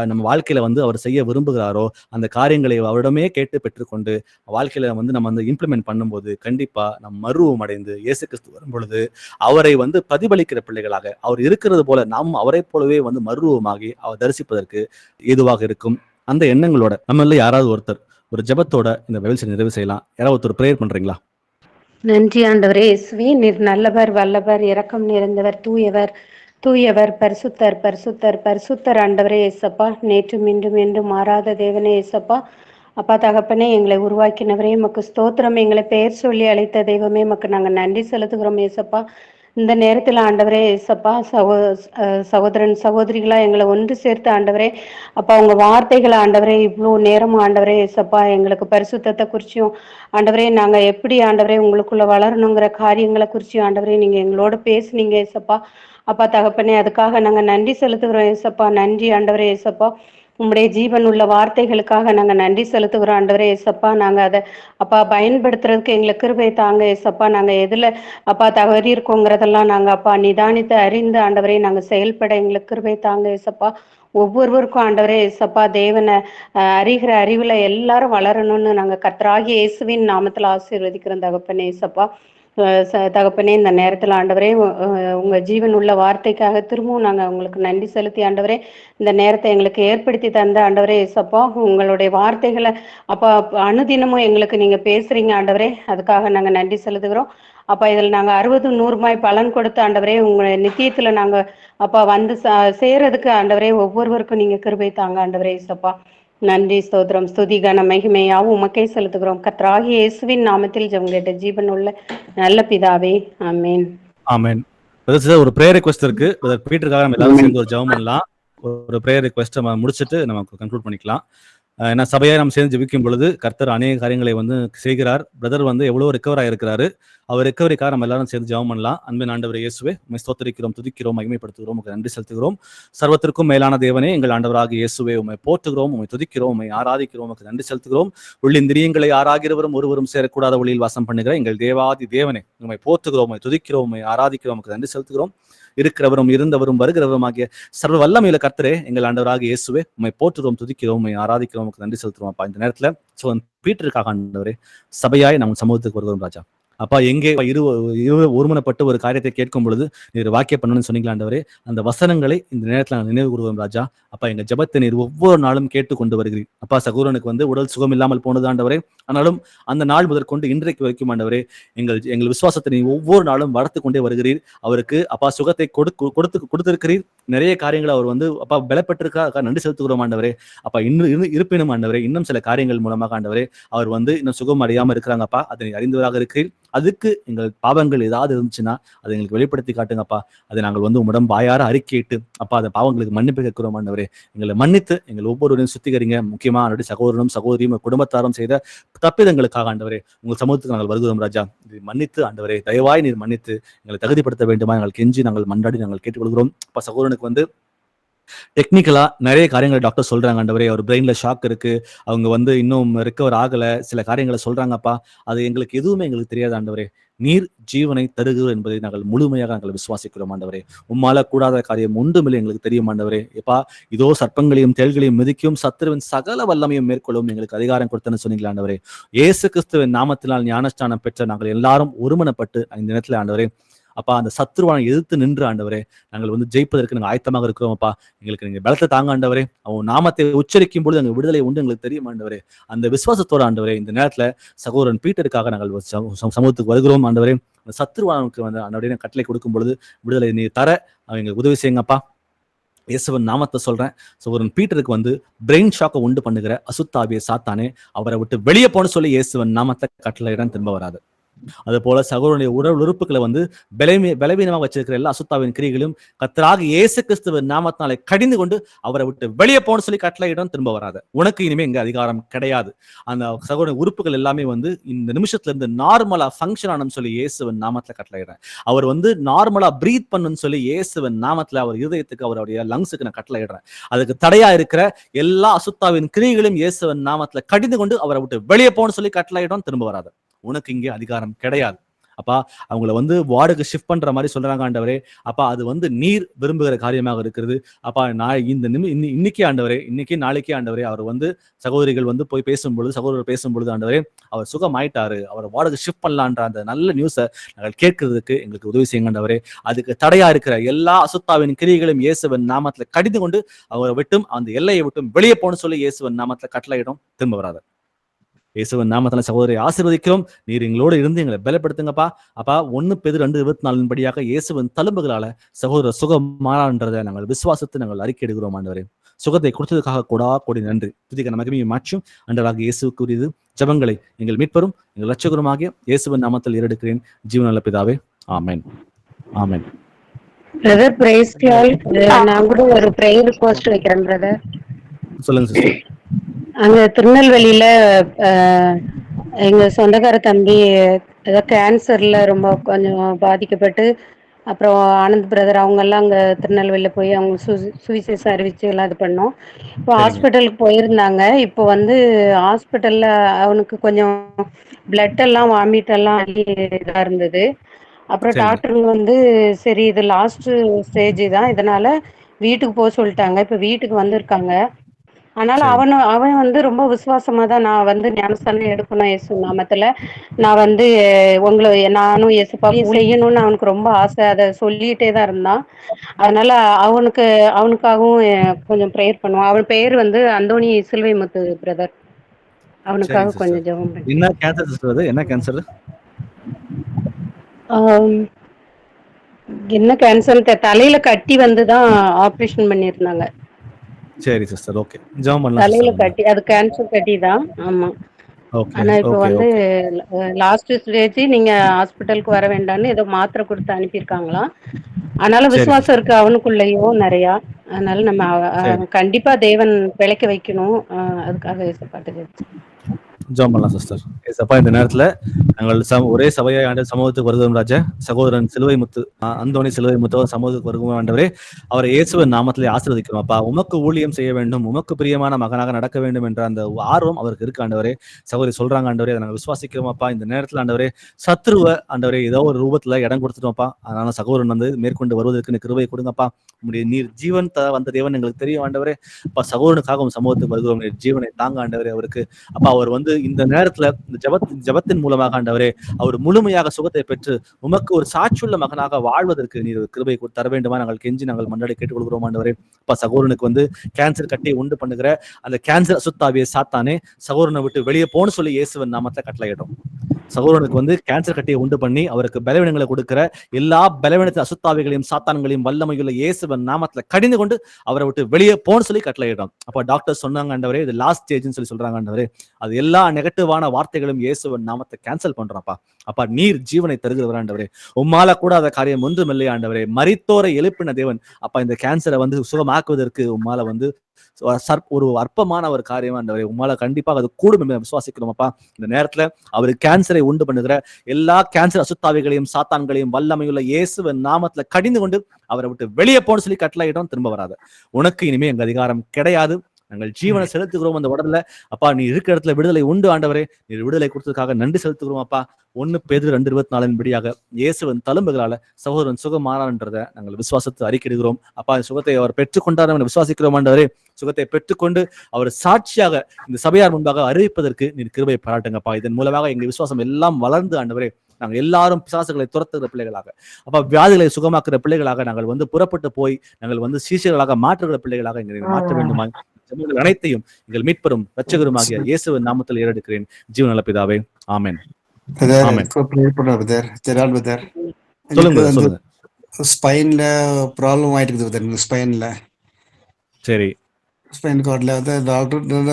நம்ம வாழ்க்கையில வந்து அவர் செய்ய விரும்புகிறாரோ அந்த காரியங்களை அவரிடமே கேட்டு பெற்றுக்கொண்டு வாழ்க்கையில வந்து நம்ம வந்து இம்ப்ளிமெண்ட் பண்ணும்போது கண்டிப்பா நம் மறுரூபம் அடைந்து இயேசு கிறிஸ்து வரும் பொழுது அவரை வந்து பிரதிபலிக்கிற பிள்ளைகளாக அவர் இருக்கிறது போல நாம் அவரை போலவே வந்து மறுரூபமாகி அவர் தரிசிப்பதற்கு ஏதுவாக இருக்கும். அந்த எண்ணங்களோட நம்மள யாராவது ஒருத்தர் ஒரு ஜெபத்தோட இந்த பைபிள் நிறைவு செய்யலாம். யாராவது ஒருத்தர் பிரேயர் பண்றீங்களா? நன்றி ஆண்டவரே இயேசுவே, நீர் நல்லவர், வல்லவர், இரக்கம் நிறைந்தவர், தூயவர், பரிசுத்தர் பரிசுத்தர் பரிசுத்தர் ஆண்டவரே இயேசப்பா. நேற்றும் இன்றும் என்றும் மாறாத தேவனே இயேசப்பா. அப்பா தகப்பனே, எங்களை உருவாக்கினவரே எமக்கு ஸ்தோத்திரம். எங்களை பெயர் சொல்லி அழைத்த தெய்வமே எமக்கு நாங்கள் நன்றி செலுத்துகிறோம் இயேசப்பா. இந்த நேரத்தில் ஆண்டவரே இயேசப்பா, சகோதரன் சகோதரிகளா எங்களை ஒன்று சேர்த்து ஆண்டவரே அப்பா உங்க வார்த்தைகளை ஆண்டவரே இவ்வளோ நேரம் ஆண்டவரே இயேசப்பா எங்களுக்கு பரிசுத்தத்தை குறிச்சியும் ஆண்டவரே நாங்க எப்படி ஆண்டவரே உங்களுக்குள்ள வளரணுங்கிற காரியங்களை குறிச்சியும் ஆண்டவரே நீங்க எங்களோட பேசுனீங்க இயேசப்பா. அப்பா தகப்பனே, அதுக்காக நாங்க நன்றி செலுத்துகிறோம் இயேசப்பா. நன்றி ஆண்டவரே இயேசப்பா. உங்களுடைய ஜீவன் உள்ள வார்த்தைகளுக்காக நாங்க நன்றி செலுத்துகிறோம் ஆண்டவரே இயேசப்பா. நாங்க அதை அப்பா பயன்படுத்துறதுக்கு எங்களுக்கு கிருபை தாங்க இயேசப்பா. நாங்க எதுல அப்பா தவறி இருக்கோங்கிறதெல்லாம் நாங்க அப்பா நிதானித்து அறிந்து ஆண்டவரே நாங்க செயல்பட எங்களுக்கு கிருபை தாங்க இயேசப்பா. ஒவ்வொருவருக்கும் ஆண்டவரே இயேசப்பா தேவனை அறிகிற அறிவுல எல்லாரும் வளரணும்னு நாங்க கர்த்தராகிய இயேசுவின் நாமத்துல ஆசீர்வதிக்கிறோம் தகப்பனே இயேசப்பா. தகப்பனே, இந்த நேரத்தில் ஆண்டவரே உங்க ஜீவன் உள்ள வார்த்தைக்காக திரும்பவும் நாங்கள் உங்களுக்கு நன்றி செலுத்தி ஆண்டவரே இந்த நேரத்தை எங்களுக்கு ஏற்படுத்தி தந்த ஆண்டவரே இயேசப்பா. உங்களுடைய வார்த்தைகளை அப்பா அனுதினமும் எங்களுக்கு நீங்க பேசுறீங்க ஆண்டவரே, அதுக்காக நாங்கள் நன்றி செலுத்துகிறோம் அப்பா. இதில் நாங்கள் 60-100 பலன் கொடுத்து ஆண்டவரே உங்களை நித்தியத்துல நாங்கள் அப்பா வந்து சேர்றதுக்கு ஆண்டவரே ஒவ்வொருவருக்கும் நீங்க கிருபை தாங்க ஆண்டவரே இயேசப்பா. நன்றி, ஸ்தோத்திரம், ஸ்துதி, கன, மகிமையாவும் உமக்கே செலுத்துகிறோம். கர்த்தராகிய இயேசுவின் நாமத்தில் ஜெபம் கேட்ட ஜீவன் உள்ள நல்ல பிதாவே, ஆமென். ஆமென். பிரதர் ஒரு ப்ரேயர் ரிக்வெஸ்ட் இருக்கு. பிரதர் பீட்டருக்காக நம்ம எல்லாரும் சேர்ந்து ஒரு ஜெபம் பண்ணலாம். ஒரு ப்ரேயர் ரிக்வெஸ்ட் நம்ம முடிச்சிட்டு நமக்கு கன்க்ளூட் பண்ணிக்கலாம். ஏன்னா சபையா நம்ம சேர்ந்து ஜெபிக்கும் பொழுது கர்த்தர் அநேக காரியங்களை வந்து செய்கிறார். பிரதர் வந்து எவ்வளவு ரெக்கவர் ஆயிருக்கிறாரு. அவர் ரெக்கவரிக்காக நம்ம எல்லாரும் சேர்ந்து ஜெபம் பண்ணலாம். அன்பின் ஆண்டவரே இயேசுவே, உம்மை ஸ்தோத்திரிக்கிறோம், துதிக்கிறோம், மகிமைப்படுத்துகிறோம், உமக்கு நன்றி செலுத்துகிறோம். சர்வத்திற்கும் மேலான தேவனே, எங்கள் ஆண்டவராகிய இயேசுவே, உம்மை போற்றுகிறோம், உம்மை துதிக்கிறோம், உம்மை ஆராதிக்கிறோம், உமக்கு நன்றி செலுத்துகிறோம். உள்ளிந்திரியங்களை ஆராகிறவரும் ஒருவரும் சேரக்கூடாத ஒளியில் வாசம் பண்ணுகிற எங்கள் தேவாதி தேவனே, உம்மை போற்றுகிறோம், உம்மை துதிக்கிறோம், உம்மை ஆராதிக்கிறோம், உமக்கு நன்றி செலுத்துகிறோம். இருக்கிறவரும் இருந்தவரும் வருகிறவரும் ஆகிய சர்வ வல்லமையில கர்த்தரே, எங்கள் ஆண்டவராகிய இயேசுவே, உம்மை போற்றுகிறோம், துதிக்கிறோம், உம்மை ஆராதிக்கிறோம், உமக்கு நன்றி செலுத்துறோம். அப்பா இந்த நேரத்துல பீட்டருக்காக ஆண்டவரே சபையாய் நம்ம சமூகத்துக்கு வருகிறோம் ராஜா. அப்பா எங்கே ஒருமனப்பட்டு ஒரு காரியத்தை கேட்கும் பொழுது நீர் வாக்கிய பண்ணணும்னு சொன்னீங்களா ஆண்டவரே, அந்த வசனங்களை இந்த நேரத்தில் நாங்கள் நினைவு கூறுவோம் ராஜா. அப்பா எங்க ஜெபத்தை நீர் ஒவ்வொரு நாளும் கேட்டு கொண்டு வருகிறீர். அப்பா சகோதரனுக்கு வந்து உடல் சுகம் இல்லாமல் போனது ஆண்டவரே, ஆனாலும் அந்த நாள் முதற்கொண்டு இன்றைக்கு வரைக்கும் ஆண்டவரே எங்கள் விசுவாசத்தை நீ ஒவ்வொரு நாளும் வளர்த்து கொண்டே வருகிறீர். அவருக்கு அப்பா சுகத்தை கொடுத்திருக்கிறீர். நிறைய காரியங்களை அவர் வந்து அப்பா பலப்பட்டிருக்கா நன்றி செலுத்துகிறோம் ஆண்டவரே. அப்பா இன்னும் இருப்பினும் ஆண்டவரே, இன்னும் சில காரியங்கள் மூலமாக ஆண்டவரே அவர் வந்து இன்னும் சுகம் அடையாம இருக்கிறாங்கப்பா. அதை அறிந்தவராக இருக்கிறீர். அதுக்கு எங்கள் பாவங்கள் ஏதாவது இருந்துச்சுன்னா அதை எங்களுக்கு வெளிப்படுத்தி காட்டுங்கப்பா. அதை நாங்கள் வந்து உம்மிடம் வாயார அறிக்கையிட்டு அப்பா அந்த பாவங்களுக்கு மன்னிப்பு கேட்கிறோம் ஆண்டவரே. எங்களை மன்னித்து எங்கள் ஒவ்வொருவரையும் சுத்திகரிங்க. முக்கியமா அவருடைய சகோதரனும் சகோதரியும் குடும்பத்தாரும் செய்த தப்பிதங்களுக்காக ஆண்டவரே உங்கள் சமூகத்துக்கு நாங்கள் வருகிறோம் ராஜா. இது மன்னித்து ஆண்டவரே, தயவாய் நீர் மன்னித்து எங்களை தகுதிப்படுத்த வேண்டுமா எங்கள் கெஞ்சி நாங்கள் மன்றாடி நாங்கள் கேட்டுக்கொள்கிறோம். அப்பா சகோதரனுக்கு வந்து டெக்னிக்கலா நிறைய காரியங்களை டாக்டர் சொல்றாங்க ஆண்டவரே. அவர் பிரெயின்ல ஷாக் இருக்கு, அவங்க வந்து இன்னும் ரெக்கவர் ஆகல, சில காரியங்களை சொல்றாங்கப்பா. அது எங்களுக்கு எதுவுமே எங்களுக்கு தெரியாது ஆண்டவரே. நீர் ஜீவனை தருகிறோம் என்பதை நாங்கள் முழுமையாக நாங்கள் விசுவாசிக்கிறோம் ஆண்டவரே. உம்மால கூடாத காரியம் ஒன்றுமில்லை எங்களுக்கு தெரியும் ஆண்டவரே. எப்பா இதோ சர்ப்பங்களையும் தேள்களையும் மிதிக்கும் சத்துருவின் சகல வல்லமையும் மேற்கொள்ளும் எங்களுக்கு அதிகாரம் கொடுத்தன்னு சொன்னீங்களா ஆண்டவரே. இயேசு கிறிஸ்துவின் நாமத்தினால் ஞானஸ்தானம் பெற்ற நாங்கள் எல்லாரும் ஒருமனப்பட்டு இந்த நேரத்தில் ஆண்டவரே அப்பா அந்த சத்ருவானை எதிர்த்து நின்று ஆண்டவரே நாங்கள் வந்து ஜெயிப்பதற்கு நாங்கள் ஆயத்தமாக இருக்கிறோம். அப்பா எங்களுக்கு நீங்க பலத்தை தாங்க ஆண்டவரே. அவன் நாமத்தை உச்சரிக்கும் பொழுது எங்கள் விடுதலை உண்டு எங்களுக்கு தெரியும் ஆண்டவரே. அந்த விசுவாசத்தோட ஆண்டவரே இந்த நேரத்துல சகோதரன் பீட்டருக்காக நாங்கள் சமூகத்துக்கு வருகிறோம் ஆண்டவரே. அந்த சத்ருவானுக்கு வந்து ஆண்டவரே கட்டளை கொடுக்கும் பொழுது விடுதலை நீ தர அவங்க எங்களுக்கு உதவி செய்யுங்கப்பா. இயேசுவின் நாமத்தை சொல்றேன். சகோதரன் பீட்டருக்கு வந்து பிரெயின் ஷாக்கை உண்டு பண்ணுகிற அசுத்தாவிய சாத்தானே அவரை விட்டு வெளியே போன சொல்லி இயேசுவின் நாமத்தை கட்டளையிடம் திரும்ப வராது. அது போல சகோதரனுடைய உடல் உறுப்புகளை வந்து பலவீனமாக வச்சிருக்கிற எல்லா அசுத்தாவின் கிரிகளும் கர்த்தராக இயேசு கிறிஸ்துவின் நாமத்தினாலே கடிந்து கொண்டு அவரை விட்டு வெளியே போன சொல்லி கட்டளையிடம் திரும்ப வராது. உனக்கு இனிமே இங்க அதிகாரம் கிடையாது. அந்த சகோதரன் உறுப்புகள் எல்லாமே வந்து இந்த நிமிஷத்துல இருந்து நார்மலா ஃபங்க்ஷன் ஆனு சொல்லி இயேசுவின் நாமத்துல கட்டளையிடுறேன். அவர் வந்து நார்மலா பிரீத் பண்ணுன்னு சொல்லி இயேசுவின் நாமத்துல அவர் இதயத்துக்கு அவருடைய லங்ஸுக்கு நான் கட்டளையிடுறேன். அதுக்கு தடையா இருக்கிற எல்லா அசுத்தாவின் கிரிகளும் இயேசுவின் நாமத்துல கடிந்து கொண்டு அவரை விட்டு வெளியே போன சொல்லி கட்டளையிடம் திரும்ப வராது. உனக்கு இங்கே அதிகாரம் கிடையாது. அப்பா அவங்கள வந்து வார்டுக்கு ஷிஃப்ட் பண்ற மாதிரி சொல்றாங்க ஆண்டவரே. அப்பா அது வந்து நீர் விரும்புகிற காரியமாக இருக்கிறது. அப்பா நான் இன்னைக்கு ஆண்டவரே, இன்னைக்கு நாளைக்கே ஆண்டவரே அவர் வந்து சகோதரிகள் வந்து போய் பேசும்பொழுது சகோதரர் பேசும்பொழுது ஆண்டவரே அவர் சுகம் ஆயிட்டாரு, அவர் வார்டுக்கு ஷிஃப்ட் பண்ணலான்ற அந்த நல்ல நியூஸை நாங்கள் கேட்கறதுக்கு எங்களுக்கு உதவி செய்யுங்க ஆண்டவரே. அதுக்கு தடையா இருக்கிற எல்லா அசுத்தாவின் கிரியைகளும் இயேசுவின் நாமத்துல கடிந்து கொண்டு அவரை விட்டும் அந்த எல்லையை விட்டும் வெளியே போன சொல்லி இயேசுவின் நாமத்துல கட்டளையிடும் திரும்ப வராது. இயேசுவின் நாமத்துல சகோதரி ஆசீர்வதிக்கிறோம். நீர் எங்களோடு இருந்து எங்களை பலப்படுத்துங்கப்பா. அப்பா 1 பேதுரு 2:24 படியாக இயேசுவின் தழும்புகளால சகோதரர் சுகம் மாறான்றதை நாங்கள் விசுவாசத்தை நாங்கள் அறிக்கையிடுகிறோம் ஆண்டவரே. சுகத்தை கொடுத்ததுக்காக கோடி நன்றி. துதிக்க மகிமையை மாற்றும் அன்றராக இயேசுவுக்கு உரியது ஜெபங்களை எங்கள் மீட்பரும் எங்கள் இரட்சகருமாகிய இயேசுவின் நாமத்தில் ஏறெடுக்கிறேன் ஜீவனுள்ள பிதாவே, ஆமென். ஆமென். பிரதர் பிரைஸ் கால். நான் கூட ஒரு பிரேயர் ரிக்வெஸ்ட் வைக்கிறேன் பிரதர். சொல்லுங்க சிஸ்டர். அங்க திருநெல்வேலியில எங்க சொந்தக்கார தம்பி ஏதோ கேன்சர்ல ரொம்ப கொஞ்சம் பாதிக்கப்பட்டு, அப்புறம் ஆனந்த் பிரதர் அவங்க எல்லாம் அங்க திருநெல்வேலியில போய் அவங்க சுவிசேஷ அறிவிச்சு எல்லாம் இது பண்ணோம். இப்போ ஹாஸ்பிட்டலுக்கு போயிருந்தாங்க. இப்போ வந்து ஹாஸ்பிட்டல்ல அவனுக்கு கொஞ்சம் பிளட் எல்லாம் வாமிட் எல்லாம் இதா இருந்தது. அப்புறம் டாக்டர் வந்து சரி இது லாஸ்ட் ஸ்டேஜ் தான், இதனால வீட்டுக்கு போக சொல்லிட்டாங்க. இப்ப வீட்டுக்கு வந்திருக்காங்க. அதனால அவன் வந்து ரொம்ப விசுவாசமா தான் நான் வந்து ஞானஸ்தானம் எடுக்கணும் இயேசு நாமத்துல, நான் வந்து உங்களை நானும் இயேசுப்பா செய்யணும்னு அவனுக்கு ரொம்ப ஆசை. அதை சொல்லிட்டே தான் இருந்தான். அதனால அவனுக்காகவும் கொஞ்சம் ப்ரேயர் பண்ணுவான். அவன் பெயர் வந்து அந்தோணி சிலுவை முத்து பிரதர். அவனுக்காக கொஞ்சம் ஜெபம் பண்ணு. என்ன கேன்சர் சிஸ்டர்? அது என்ன கேன்சர்? என்ன கேன்சர் தலையில கட்டி வந்து தான் ஆப்ரேஷன் பண்ணியிருந்தாங்க. சரி சிஸ்டர். ஓகே. ஜெபம் பண்ணலாம் தலையில சிஸ்டர். கட்டி, அது கேன்சர் கட்டி தான். ஆமா. ஓகே, ஆனா இப்போ ஓகே, வந்து ஓகே. லாஸ்ட் ஸ்டேஜ், நீங்க ஹாஸ்பிட்டலுக்கு வர வேண்டாம்னு ஏதோ மாத்திரை கொடுத்து அனுப்பியிருக்காங்களாம். ஆனாலும் சரி விசுவாசம் சிஸ்டர். இருக்கு அவனுக்குள்ளேயும் நிறையா. அதனால நம்ம சரி. கண்டிப்பா தேவன் பிழைக்க வைக்கணும். அதுக்காக ஏசப்பாட்டு ஜெபம் பண்ணலாம் சிஸ்டர். ஏசப்பா, இந்த நேரத்துல நாங்கள் ஒரே சபையை ஆண்டு சமூகத்துக்கு வருகிறோம் ராஜா. சகோதரன் சிலுவை முத்து, அந்தோணி சிலுவை முத்து சமூகத்துக்கு வருகிறோம் ஆண்டவரே. அவரை இயேசுவின் நாமத்திலே ஆசீர்வதிக்கிறோம் அப்பா. உமக்கு ஊழியம் செய்ய வேண்டும், உமக்கு பிரியமான மகனாக நடக்க வேண்டும் என்ற அந்த ஆர்வம் அவருக்கு இருக்கு ஆண்டவரே. சகோதரி சொல்றாங்க ஆண்டவரே, அதை நாங்கள் விசுவாசிக்கிறோம் அப்பா. இந்த நேரத்துல ஆண்டவரே, சத்ருவ ஆண்டவரே ஏதோ ஒரு ரூபத்துல இடம் கொடுத்துட்டோம்ப்பா. அதனால சகோதரன் வந்து மேற்கொண்டு வருவதற்கு கிருபை கொடுங்கப்பா. நீர் ஜீவன் வந்த தேவன் எங்களுக்கு தெரியும் ஆண்டவரே. அப்பா, சகோதரனுக்காக சமூகத்துக்கு வருகிறோம். நீர் ஜீவனை தாங்க ஆண்டவரே அவருக்கு. அப்பா, அவர் வந்து இந்த நேரத்துல இந்த ஜபத்தின் மூலமாக ஆண்டவரே அவர் முழுமையாக சுகத்தை பெற்று உமக்கு ஒரு சாட்சியுள்ள மகனாக வாழ்வதற்கு நீர் கிருபை தர வேண்டுமா நாங்கள் கெஞ்சி நாங்கள் மன்றாடி கேட்டுக்கொள்கிறோம் ஆண்டவரே. அப்பா, சகோதரனுக்கு வந்து கேன்சர் கட்டியை உண்டு பண்ணுகிற அந்த கேன்சர் அசுத்தாவியை சாத்தானே சகோதரனை விட்டு வெளியே போன்னு சொல்லி இயேசுவின் நாமத்தை கட்டளையிடும். சகோதரனுக்கு வந்து கேன்சர் கட்டியை உண்டு பண்ணி அவருக்கு பலவீனங்களை கொடுக்கிற எல்லா பலவீனத்தின் அசுத்தாவிகளையும் சாத்தான்களையும் வல்லமையுள்ள இயேசுவின் நாமத்துல கடிந்து கொண்டு அவரை விட்டு வெளியே போன்னு சொல்லி கட்டளையிடும். அப்ப டாக்டர் சொன்னாங்க ஆண்டவரே, இது லாஸ்ட் ஸ்டேஜ்னு சொல்லி சொல்றாங்க ஆண்டவரே. அது எல்லா நெகட்டிவான வார்த்தைகளும் இயேசுவின் நாமத்தை கேன்சல் பண்றோம்ப்பா. அப்பா, நீர் ஜீவனை தருகிறவர் ஆண்டவரே. உம்மால கூட அந்த காரியம் ஒன்றும் இல்லை ஆண்டவரே. மரித்தோரை எழுப்பின தேவன். அப்பா, இந்த கேன்சரை வந்து சுகமாக்குவதற்கு உம்மால வந்து ஒரு அற்பமான ஒரு காரியம் ஆண்டவரே. உம்மால கண்டிப்பாக அது கூடும் என்று விசுவாசிக்கிறோம் அப்பா. இந்த நேரத்துல அவர் கேன்சரை உண்டு பண்ணுகிற எல்லா கேன்சர் அசுத்தாவிகளையும் சாத்தான்களையும் வல்லமையுள்ள இயேசுவின் நாமத்துல கடிந்து கொண்டு அவரை விட்டு வெளியே போன்னு சொல்லி கட்டளையிடும். திரும்ப வராது. உனக்கு இனிமே எங்க அதிகாரம் கிடையாது. நாங்கள் ஜீவனை செலுத்துகிறோம் அந்த உடம்புல. அப்பா, நீ இருக்கிற இடத்துல விடுதலை உண்டு ஆண்டவரே. நீ விடுதலை கொடுத்ததுக்காக நன்றி செலுத்துகிறோம் அப்பா. 1 பேதுரு 2:24 படியாக இயேசுவின் தழும்புகளால சகோதரன் சுகமானான்றதை நாங்கள் விசுவாசத்தை அறிக்கையிடுகிறோம் அப்பா. சுகத்தை அவர் பெற்றுக்கொண்டார் என்று விசுவாசிக்கிறோம் ஆண்டவரே. சுகத்தை பெற்றுக்கொண்டு அவர் சாட்சியாக இந்த சபையார் முன்பாக அறிவிப்பதற்கு நீர் கிருபை பாராட்டுங்கப்பா. இதன் மூலமாக எங்கள் விசுவாசம் எல்லாம் வளர்ந்து ஆண்டவரே நாங்கள் எல்லாரும் பிசாசுகளை துரத்துகிற பிள்ளைகளாக, அப்ப வியாதிகளை சுகமாக்குற பிள்ளைகளாக நாங்கள் வந்து புறப்பட்டு போய் நாங்கள் வந்து சீஷர்களாக மாற்றுகிற பிள்ளைகளாக எங்களை மாற்ற வேண்டுமா? அனைத்தையும் எங்கள் மீட்பரும் இரட்சகருமாகிய இயேசுவின் நாமத்தில் ஏறெடுக்கிறேன் ஜீவ நல்ல பிதாவே. ஆமென். சொல்லுங்க. ஸ்பைன்ல ப்ராப்ளம் ஆயிட்டு இருக்குது. ஸ்பைன்ல சரி, ஸ்பைன் கார்ட்ல வந்து டாக்டர்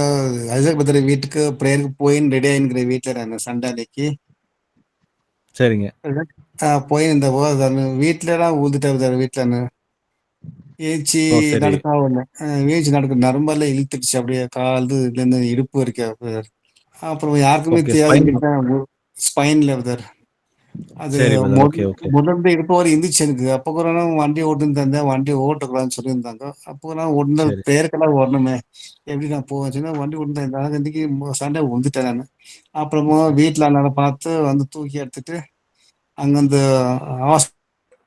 ஐசக் பத்திர வீட்டுக்கு ப்ரேயருக்கு போய் ரெடி ஆகிருக்கிற வீட்டுல நான் சண்டாலைக்கு சரிங்க போய் இந்த வீட்டுலதான் ஊந்துட்டேன். வீட்டுல ஏச்சி நடக்க ஏச்சி நடக்க நரம்பெல்லாம் இழுத்துடுச்சு. அப்படியே கால் இருந்து இடுப்பு வரைக்கும். அப்புறம் யாருக்குமே தெரியாது ஸ்பைன்ல அது முதல்ல இடுப்பு வரை இருந்துச்சு எனக்கு. அப்போ கூட வண்டி ஓட்டுன்னு தந்தேன். வண்டி ஓட்டக்கூடாதுன்னு சொல்லியிருந்தாங்க. அப்போ நான் ஒன்று பேருக்கெல்லாம் வரணுமே, எப்படி நான் போவேன் வண்டி ஓட்டு தந்தேன். இன்னைக்கு சண்டை வந்துட்டேன் நான். அப்புறமா வீட்டுல நான் பார்த்து வந்து தூக்கி எடுத்துட்டு அங்கிருந்து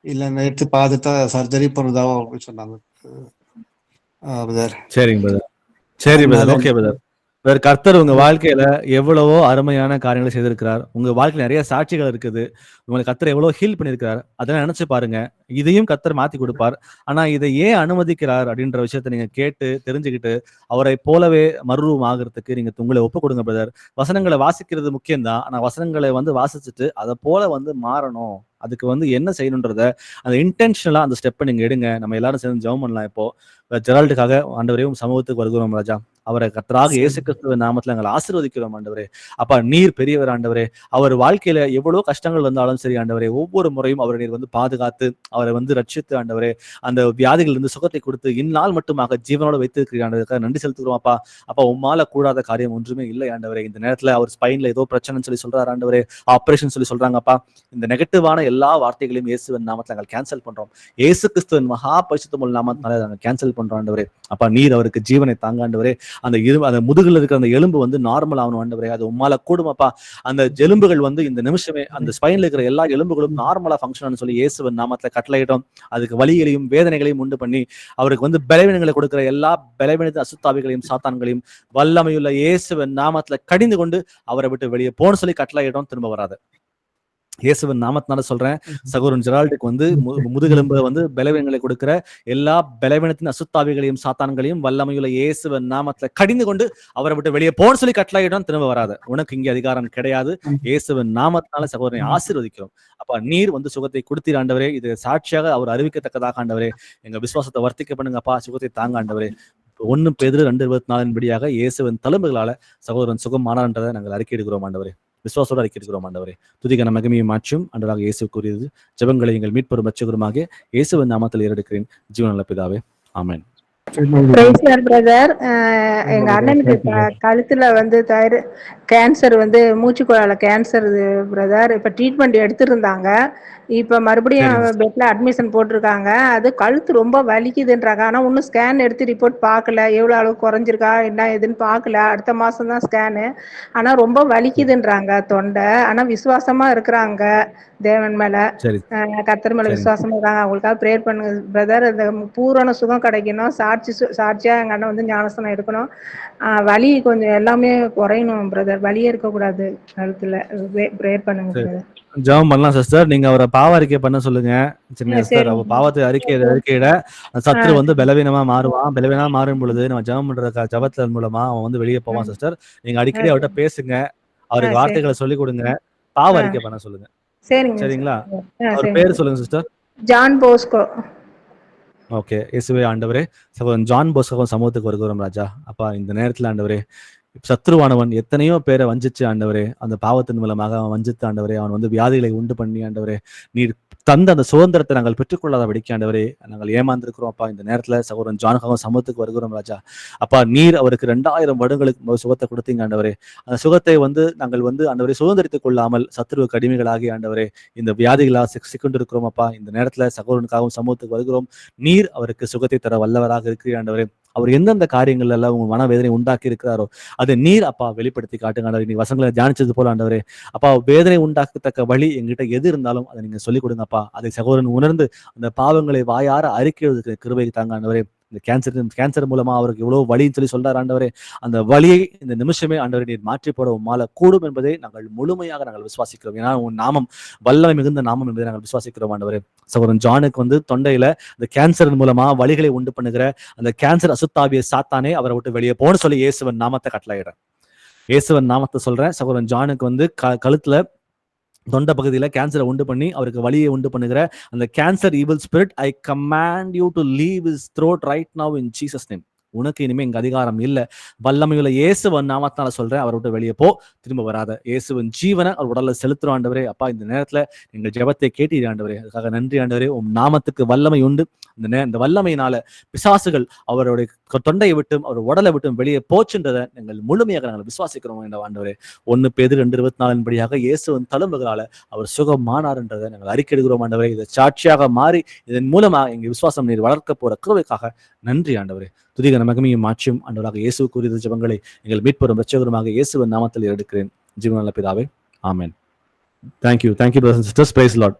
இல்ல எடுத்து பார்த்துட்டா சர்ஜரி பண்ணுறதா அப்படின்னு சொன்னாங்க. சரிங்க பிரதர். சரி பிரதர். Okay brother. வேற கர்த்தர் உங்க வாழ்க்கையில எவ்வளவோ அருமையான காரியங்களை செய்திருக்கிறார். உங்க வாழ்க்கையில நிறைய சாட்சிகள் இருக்குது. உங்களுக்கு கர்த்தர் எவ்வளவு ஹீல் பண்ணிருக்கிறார். அதெல்லாம் நினைச்சு பாருங்க. இதையும் கர்த்தர் மாத்தி கொடுப்பார். ஆனா இதை ஏன் அனுமதிக்கிறார் அப்படின்ற விஷயத்த நீங்க கேட்டு தெரிஞ்சுக்கிட்டு அவரை போலவே மறுரூபம் ஆகிறதுக்கு நீங்க உங்களை ஒப்பு கொடுங்க பிரதர். வசனங்களை வாசிக்கிறது முக்கியம்தான். ஆனா வசனங்களை வந்து வாசிச்சுட்டு அதை போல வந்து மாறணும். அதுக்கு வந்து என்ன செய்யணுன்றத அந்த இன்டென்ஷனலா அந்த ஸ்டெப்பை நீங்க எடுங்க. நம்ம எல்லாரும் சேர்ந்து ஜெபம் பண்ணலாம். இப்போ ஜெரால்டுக்காக ஆண்டவரையும் சமூகத்துக்கு வருகிறோம் ராஜா. அவரை கர்த்தராக இயேசு கிறிஸ்துவின் நாமத்துல நாங்கள் ஆசீர்வதிக்கிறோம் ஆண்டவரே. அப்பா, நீர் பெரியவர் ஆண்டவரே. அவர் வாழ்க்கையில எவ்வளவு கஷ்டங்கள் வந்தாலும் சரி ஆண்டவரே, ஒவ்வொரு முறையும் அவரை நீர் வந்து பாதுகாத்து அவரை வந்து ரட்சித்து ஆண்டவரே அந்த வியாதிகள் இருந்து சுகத்தை கொடுத்து இந்நாள் மட்டுமாக ஜீவனோட வைத்திருக்கிறீங்க. நன்றி செலுத்துகிறோம் அப்பா. அப்பா, உம்மால கூடாத காரியம் ஒன்றுமே இல்லை ஆண்டவரே. இந்த நேரத்துல அவர் ஸ்பைன்ல ஏதோ பிரச்சனைன்னு சொல்லி சொல்றாரு ஆண்டவரே, ஆபரேஷன் சொல்லி சொல்றாங்கப்பா. இந்த நெகட்டிவான எல்லா வார்த்தைகளையும் இயேசுவின் நாமத்துல நாங்கள் கேன்சல் பண்றோம். இயேசு கிறிஸ்துவின் மகா பரிசுத்தமுள்ள நாமத்தினால நாங்கள் கேன்சல் பண்றோம் ஆண்டவரே. அப்பா, நீர் அவருக்கு ஜீவனை தாங்க ஆண்டவரே. அந்த முதுகுல இருக்கிற அந்த எலும்பு வந்து நார்மல் ஆகணும் ஆண்டவரே. அது உம்மால கூடுமாப்பா. அந்த எலும்புகள் வந்து இந்த நிமிஷமே அந்த ஸ்பைன்ல இருக்கிற எல்லா எலும்புகளும் நார்மலா ஃபங்க்ஷன் சொல்லி இயேசுவின் நாமத்துல கட்டளையிடும். அதுக்கு வலிகளையும் வேதனைகளையும் உண்டு பண்ணி அவருக்கு வந்து பலவீனங்களை கொடுக்கிற எல்லா பலவீனத்தின் அசுத்தாவிகளையும் சாத்தான்களையும் வல்லமையுள்ள இயேசுவின் நாமத்துல கடிந்து கொண்டு அவரை விட்டு வெளியே போன்னு சொல்லி கட்டளையிடும். திரும்ப வராது. இயேசுவின் நாமத்தினால சொல்றேன். சகோதரன் ஜெரால்டுக்கு வந்து முதுகெலும்பு வந்து பலவீனங்களை கொடுக்கிற எல்லா பலவீனத்தின் அசுத்தாவிகளையும் சாத்தான்களையும் வல்லமையுள்ள இயேசுவின் நாமத்துல கடிந்து கொண்டு அவரை விட்டு வெளியே போன்னு சொல்லி கட்டளையிடும். திரும்ப வராது. உனக்கு இங்கே அதிகாரம் கிடையாது. இயேசுவின் நாமத்தினால சகோதரனை ஆசீர்வதிக்கிறோம். அப்ப நீர் வந்து சுகத்தை கொடுத்தீர் ஆண்டவரே. இது சாட்சியாக அவர் அறிவிக்கத்தக்கதாக ஆண்டவரே. எங்க விசுவாசத்தை வர்த்திக்க பண்ணுங்கப்பா. சுகத்தை தாங்க ஆண்டவரே. 1 பேதுரு 2:24 படியாக இயேசுவின் தழும்புகளால சகோதரன் சுகமானார்ன்றதை நாங்கள் அறிக்கையிடுகிறோம் ஆண்டவரே. விசுவாசத்தோடு அறிக்கையிடுகிறோம் ஆண்டவரே. துதிக்கான மகிமையை மாற்றும் ஆண்டவராக இயேசு கூறியது ஜெபங்களை எங்கள் மீட்பெரும் இரட்சகருமாகிய இயேசுவின் நாமத்தில் ஏறெடுக்கிறேன் ஜீவனுள்ள பிதாவே. ஆமென். Praise lord brother. எங்க அண்ணனுக்கு கழுத்துல வந்து கேன்சர் வந்து மூச்சுக்குழால கேன்சர் பிரதர். இப்ப ட்ரீட்மெண்ட் எடுத்திருந்தாங்க. இப்ப மறுபடியும் பெட்ல அட்மிஷன் போட்டிருக்காங்க. அது கழுத்து ரொம்ப வலிக்குதுன்றாங்க. ஆனா இன்னும் ஸ்கேன் எடுத்து ரிப்போர்ட் பார்க்கல, எவ்வளவு அளவு குறைஞ்சிருக்கா என்ன எதுன்னு பார்க்கல. அடுத்த மாசம் தான் ஸ்கேனு. ஆனா ரொம்ப வலிக்குதுன்றாங்க தொண்டை. ஆனா விசுவாசமா இருக்கிறாங்க தேவன் மேல, கர்த்தர் மேல விசுவாசமா இருக்காங்க. அவங்களுக்காக ப்ரேயர் பண்ணுங்க பிரதர். இந்த பூரண சுகம் கிடைக்கணும். சாட்சியா எங்க அண்ணன் வந்து ஞானஸ்தானம் எடுக்கணும். வலி கொஞ்சம் எல்லாமே குறையணும் பிரதர். வலியே இருக்கக்கூடாது கழுத்துல. ப்ரேயர் பண்ணுங்க பிரதர். ஜெபம் பண்ணலாம் சிஸ்டர். நீங்க அவரை பாவ அறிக்கை பண்ண சொல்லுங்க. சின்ன சிஸ்டர், அவ பாவத்தை அறிக்கையிட சத்துரு வந்து பலவீனமா மாறுவான். பலவீனமா மாறும் பொழுது நம்ம ஜெபம் பண்ற ஜெபத்தின் மூலமா அவன் வந்து வெளியே போவான் சிஸ்டர். நீங்க அடிக்கடி அவர்கிட்ட பேசுங்க, அவருக்கு வார்த்தைகளை சொல்லி கொடுங்க, பாவ அறிக்கை பண்ண சொல்லுங்க. சரிங்களா? அவர் பேரு சொல்லுங்க சிஸ்டர். John Bosco. ஓகே. இயேசுவே ஆண்டவரே, சகோதரன் ஜான் போஸ்கோ சமூகத்துக்கு வருகிறோம் ராஜா. அப்பா, இந்த நேரத்துல ஆண்டவரே, சத்ருவானவன் எத்தனையோ பேரை வஞ்சிச்சு ஆண்டவரே. அந்த பாவத்தின் மூலமாக அவன் வஞ்சித்து ஆண்டவரே. அவன் வந்து வியாதிகளை உண்டு பண்ணி ஆண்டவரே, நீர் தந்த அந்த சுதந்திரத்தை நாங்கள் பெற்றுக்கொள்ளாத படிக்க ஆண்டவரே நாங்கள் ஏமாந்திருக்கிறோம். அப்பா, இந்த நேரத்துல சகோதரன் ஜானுக்காக சமூகத்துக்கு வருகிறோம் ராஜா. அப்பா, நீர் அவருக்கு 2000 வருடங்களுக்கு சுகத்தை கொடுத்தீங்க ஆண்டவரே. அந்த சுகத்தை வந்து நாங்கள் வந்து ஆண்டவரை சுதந்திரித்துக் கொள்ளாமல் சத்துருவுக்கு அடிமைகளாகி ஆண்டவரே இந்த வியாதிகளாக சிக்கொண்டு இருக்கிறோம். அப்பா, இந்த நேரத்துல சகோதரனுக்காகவும் சமூகத்துக்கு வருகிறோம். நீர் அவருக்கு சுகத்தை தர வல்லவராக இருக்கிற ஆண்டவரே. அவர் எந்தெந்த காரியங்கள் எல்லாம் உங்க மனவேதனை உண்டாக்கி இருக்கிறாரோ அதை நீர் அப்பா வெளிப்படுத்தி காட்டுங்க ஆண்டவரே. நீ வசங்களை தியானிச்சது போல ஆண்டவரே, அப்பா, வேதனை உண்டாக்கத்தக்க வழி எங்கிட்ட எது இருந்தாலும் அதை நீங்க சொல்லிக் கொடுங்கப்பா. அதை சகோதரன் உணர்ந்து அந்த பாவங்களை வாயார அறிக்கைக்கு கிருபை தாங்க ஆண்டவரே. இந்த கேன்சர் மூலமா அவருக்கு எவ்வளவு வலின்னு சொல்லி சொல்றாரு ஆண்டவரே. அந்த வலியை இந்த நிமிஷமே ஆண்டவரே நீர் மாற்றி போட உம்மால கூடும் என்பதை நாங்கள் முழுமையாக நாங்கள் விசுவாசிக்கிறோம். ஏன்னா உன் நாமம் வல்லமை மிகுந்த நாமம் என்பதை நாங்கள் விசுவாசிக்கிறோம் ஆண்டவரே. சகோதரன் ஜானுக்கு வந்து தொண்டையில இந்த கேன்சர் மூலமா வலிகளை உண்டு பண்ணுகிற அந்த கேன்சர் அசுத்தாவிய சாத்தானே அவரை விட்டு வெளியே போன்னு சொல்லி இயேசுவன் நாமத்தை கட்டளையிடுறேன். இயேசுவன் நாமத்தை சொல்றேன். சகோதரன் ஜானுக்கு வந்து கழுத்துல தொண்டை பகுதியில கேன்சரை உண்டு பண்ணி அவருக்கு வலியை உண்டு பண்ணுகிற அந்த cancer evil spirit, I command you to leave his throat right now in Jesus name. உனக்கு இனிமே இங்க அதிகாரம் இல்ல. வல்லமையுள்ள இயேசுவன் நாமத்தால சொல்றேன், அவரை விட்டு வெளியே போ, திரும்ப வராத. இயேசுவின் ஜீவனை அவர் உடல்ல செலுத்துறோம் ஆண்டவரே. அப்பா, இந்த நேரத்துல எங்கள் ஜெபத்தை கேட்டீர் ஆண்டவரே. அதுக்காக நன்றி ஆண்டவரே. உம் நாமத்துக்கு வல்லமை உண்டு. இந்த வல்லமையினால பிசாசுகள் அவருடைய தொண்டையை விட்டும் அவர் உடலை விட்டும் வெளியே போச்சுன்றதை எங்கள் முழுமையாக நாங்கள் விசுவாசிக்கிறோம் என்ற ஆண்டவரே. 1 பேதுரு 2:24 படியாக இயேசுவின் தழும்புகளால அவர் சுகமானார் என்றதை நாங்கள் அறிக்கையிடுகிறோம் ஆண்டவரே. இதை சாட்சியாக மாறி இதன் மூலமா எங்க விசுவாசம் நீர் வளர்க்க போற கிருபைக்காக நன்றி ஆண்டவரே. துதிக மகிமையும் மாற்றியும் ஆண்டவராக இயேசு கூறிய ஜெபங்களை எங்கள் மீட்பெரும் இரட்சகருமாக இயேசுவின் நாமத்தில் எடுக்கிறேன் ஜீவனுள்ள பிதாவே. ஆமென். Thank you brothers and sisters. Praise the Lord.